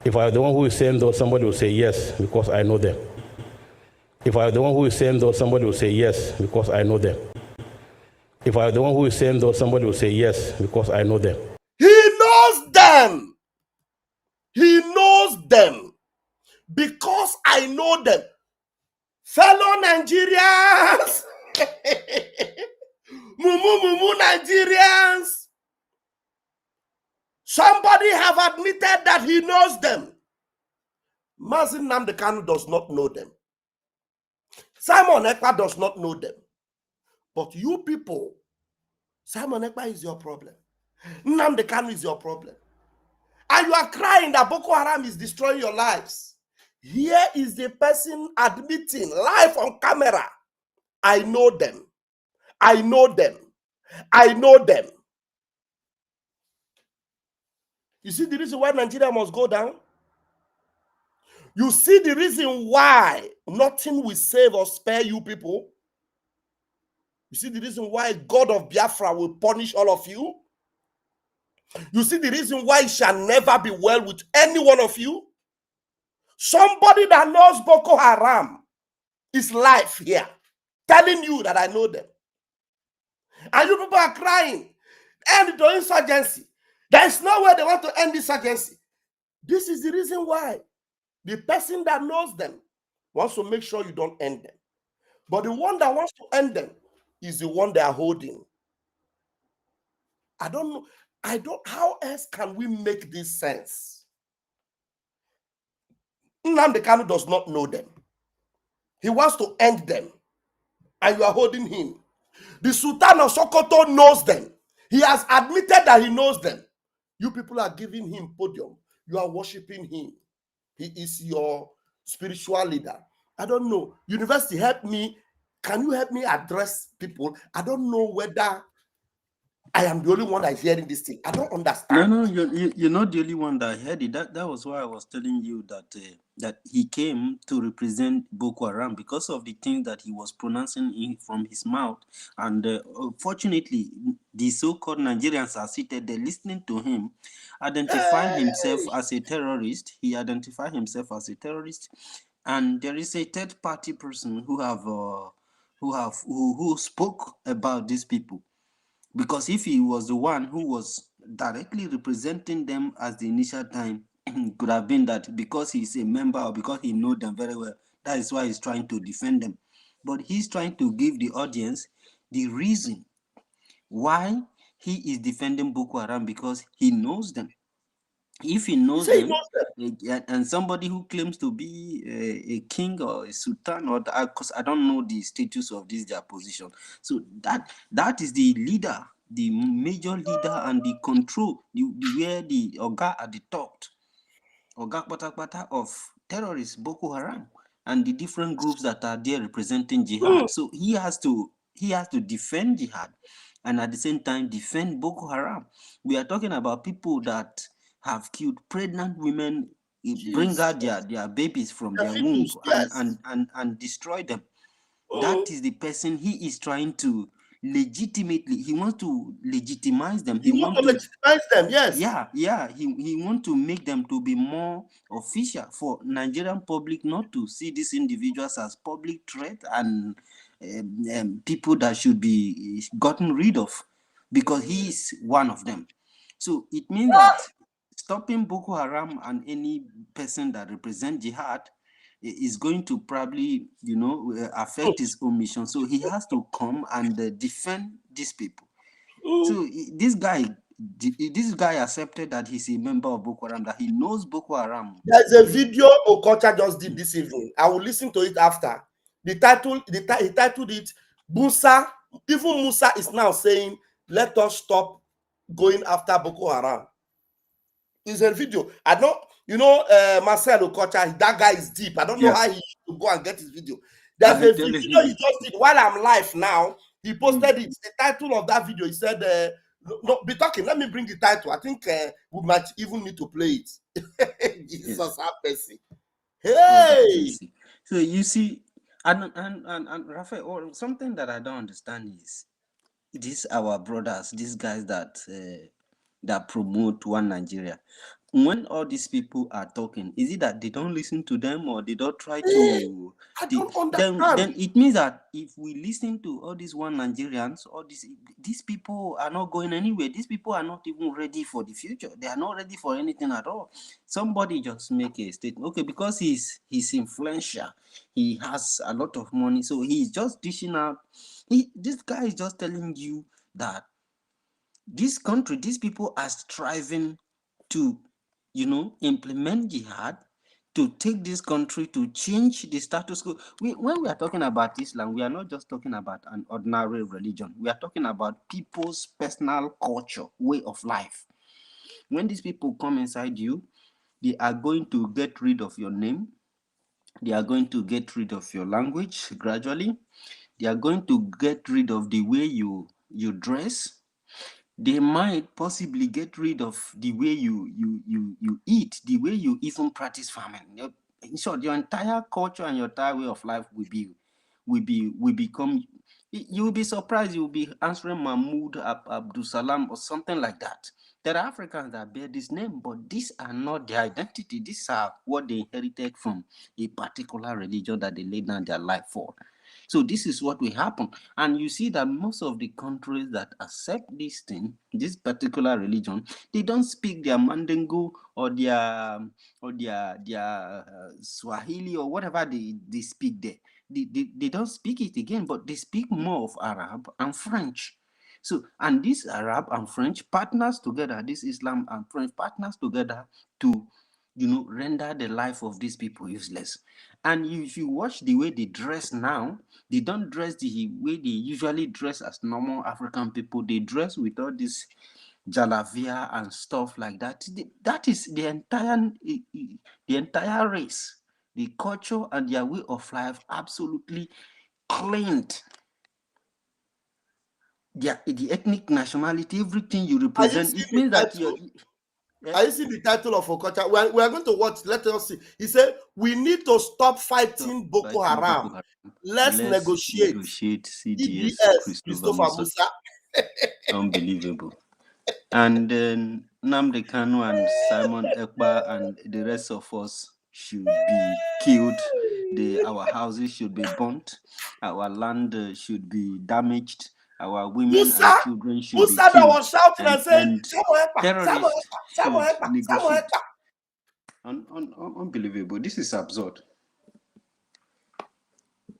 If I were the one who is saying though, somebody will say yes, because I know them. If I were the one who is saying though, somebody will say yes, because I know them. If I were the one who is saying though, somebody will say yes, because I know them. He knows them. He knows them. Because I know them. Fellow Nigerians. Mumu Nigerians. Somebody have admitted that he knows them. Mazi Nnamdi Kanu does not know them. Simon Ekpa does not know them. But you people, Simon Ekpa is your problem. Nnamdi Kanu is your problem. And you are crying that Boko Haram is destroying your lives. Here is the person admitting live on camera. I know them. I know them. I know them. You see the reason why Nigeria must go down? You see the reason why nothing will save or spare you people? You see the reason why God of Biafra will punish all of you? You see the reason why it shall never be well with any one of you? Somebody that knows Boko Haram is live here, telling you that I know them. And you people are crying, end the insurgency. There is no way they want to end insurgency. This is the reason why. The person that knows them wants to make sure you don't end them. But the one that wants to end them is the one they are holding. I don't know. How else can we make this sense? Nnamdi Kanu does not know them. He wants to end them. And you are holding him. The Sultan of Sokoto knows them. He has admitted that he knows them. You people are giving him podium. You are worshiping him. He is your spiritual leader. I don't know. University, help me. Can you help me address people? I don't know whether I am the only one that is hearing this thing. I don't understand. No, you're not the only one that heard it. That was why I was telling you that that he came to represent Boko Haram because of the things that he was pronouncing from his mouth. And fortunately, the so-called Nigerians are seated there listening to him, identifying himself as a terrorist. He identified himself as a terrorist, and there is a third-party person who spoke about these people. Because if he was the one who was directly representing them as the initial time, it could have been that because he's a member or because he knows them very well, that is why he's trying to defend them. But he's trying to give the audience the reason why he is defending Boko Haram, because he knows them. If he knows them, and somebody who claims to be a king or a sultan, or because I don't know the status of their position, so that is the leader, the major leader, and the control, where the Oga at the top, Oga Patapata of terrorists, Boko Haram, and the different groups that are there representing jihad. So he has to defend jihad, and at the same time defend Boko Haram. We are talking about people that have killed pregnant women, bring out their babies from their womb, and destroy them. That is the person he is trying to legitimately. He wants to legitimize them. He wants to legitimize them. Yes. Yeah. He wants to make them to be more official for Nigerian public, not to see these individuals as public threat and people that should be gotten rid of, because he is one of them. So it means that stopping Boko Haram and any person that represents jihad is going to probably, affect his own mission. So he has to come and defend these people. So this guy accepted that he's a member of Boko Haram, that he knows Boko Haram. There's a video Okocha just did this evening. I will listen to it after. He titled it, Musa. Even Musa is now saying, let us stop going after Boko Haram. It's a video. I don't, Marcel Okocha, that guy is deep. I don't know how he should go and get his video. There's a video he just did while I'm live now. He posted it. The title of that video, he said, no, be talking. Let me bring the title. I think we might even need to play it. Jesus have mercy. Hey! So you see, and Raphael, something that I don't understand is these our brothers, these guys that promote one Nigeria. when all these people are talking, is it that they don't listen to them or they don't try to? I don't understand. Then it means that if we listen to all these one Nigerians, all these people are not going anywhere. These people are not even ready for the future. They are not ready for anything at all. Somebody just make a statement, okay, because he's influential, he has a lot of money, so he's just dishing out. This guy is just telling you that this country, these people are striving to, implement jihad, to take this country, to change the status quo. When we are talking about Islam, we are not just talking about an ordinary religion. We are talking about people's personal culture, way of life. When these people come inside you, they are going to get rid of your name. They are going to get rid of your language gradually. They are going to get rid of the way you dress. They might possibly get rid of the way you eat, the way you even practice farming. In short, your entire culture and your entire way of life will become. You will be surprised. You will be answering Mahmoud Abdul Salam or something like that. There are Africans that bear this name, but these are not their identity. These are what they inherited from a particular religion that they laid down their life for. So this is what will happen. And you see that most of the countries that accept this thing, this particular religion, they don't speak their Mandingo or their Swahili or whatever they speak there. They don't speak it again, but they speak more of Arab and French. So, and this Arab and French partners together, this Islam and French partners together to, render the life of these people useless. And if you watch the way they dress now, they don't dress the way they usually dress as normal African people. They dress with all this jalabia and stuff like that. That is the entire race, the culture and their way of life absolutely cleaned. The ethnic nationality, everything you represent, it means that you're. I see the title of Okocha. We are going to watch. Let us see. He said, we need to stop fighting Boko Haram. Let's negotiate. CDS, Christopher Musa. Unbelievable. And then Nnamdi Kanu and Simon Ekpa and the rest of us should be killed. Our houses should be burnt. Our land should be damaged. Our women and children should be killed. That was shouting and saying, terrorists should negotiate. Unbelievable. This is absurd.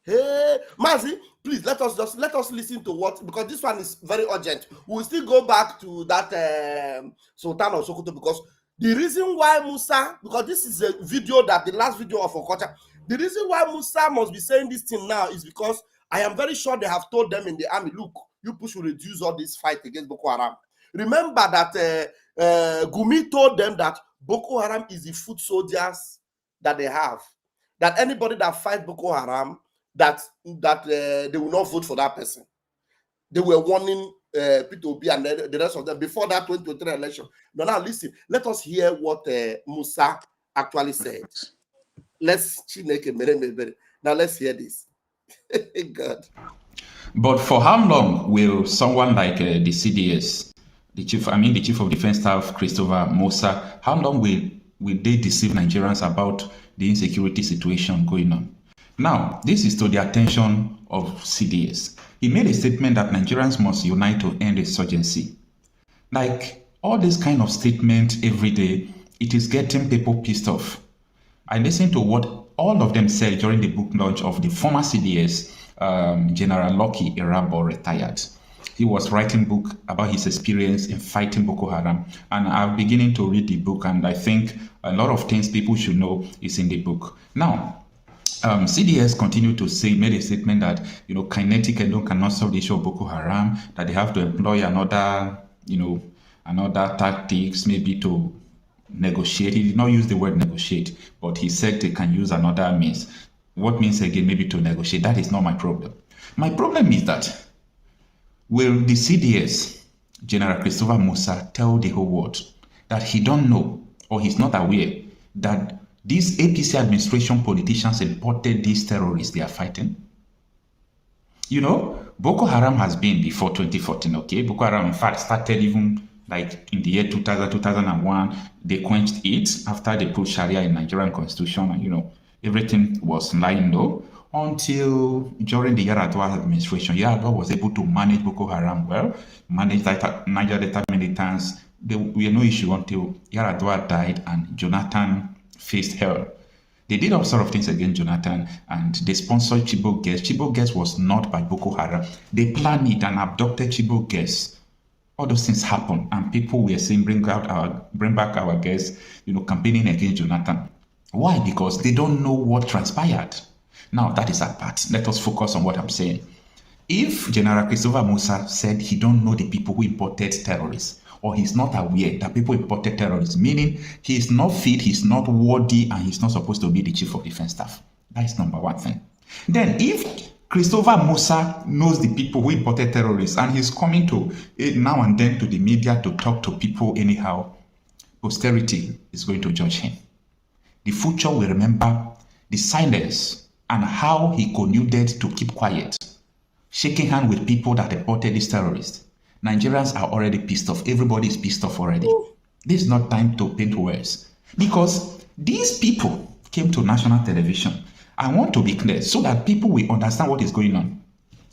Hey, Mazi, please let us listen to what, because this one is very urgent. We'll still go back to that Sultan of Sokoto, because the reason why Musa, because this is a video that the last video of Okocha, the reason why Musa must be saying this thing now is because I am very sure they have told them in the army, look, you push will reduce all this fight against Boko Haram. Remember that Gumi told them that Boko Haram is the foot soldiers that they have. That anybody that fight Boko Haram, that they will not vote for that person. They were warning P2B and the rest of them before that 2023 election. But now listen, let us hear what Musa actually said. Now let's hear this. God. But for how long will someone like the CDS, the chief of defense staff, Christopher Musa, how long will they deceive Nigerians about the insecurity situation going on? Now, this is to the attention of CDS. He made a statement that Nigerians must unite to end insurgency. Like, all this kind of statement every day, it is getting people pissed off. I listened to what all of them said during the book launch of the former CDS, General Lucky Irabo, retired. He was writing a book about his experience in fighting Boko Haram. And I'm beginning to read the book, and I think a lot of things people should know is in the book. Now, CDS continued to made a statement that, Kinetic alone cannot solve the issue of Boko Haram, that they have to employ another tactics, maybe to negotiate. He did not use the word negotiate, but he said they can use another means. What means again, maybe to negotiate? That is not my problem. My problem is that will the CDS, General Christopher Musa, tell the whole world that he don't know or he's not aware that these APC administration politicians imported these terrorists they are fighting? Boko Haram has been before 2014, okay? Boko Haram, in fact, started even like in the year 2000, 2001, they quenched it after they put Sharia in Nigerian constitution, and everything was lying low until during the Yar'Adua administration. Yar'Adua was able to manage Boko Haram well, manage Niger Delta militants. There were no issue until Yar'Adua died and Jonathan faced hell. They did all sort of things against Jonathan, and they sponsored Chibok girls. Chibok girls was not by Boko Haram. They planned it and abducted Chibok girls. All those things happened, and people were saying, bring back our girls, campaigning against Jonathan. Why? Because they don't know what transpired. Now, that is apart. Let us focus on what I'm saying. If General Christopher Musa said he don't know the people who imported terrorists, or he's not aware that people imported terrorists, meaning he's not fit, he's not worthy, and he's not supposed to be the chief of defense staff. That is number one thing. Then, if Christopher Musa knows the people who imported terrorists, and he's coming to now and then to the media to talk to people anyhow, posterity is going to judge him. The future will remember the silence and how he colluded to keep quiet, shaking hands with people that imported these terrorists. Nigerians are already pissed off. Everybody is pissed off already. This is not time to paint words, because these people came to national television. I want to be clear so that people will understand what is going on.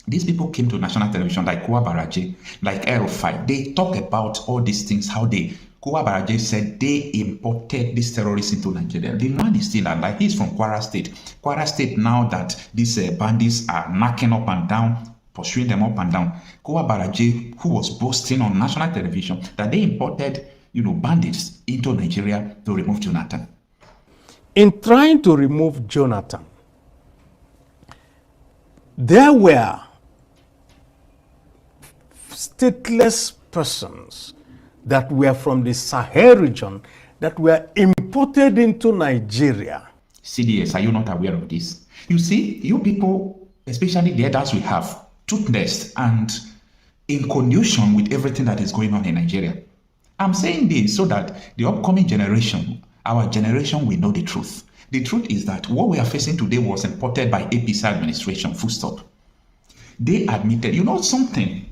These people came to national television like Kuwa Baraje, like Aerofy. They talk about all these things, how Kuwa Baraje said they imported these terrorists into Nigeria. The man is still alive. He's from Kwara State. Kwara State, now that these bandits are knocking up and down, pursuing them up and down. Kuwa Baraje, who was boasting on national television that they imported, bandits into Nigeria to remove Jonathan. In trying to remove Jonathan, there were stateless persons that were from the Sahel region that were imported into Nigeria. CDS, are you not aware of this? You see, you people, especially the elders we have, toothless and in connection with everything that is going on in Nigeria. I'm saying this so that the upcoming generation, our generation, will know the truth. The truth is that what we are facing today was imported by APC administration, full stop. They admitted, something,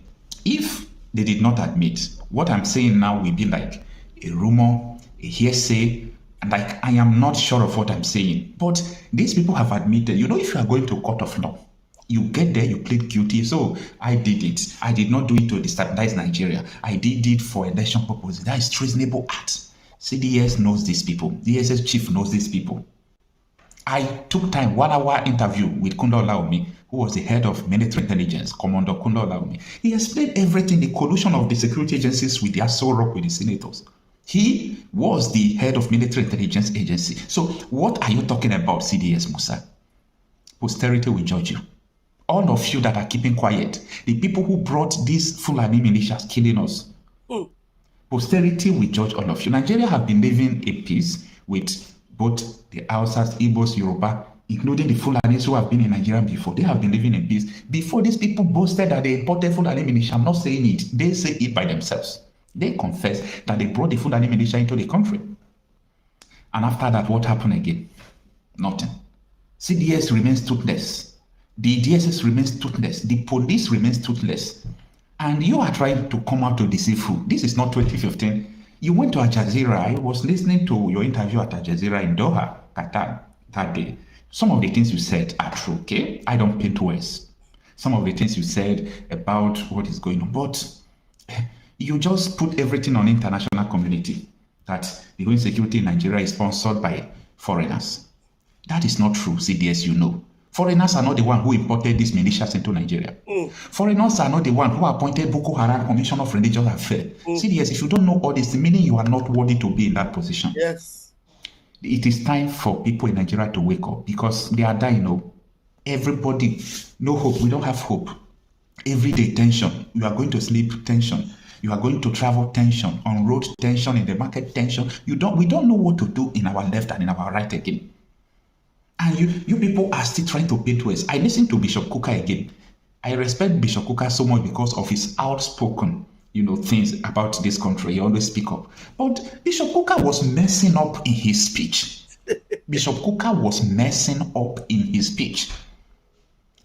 if they did not admit, what I'm saying now will be like a rumor, a hearsay, and like I am not sure of what I'm saying. But these people have admitted, if you are going to court of law, you get there, you plead guilty. So I did it. I did not do it to destabilize Nigeria. I did it for election purposes. That is treasonable act. CDS knows these people. DSS chief knows these people. I took time, 1 hour interview with Kunda Olaomi, who was the head of military intelligence, Commander Kunda Olaomi. He explained everything, the collusion of the security agencies with the Aso Rock with the senators. He was the head of military intelligence agency. So what are you talking about, CDS Musa? Posterity will judge you. All of you that are keeping quiet, the people who brought these Fulani militias killing us, posterity will judge all of you. Nigeria have been living in peace with both the Hausas, Igbos, Yoruba, including the Fulanis who have been in Nigeria before. They have been living in peace. Before these people boasted that they imported Fulani militia, I'm not saying it. They say it by themselves. They confess that they brought the Fulani militia into the country. And after that, what happened again? Nothing. CDS remains toothless. The DSS remains toothless. The police remains toothless. And you are trying to come out to deceive who? This is not 2015. You went to Al Jazeera. I was listening to your interview at Al Jazeera in Doha, Qatar, that day. Some of the things you said are true, okay? I don't paint words. Some of the things you said about what is going on, but you just put everything on international community, that the whole security in Nigeria is sponsored by foreigners. That is not true, CDS, Foreigners are not the one who imported these militias into Nigeria. Foreigners are not the one who appointed Boko Haram Commission of Religious Affairs. CDS, if you don't know all this, meaning you are not worthy to be in that position. Yes. It is time for people in Nigeria to wake up, because they are dying. Everybody, no hope. We don't have hope. Everyday tension. You are going to sleep, tension. You are going to travel, tension. On road, tension. In the market, tension. We don't know what to do in our left and in our right again. And you people are still trying to paint words. I listened to Bishop Kuka again. I respect Bishop Kuka so much because of his outspoken, things about this country. He always speak up. But Bishop Kuka was messing up in his speech. Bishop Kuka was messing up in his speech.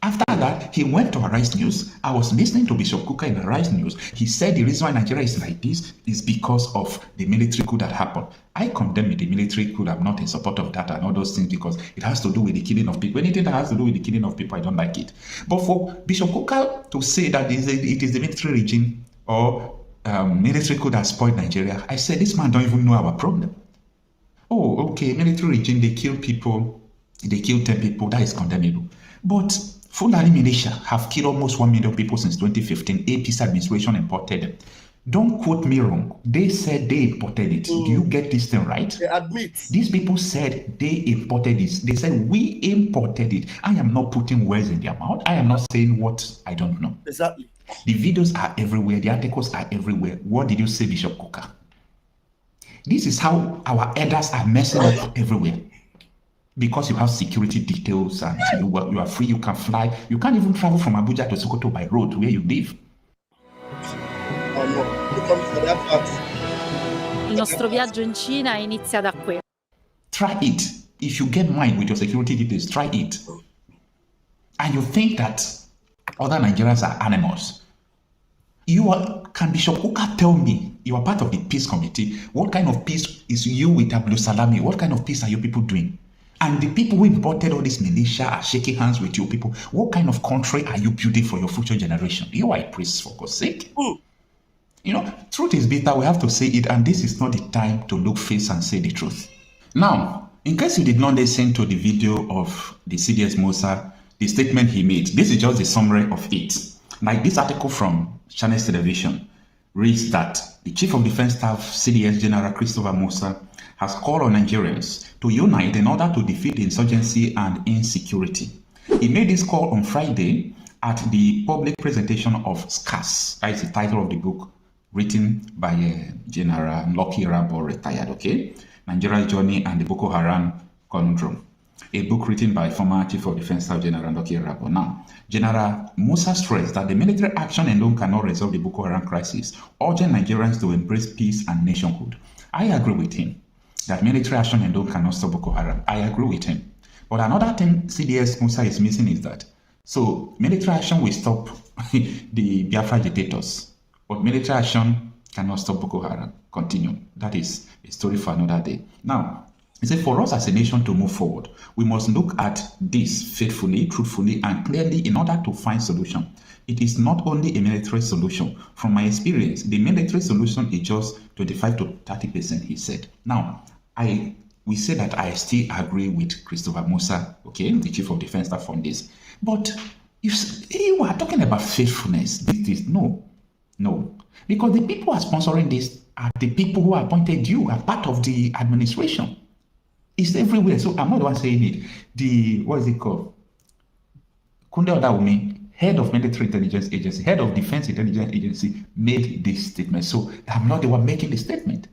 After that, he went to Arise News. I was listening to Bishop Kuka in Arise News. He said the reason why Nigeria is like this is because of the military coup that happened. I condemn the military coup. I'm not in support of that and all those things because it has to do with the killing of people. Anything that has to do with the killing of people, I don't like it. But for Bishop Kuka to say that it is the military regime or military coup that spoiled Nigeria, I said, this man don't even know our problem. Oh, okay, military regime, they kill people, they kill 10 people, that is condemnable. But Fulani militia have killed almost 1 million people since 2015. AP's administration imported them. Don't quote me wrong. They said they imported it. Do you get this thing right? They admit. These people said they imported it. They said we imported it. I am not putting words in their mouth. I am not saying what I don't know. Exactly. The videos are everywhere. The articles are everywhere. What did you say, Bishop Kuka? This is how our elders are messing up everywhere. Because you have security details and you are free, you can fly. You can't even travel from Abuja to Sokoto by road where you live. Il nostro viaggio in Cina inizia da qui. Try it. If you get mine with your security details, try it. And you think that other Nigerians are animals. Can Bishop Kuka tell me, you are part of the peace committee, what kind of peace is you with Abdul Salami? What kind of peace are you people doing? And the people who imported all this militia are shaking hands with you people. What kind of country are you building for your future generation? You are a priest, for God's sake. You know, truth is bitter, we have to say it, and this is not the time to look face and say the truth. Now, in case you did not listen to the video of the CDS Musa, the statement he made, this is just the summary of it. Like this article from Channels Television reads that the Chief of Defense Staff, CDS General Christopher Musa, has called on Nigerians to unite in order to defeat the insurgency and insecurity. He made this call on Friday at the public presentation of SCAS. That is the title of the book written by General Lucky Rabo, retired, okay? Nigeria's Journey and the Boko Haram Conundrum. A book written by former Chief of Defense Staff General Lucky Rabo. Now, General Musa stressed that the military action alone cannot resolve the Boko Haram crisis, urging Nigerians to embrace peace and nationhood. I agree with him that military action alone cannot stop Boko Haram. I agree with him. But another thing CDS Musa is missing is that, so military action will stop the Biafra agitators, but military action cannot stop Boko Haram. Continue. That is a story for another day. Now, he said, for us as a nation to move forward, we must look at this faithfully, truthfully, and clearly in order to find solution. It is not only a military solution. From my experience, the military solution is just 25 to 30%, he said. Now, we say that I still agree with Christopher Musa, okay, the Chief of Defense Staff on this. But if you are talking about faithfulness, no. Because the people who are sponsoring this are the people who appointed you, are part of the administration. It's everywhere. So I'm not the one saying it. What is it called? Kunde Odawumi, head of Military Intelligence Agency, head of Defense Intelligence Agency, made this statement. So I'm not the one making the statement.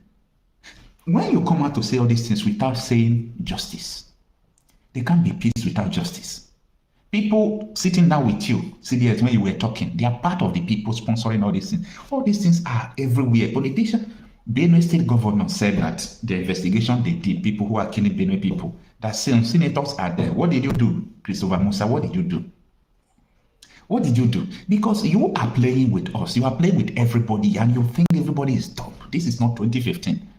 When you come out to say all these things without saying justice, there can't be peace without justice. People sitting down with you, CDS, when you were talking, they are part of the people sponsoring all these things. All these things are everywhere. Politicians, Benue State Governor said that the investigation they did, people who are killing Benue people, that some senators are there. What did you do, Christopher Musa? What did you do? What did you do? Because you are playing with us. You are playing with everybody, and you think everybody is dumb. This is not 2015.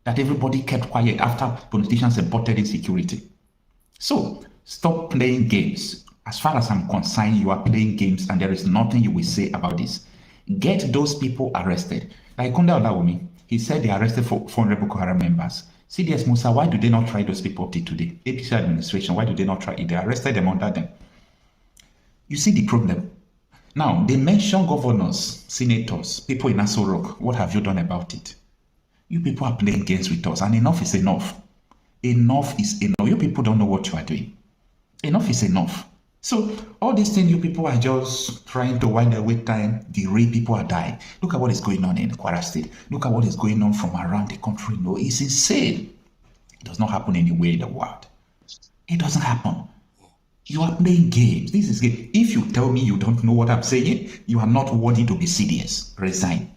That everybody kept quiet after politicians imported insecurity. So, stop playing games. As far as I'm concerned, you are playing games and there is nothing you will say about this. Get those people arrested. Like Kunde Olawumi, he said they arrested 400 Boko Haram members. CDS Musa, why do they not try those people up till today? APC administration, why do they not try it? They arrested them under them. You see the problem. Now, they mention governors, senators, people in Aso Rock. What have you done about it? You people are playing games with us, and enough is enough. Enough is enough. You people don't know what you are doing. Enough is enough. So all these things, you people are just trying to wind away time. The real people are dying. Look at what is going on in Kwara State. Look at what is going on from around the country. No, it's insane. It does not happen anywhere in the world. It doesn't happen. You are playing games. This is game. If you tell me you don't know what I'm saying, you are not worthy to be serious. Resign.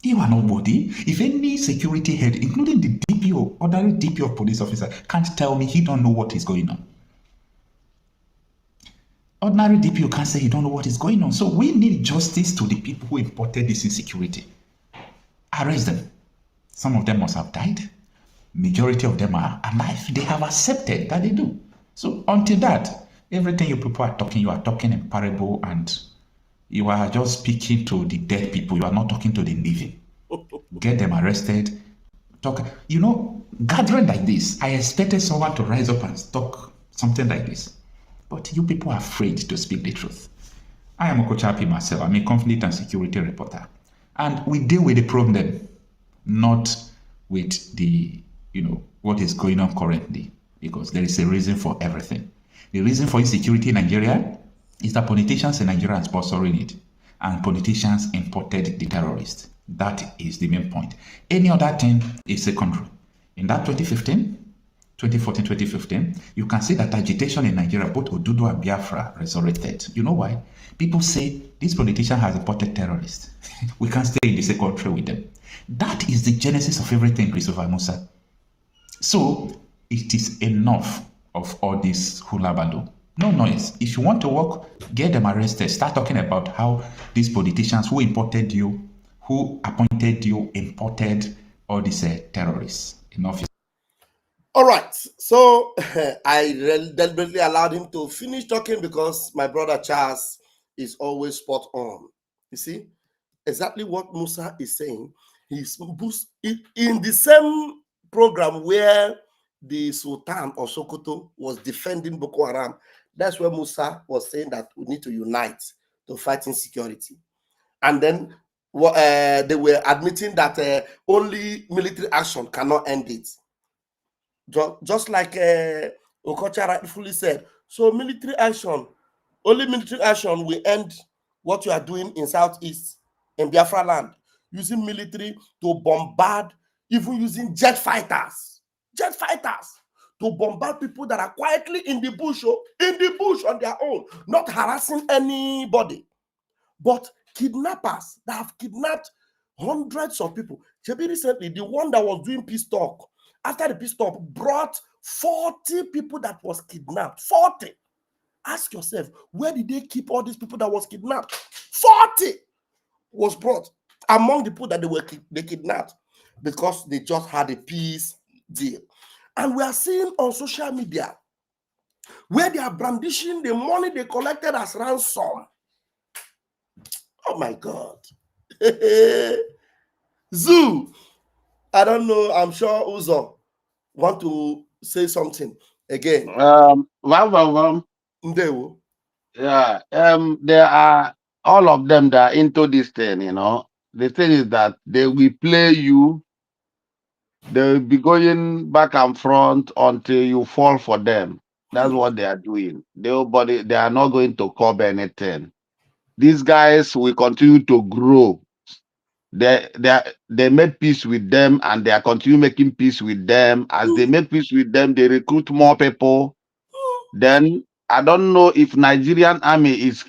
You are not worthy. If any security head, including the DPO, ordinary DPO police officer, can't tell me he don't know what is going on. Ordinary DPO can't say he don't know what is going on. So we need justice to the people who imported this insecurity. Arrest them. Some of them must have died. Majority of them are alive. They have accepted that they do. So until that, everything you people are talking in parable, and you are just speaking to the dead people. You are not talking to the living. Get them arrested. Talk. You know, gathering like this, I expected someone to rise up and talk something like this. But you people are afraid to speak the truth. I am Okochapi myself. I'm a conflict and security reporter. And we deal with the problem, not with the, what is going on currently, because there is a reason for everything. The reason for insecurity in Nigeria is that politicians in Nigeria are sponsoring it, and politicians imported the terrorists. That is the main point. Any other thing is secondary. In that 2014-2015, you can see that agitation in Nigeria, both Odudu and Biafra, resurrected. You know why? People say this politician has imported terrorists. We can't stay in the same country with them. That is the genesis of everything, Christopher Musa. So it is enough of all this hula baloo. No noise. If you want to work, get them arrested. Start talking about how these politicians who imported you, who appointed you, imported all these terrorists. Enough. All right. So I deliberately allowed him to finish talking because my brother Charles is always spot on. You see, exactly what Musa is saying. He's in the same program where the Sultan of Sokoto was defending Boko Haram. That's where Musa was saying that we need to unite to fight insecurity. And then they were admitting that only military action cannot end it. Just like Okocha rightfully said. So only military action will end what you are doing in Southeast, in Biafra land, using military to bombard, even using jet fighters to bombard people that are quietly in the bush on their own, not harassing anybody. But kidnappers that have kidnapped hundreds of people. Chebi recently, the one that was doing peace talk, after the peace talk, brought 40 people that was kidnapped. 40. Ask yourself, where did they keep all these people that was kidnapped? 40 was brought among the people that they kidnapped because they just had a peace deal. And we are seeing on social media where they are brandishing the money they collected as ransom. Oh my God. Zoo. I don't know. I'm sure Uzo want to say something again. Vam Vam Vam. Yeah. There are all of them that are into this thing, The thing is that they will play you. They will be going back and front until you fall for them. That's what they are doing. They are not going to curb anything. These guys will continue to grow. They made peace with them, and they are continue making peace with them. As they make peace with them, they recruit more people. Then I don't know if Nigerian army is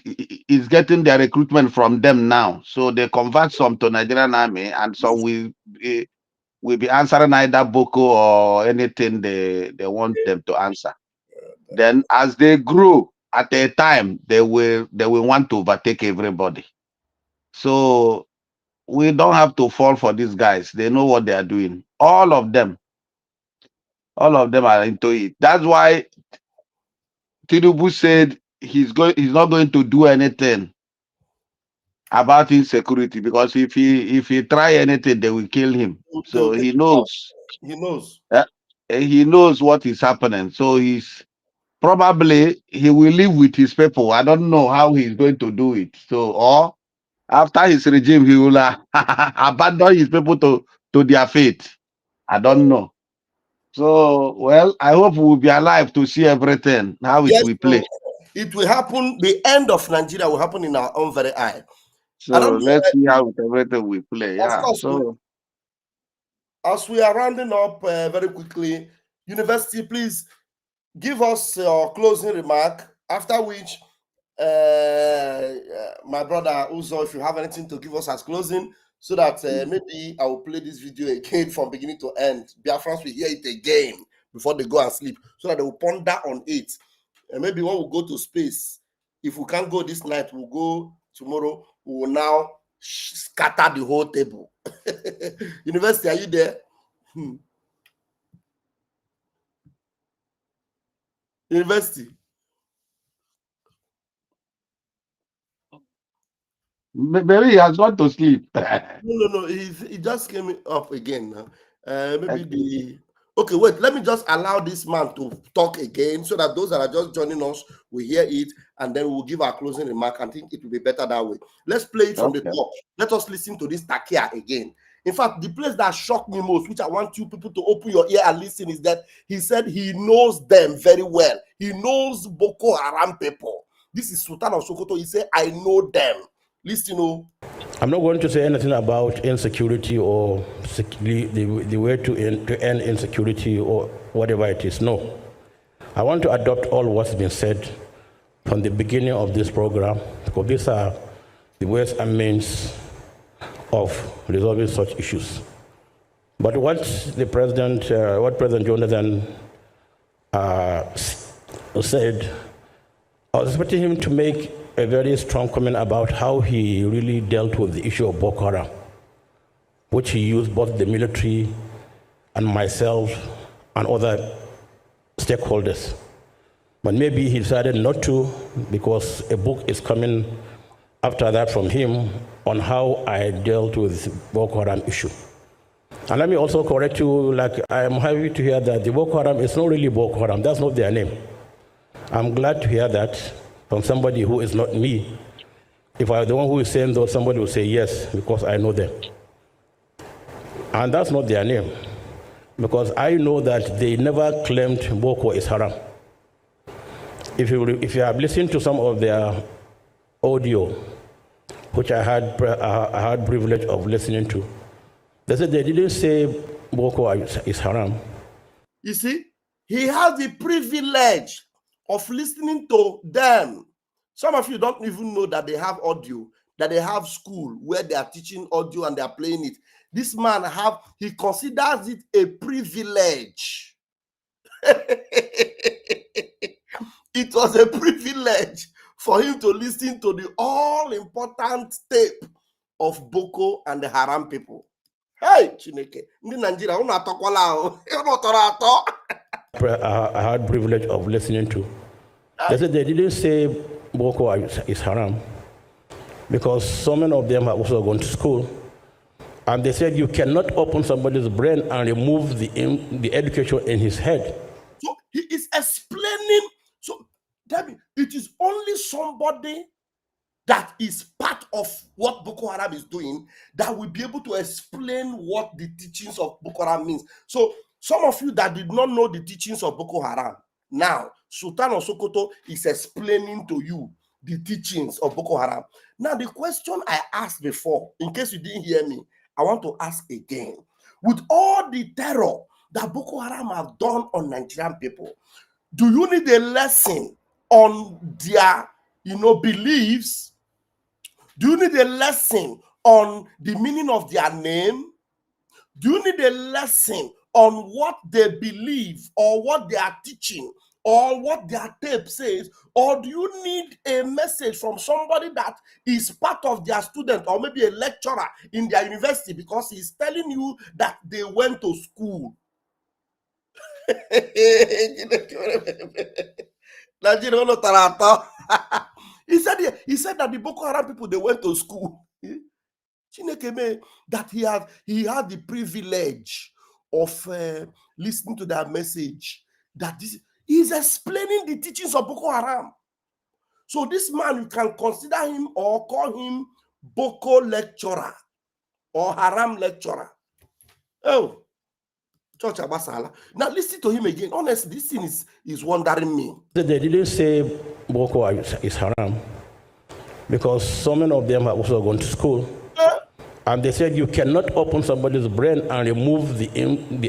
getting their recruitment from them now. So they convert some to Nigerian army, and some will be answering either Boko or anything they want them to answer. Then as they grow, at a time they will want to overtake everybody. So we don't have to fall for these guys. They know what they are doing. All of them are into it. That's why Tinubu said he's not going to do anything about insecurity, because if he try anything, they will kill him. So he knows. He knows what is happening. So he will live with his people. I don't know how he's going to do it. So, or after his regime, he will abandon his people to their fate. I don't know. So, well, I hope we'll be alive to see everything, how it will play. It will happen. The end of Nigeria will happen in our own very eye. So let's see how everything will play. Yeah. Course, so as we are rounding up very quickly, University, please give us your closing remark, after which my brother Uzo, if you have anything to give us as closing, so that maybe I will play this video again from beginning to end. Biafrans will hear it again before they go and sleep, so that they will ponder on it. And maybe when we go to space, If we can't go this night, we'll go tomorrow. We will now scatter the whole table. University, are you there? University. Maybe he has gone to sleep. No. He just came up again now. Maybe okay, wait, let me just allow this man to talk again so that those that are just joining us will hear it, and then we'll give our closing remark. I think it will be better that way. Let's play it from the top. Let us listen to this Takia again. In fact, the place that shocked me most, which I want you people to open your ear and listen, is that he said he knows them very well. He knows Boko Haram people. This is Sultan of Sokoto. He said, I know them. Listen, I'm not going to say anything about insecurity or the way to end insecurity or whatever it is. No. I want to adopt all what's been said from the beginning of this program, because these are the ways and means of resolving such issues. But what President Jonathan said, I was expecting him to make a very strong comment about how he really dealt with the issue of Boko Haram, which he used both the military and myself and other stakeholders. But maybe he decided not to, because a book is coming after that from him on how I dealt with Boko Haram issue. And let me also correct you, like I am happy to hear that the Boko Haram is not really Boko Haram, that's not their name. I'm glad to hear that from somebody who is not me. If I were the one who is saying those, somebody will say yes, because I know them. And that's not their name, because I know that they never claimed Boko is haram. If you have listened to some of their audio, which I had privilege of listening to, they said they didn't say Boko is haram. You see, he has the privilege of listening to them. Some of you don't even know that they have audio, that they have school where they are teaching audio and they are playing it. This man he considers it a privilege. It was a privilege for him to listen to the all-important tape of Boko and the Haram people. Hey, Chineke, Nigeria, I had privilege of listening to. They said they didn't say Boko is haram, because so many of them have also gone to school. And they said you cannot open somebody's brain and remove the education in his head. So he is explaining. So that means it is only somebody that is part of what Boko Haram is doing that will be able to explain what the teachings of Boko Haram means. So some of you that did not know the teachings of Boko Haram, now Sultan of Sokoto is explaining to you the teachings of Boko Haram. Now the question I asked before, in case you didn't hear me, I want to ask again. With all the terror that Boko Haram have done on Nigerian people, do you need a lesson on their beliefs? Do you need a lesson on the meaning of their name? Do you need a lesson on what they believe or what they are teaching or what their tape says? Or do you need a message from somebody that is part of their student or maybe a lecturer in their university because he's telling you that they went to school? He said that the Boko Haram people, they went to school. That he had the privilege of listening to their message. That he's explaining the teachings of Boko Haram. So this man, you can consider him or call him Boko lecturer or Haram lecturer. Oh, Church Abasala. Now listen to him again. Honestly, this thing is wondering me. They didn't say Boko is haram, because so many of them have also gone to school. And they said you cannot open somebody's brain and remove the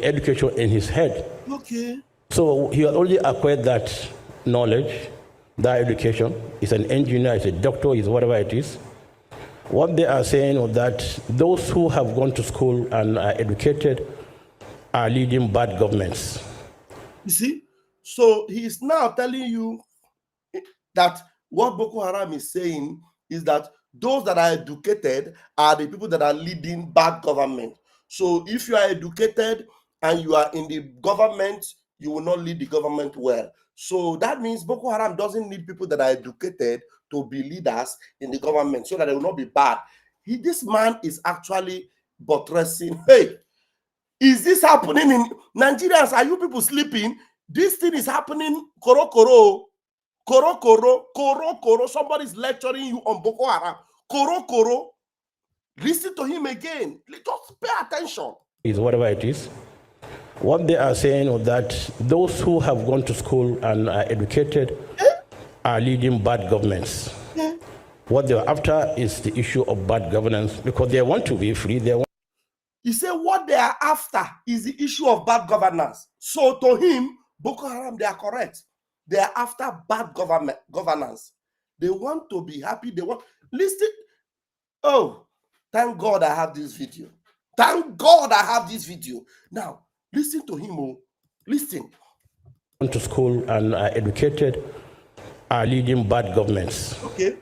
education in his head. Okay. So he has already acquired that knowledge, that education. He's an engineer, he's a doctor, he's whatever it is. What they are saying is that those who have gone to school and are educated are leading bad governments. You see? So he is now telling you that What Boko Haram is saying is that those that are educated are the people that are leading bad government. So if you are educated and you are in the government, you will not lead the government well. So that means Boko Haram doesn't need people that are educated to be leaders in the government so that they will not be bad. This man is actually buttressing. Hey, is this happening in Nigerians? Are you people sleeping? This thing is happening. Koro koro. Koro koro. Koro koro. Somebody's lecturing you on Boko Haram. Koro koro. Listen to him again. Just pay attention. Is whatever it is. What they are saying is that those who have gone to school and are educated are leading bad governments. What they're after is the issue of bad governance because they want to be free. He said what they are after is the issue of bad governance. So to him, Boko Haram, they are correct. They are after bad governance. They want to be happy. They want, listen. Oh, thank God I have this video. Thank God I have this video. Now, listen to him. Oh, listen. Went to school and are educated are leading bad governments. Okay.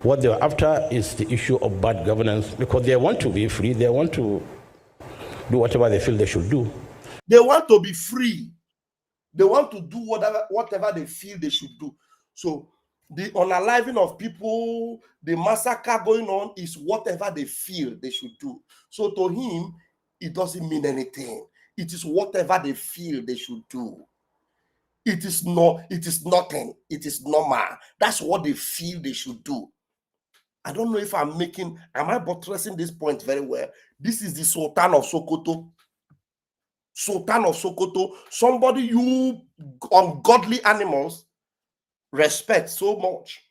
What they're after is the issue of bad governance because they want to be free. They want to do whatever they feel they should do. They want to be free. They want to do whatever they feel they should do. So the unaliving of people, the massacre going on is whatever they feel they should do. So to him, it doesn't mean anything. It is whatever they feel they should do. It is nothing. It is normal. That's what they feel they should do. I don't know if am I buttressing this point very well? This is the Sultan of Sokoto. Sultan of Sokoto, somebody you ungodly animals respect so much.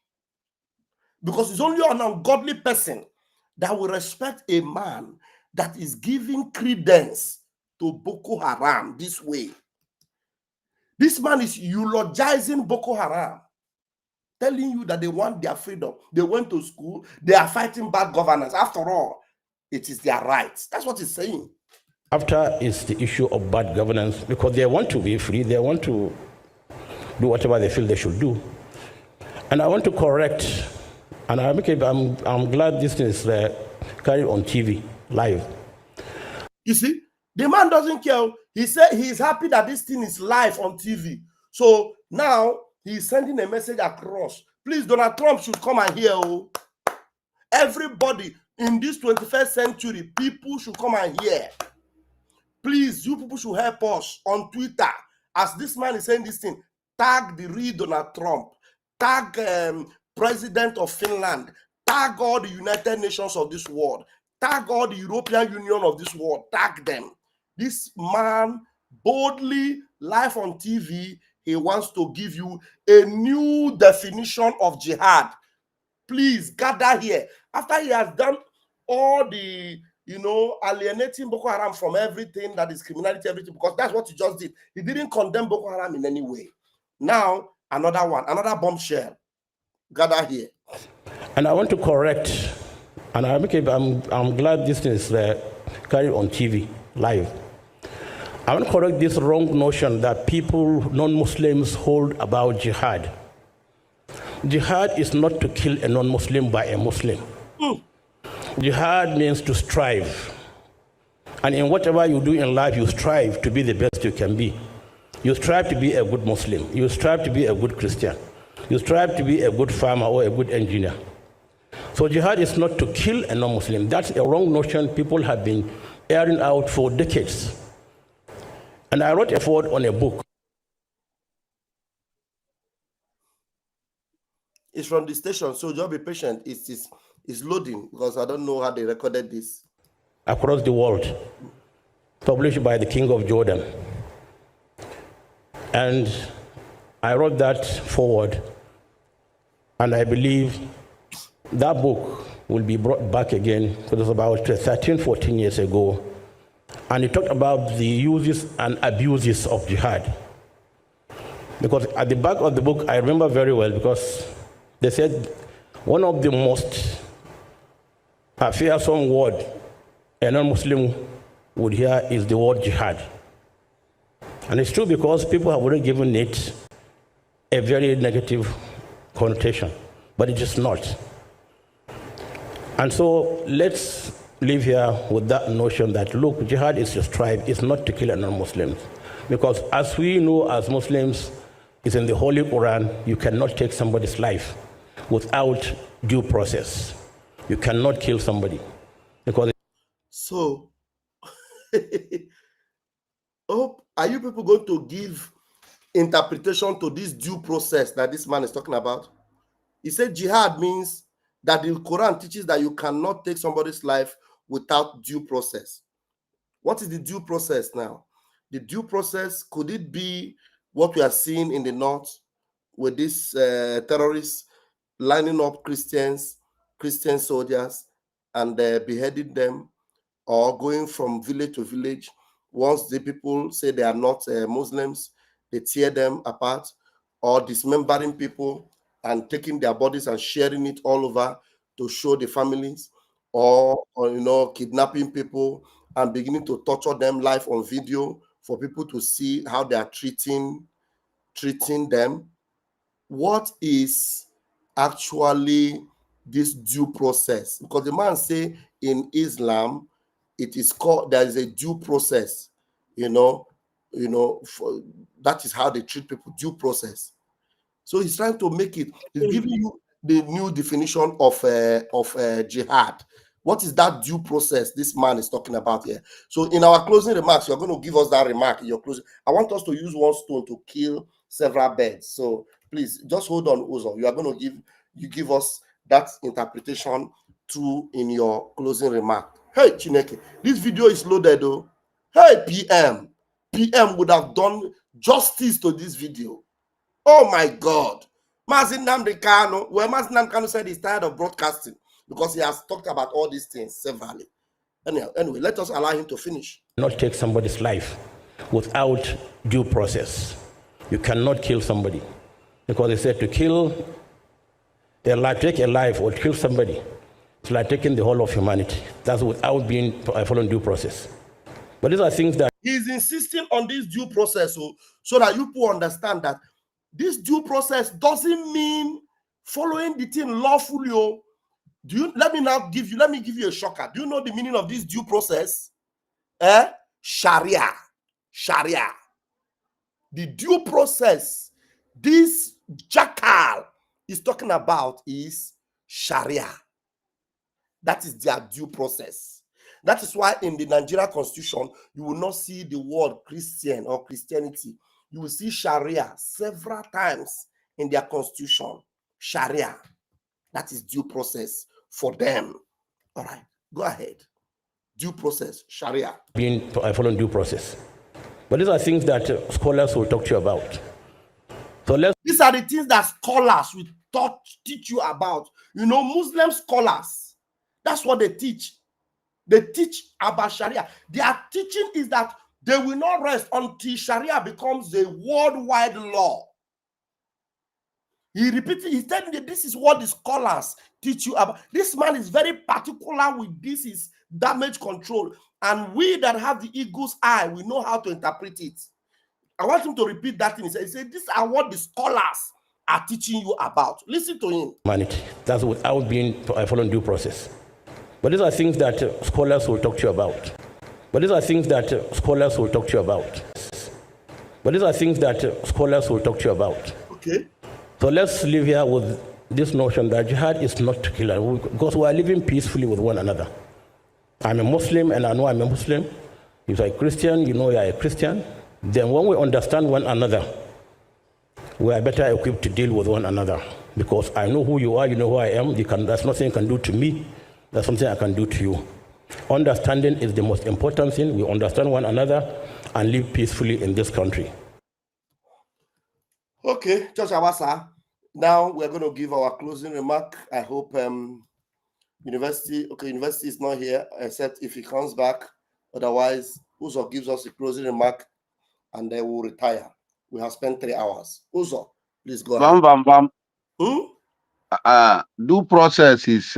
Because it's only an ungodly person that will respect a man that is giving credence to Boko Haram this way. This man is eulogizing Boko Haram, telling you that they want their freedom. They went to school. They are fighting bad governance. After all, it is their rights. That's what he's saying. After is the issue of bad governance because they want to be free. They want to do whatever they feel they should do. And I want to correct, and I'm glad this thing is carried on TV, live. You see, the man doesn't care. He said he's happy that this thing is live on TV. So now he's sending a message across. Please, Donald Trump should come and hear. Oh. Everybody in this 21st century, people should come and hear. Please, you people should help us on Twitter. As this man is saying this thing, tag the real Donald Trump, tag President of Finland, tag all the United Nations of this world, tag all the European Union of this world, tag them. This man boldly, live on TV, he wants to give you a new definition of jihad. Please gather here. After he has done all the, alienating Boko Haram from everything that is criminality, everything, because that's what he just did. He didn't condemn Boko Haram in any way. Now, another one, another bombshell. Gather here. And I want to correct, and I'm glad this thing is carried on TV, live. I want to correct this wrong notion that people, non-Muslims, hold about jihad. Jihad is not to kill a non-Muslim by a Muslim. Jihad means to strive. And in whatever you do in life, you strive to be the best you can be. You strive to be a good Muslim. You strive to be a good Christian. You strive to be a good farmer or a good engineer. So jihad is not to kill a non-Muslim. That's a wrong notion people have been airing out for decades. And I wrote a foreword on a book. It's from the station, so just be patient. It's loading because I don't know how they recorded this. Across the world, published by the King of Jordan. And I wrote that forward, and I believe that book will be brought back again. It was about 13, 14 years ago. And it talked about the uses and abuses of jihad. Because at the back of the book, I remember very well, because they said one of the most fearsome word a non-Muslim would hear is the word jihad. And it's true because people have already given it a very negative connotation. but it is not. And so let's live here with that notion that, look, jihad is your strive, is not to kill a non-Muslim. Because as we know as Muslims, it's in the Holy Quran, you cannot take somebody's life without due process. You cannot kill somebody. Because so, are you people going to give interpretation to this due process that this man is talking about? He said jihad means that the Quran teaches that you cannot take somebody's life without due process. What is the due process now? The due process, could it be what we are seeing in the north with these terrorists lining up Christian soldiers and beheading them, or going from village to village? Once the people say they are not Muslims, they tear them apart, or dismembering people and taking their bodies and sharing it all over to show the families, or kidnapping people and beginning to torture them live on video for people to see how they are treating them. What is actually this due process? Because the man say in Islam, it is called, there is a due process, that is how they treat people, due process. So he's trying to make it, he's giving you the new definition of jihad. What is that due process this man is talking about here? So in our closing remarks, you're going to give us that remark in your closing. I want us to use one stone to kill several birds. So please just hold on, Uzo. You are going to give us that interpretation too in your closing remark. Hey, Chineke, this video is loaded though. Hey, PM would have done justice to this video. Oh my God. Mazin Nnamdi Kanu, well, Mazin Nnamdi Kanu said he's tired of broadcasting because he has talked about all these things severally. Anyway, let us allow him to finish. Not take somebody's life without due process. You cannot kill somebody. Because they said to kill a life, take a life or kill somebody, it's like taking the whole of humanity. That's without being following due process. But these are things that he's insisting on this due process so that you people understand that this due process doesn't mean following the thing lawfully. Let me give you a shocker. Do you know the meaning of this due process? Sharia. The due process this jackal is talking about is Sharia. That is their due process. That is why in the Nigeria Constitution, you will not see the word Christian or Christianity. You will see Sharia several times in their constitution. Sharia. That is due process for them. All right, go ahead. Due process, Sharia. Being following due process. But these are things that scholars will talk to you about. So these are the things that scholars will teach you about. Muslim scholars, that's what they teach. They teach about Sharia. Their teaching is that they will not rest until Sharia becomes a worldwide law. He repeated, he's telling you this is what the scholars teach you about. This man is very particular with this is damage control. And we that have the eagle's eye, we know how to interpret it. I want him to repeat that thing. He said, these are what the scholars are teaching you about. Listen to him. Humanity. That's without being following due process. But these are things that scholars will talk to you about. But these are things that scholars will talk to you about. But these are things that scholars will talk to you about. Okay. So let's live here with this notion that jihad is not to kill, because we are living peacefully with one another. I'm a Muslim and I know I'm a Muslim. If you're a Christian, you know you're a Christian. Then when we understand one another, we are better equipped to deal with one another. Because I know who you are, you know who I am. That's nothing you can do to me. That's something I can do to you. Understanding is the most important thing. We understand one another and live peacefully in this country. Okay, Judge Awasa. Now we're going to give our closing remark. I hope University is not here, except if he comes back. Otherwise, Uzo gives us a closing remark and they will retire. We have spent 3 hours. Uzo, please go ahead. Vam. Due process is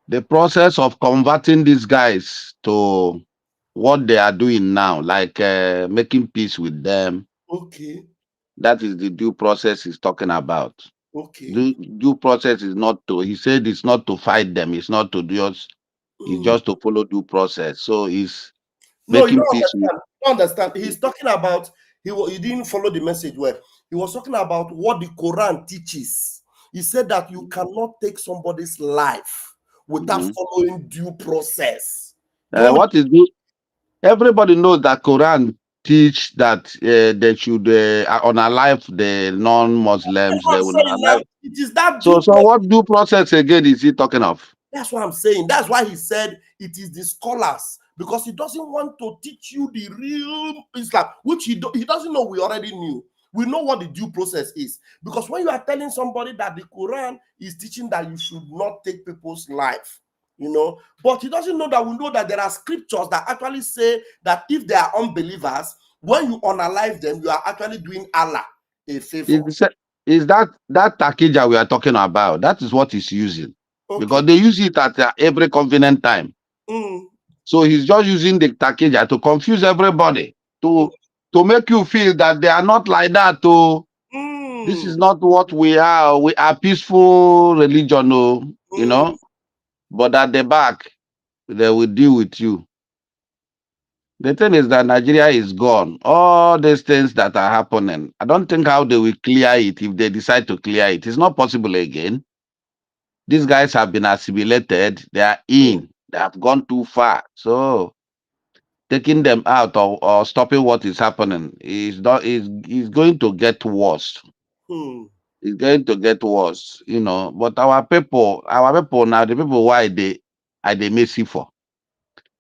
the process of converting these guys to what they are doing now, like making peace with them. Okay. That is the due process he's talking about. Okay. Due process is not to, he said it's not to fight them, it's not to just, it's just to follow due process. So he's No, you making don't peace with. understand. You don't understand. He's talking about he didn't follow the message well. He was talking about what the Quran teaches. He said that you cannot take somebody's life without following due process. What is due? Everybody knows that Quran teach that they should unalive the non-Muslims. That's what They I'm will saying now. unalive. It is that So due process. what due process again is he talking of? That's what I'm saying. That's why he said it is the scholars, because he doesn't want to teach you the real Islam, which he doesn't know we already knew. We know what the due process is. Because when you are telling somebody that the Quran is teaching that you should not take people's life, but he doesn't know that we know that there are scriptures that actually say that if they are unbelievers, when you unalive them, you are actually doing Allah a favor. Is that takija we are talking about? That is what he's using. Okay. Because they use it at every convenient time. So he's just using the takija to confuse everybody, to make you feel that they are not like that. This is not what we are. We are peaceful religion, but at the back, they will deal with you. The thing is that Nigeria is gone. All these things that are happening, I don't think how they will clear it if they decide to clear it. It's not possible again. These guys have been assimilated. They are in. They have gone too far. So taking them out or stopping what is happening is going to get worse. It's going to get worse, But our people now, the people why they mercy for.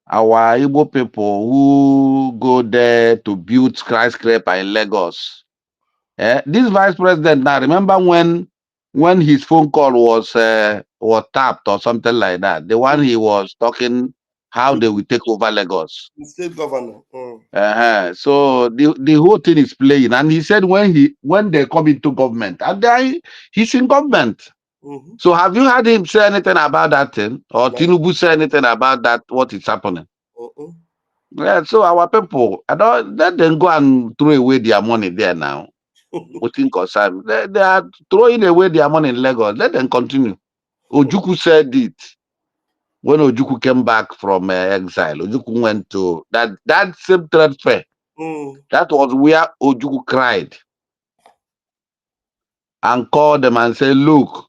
Our Igbo people who go there to build skyscraper in Lagos. This vice president now, remember when his phone call was tapped or something like that? The one he was talking how they will take over Lagos. The state governor. So the whole thing is playing, and he said when they come into government, and he's in government. So have you heard him say anything about that thing, or Tinubu say anything about that? What is happening? Yeah. So our people, I don't let them go and throw away their money there now. Waiting concern, they are throwing away their money in Lagos. Let them continue. Ojukwu said it when Ojukwu came back from exile. Ojukwu went to that same trade fair. That was where Ojukwu cried and called them and said, look,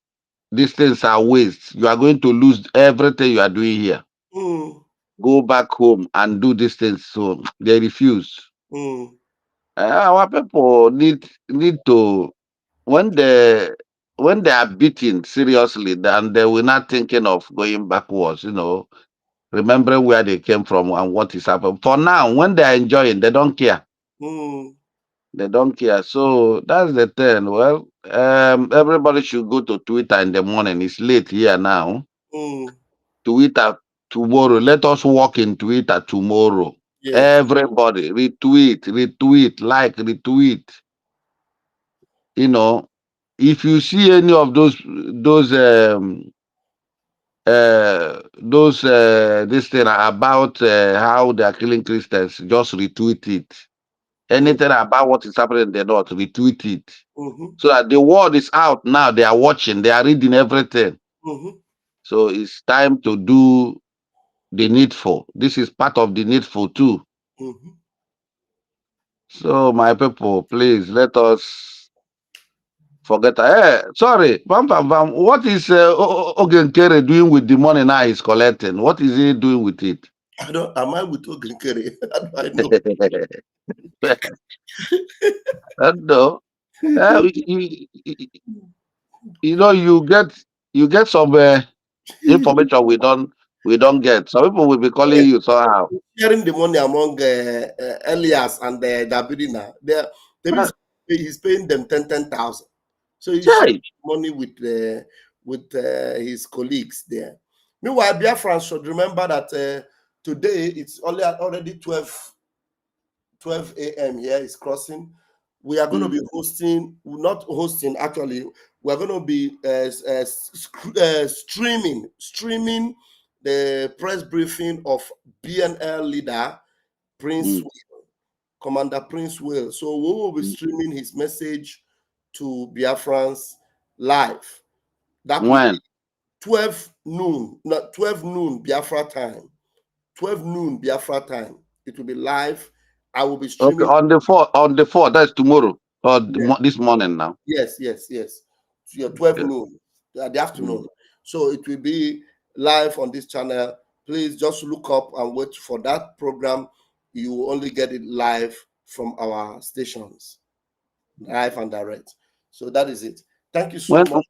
these things are waste. You are going to lose everything you are doing here. Go back home and do these things. So they refuse. Our people need to, when they are beaten seriously, then they will not thinking of going backwards, remembering where they came from and what is happening. For now, when they are enjoying, they don't care. They don't care. So that's the thing. Well, everybody should go to Twitter in the morning. It's late here now. Twitter tomorrow. Let us walk in Twitter tomorrow. Yes. Everybody retweet, like, retweet. If you see any of those this thing about how they are killing Christians, just retweet it. Anything about what is happening in the north, retweet it. So that the word is out now. They are watching, they are reading everything. So it's time to do the needful. This is part of the needful too. So my people, please let us forget. Sorry, Vam Vam Vam, what is Ogenkere doing with the money now he's collecting? What is he doing with it? Am I with Ogenkere? How do I know? I don't know. You get some information we don't get. Some people will be calling you somehow. Sharing the money among Elias and Dabirina. He's paying them 10,000. So he's sharing money with his colleagues there. Meanwhile, Biafra should remember that today it's already 12 a.m. here. It's crossing. We are going to be not hosting, actually, we're going to be streaming the press briefing of BNL leader Prince Commander Prince will. So we will be streaming his message to Biafrans live. That when? 12 noon, not 12 noon Biafra time. 12 noon Biafra time. It will be live. I will be streaming. Okay, on the 4th, that's tomorrow. Or this morning now. Yes. So 12 noon, the afternoon. So it will be live on this channel. Please just look up and wait for that program. You will only get it live from our stations, live and direct. So that is it. Thank you so much.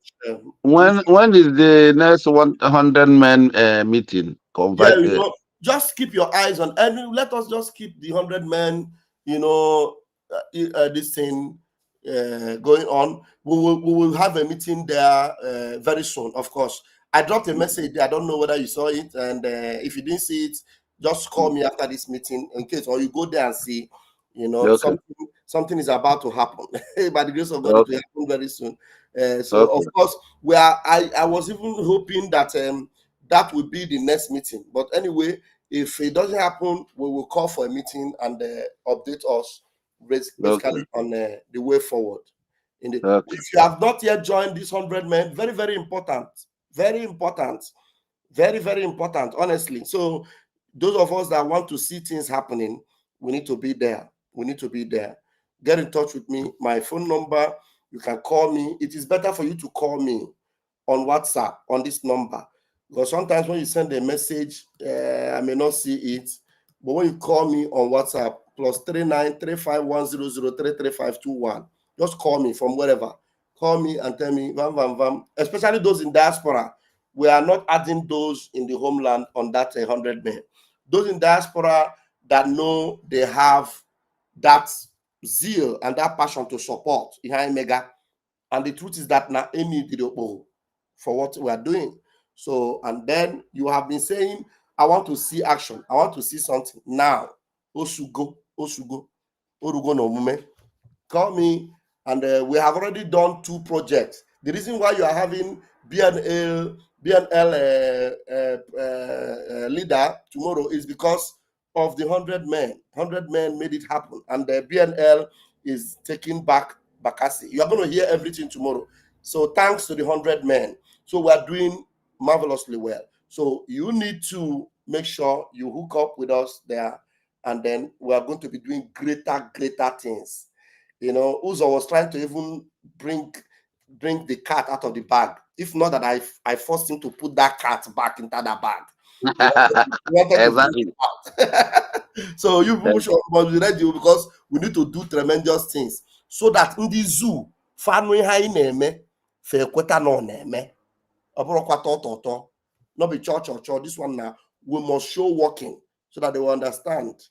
When is the next 100 men meeting? Yeah, just keep your eyes on, and let us just keep the 100 men, this thing going on. We will have a meeting there very soon, of course. I dropped a message there. I don't know whether you saw it, and if you didn't see it, just call me after this meeting in case, or you go there and see, something is about to happen. By the grace of God, it will happen very soon. Of course, I was even hoping that that would be the next meeting. But anyway, if it doesn't happen, we will call for a meeting and update us basically on the way forward. If you have not yet joined this 100 men, very, very important. Very important. Very, very important, honestly. So those of us that want to see things happening, we need to be there. We need to be there. Get in touch with me. My phone number, you can call me. It is better for you to call me on WhatsApp on this number. Because sometimes when you send a message, I may not see it. But when you call me on WhatsApp, +39 35100 33521, just call me from wherever. Call me and tell me, Vam Vam Vam, especially those in diaspora. We are not adding those in the homeland on that 100 men. Those in diaspora that know they have that zeal and that passion to support behind Mega. And the truth is that now any for what we are doing. So, and then you have been saying, I want to see action. I want to see something now. Osugo, Orugo no mume. Call me, and we have already done 2 projects. The reason why you are having BNL leader tomorrow is because of the 100 men. 100 men made it happen, and the BNL is taking back Bakassi. You are going to hear everything tomorrow. So thanks to the 100 men. So we are doing marvelously well. So you need to make sure you hook up with us there, and then we are going to be doing greater things. Uzo was trying to even bring the cat out of the bag. If not that I forced him to put that cat back into that bag. Exactly. So you people must be ready, because we need to do tremendous things so that in the zoo, not be church. This one now, we must show working so that they will understand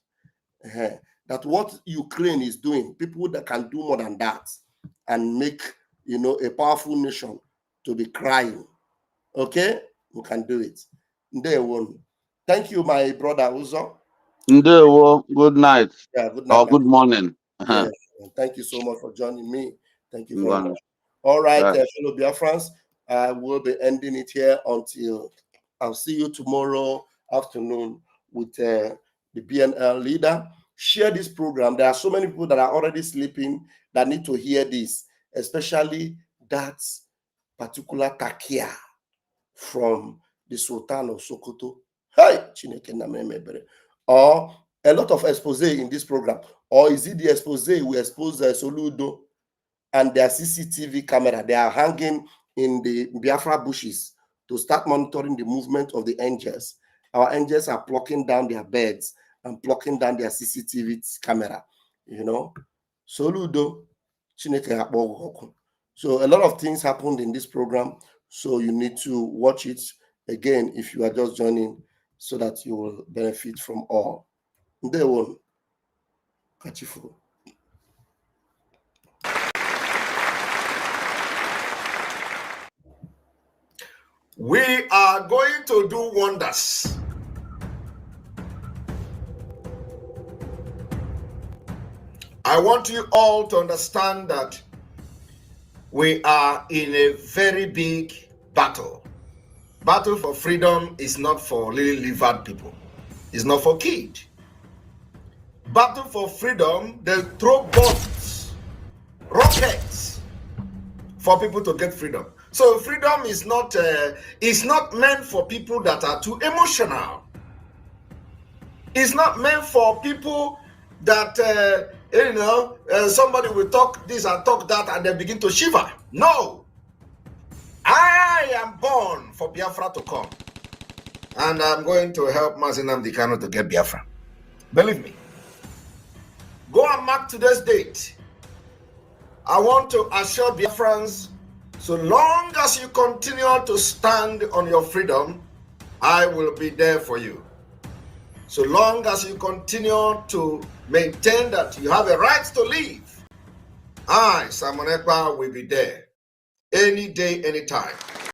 that what Ukraine is doing, people that can do more than that and make a powerful nation to be crying. Okay, we can do it. Thank you, my brother Uzo. Good night. Yeah, good night. Or good morning. Yeah, thank you so much for joining me. Thank you very much. All right, fellow Biafrans, I will be ending it here until I'll see you tomorrow afternoon with the BNL leader. Share this program. There are so many people that are already sleeping that need to hear this, especially that particular takia from the Sultan of Sokoto. Hey, or a lot of expose in this program. Or is it the expose we expose Soludo and their CCTV camera? They are hanging in the Biafra bushes to start monitoring the movement of the angels. Our angels are plucking down their beds and plucking down their CCTV camera. Soludo. So a lot of things happened in this program. So you need to watch it again if you are just joining, so that you will benefit from all. They will catch you. We are going to do wonders. I want you all to understand that we are in a very big battle. Battle for freedom is not for lily-livered people. It's not for kids. battle for freedom, they throw bombs, rockets for people to get freedom. So freedom is not meant for people that are too emotional. It's not meant for people that somebody will talk this and talk that and they begin to shiver. No, I am born for Biafra to come, and I'm going to help Nnamdi Kanu to get Biafra. Believe me. Go and mark today's date. I want to assure Biafrans, so long as you continue to stand on your freedom, I will be there for you. So long as you continue to maintain that you have a right to live, I, Simon Ekpa, will be there. Any day, anytime.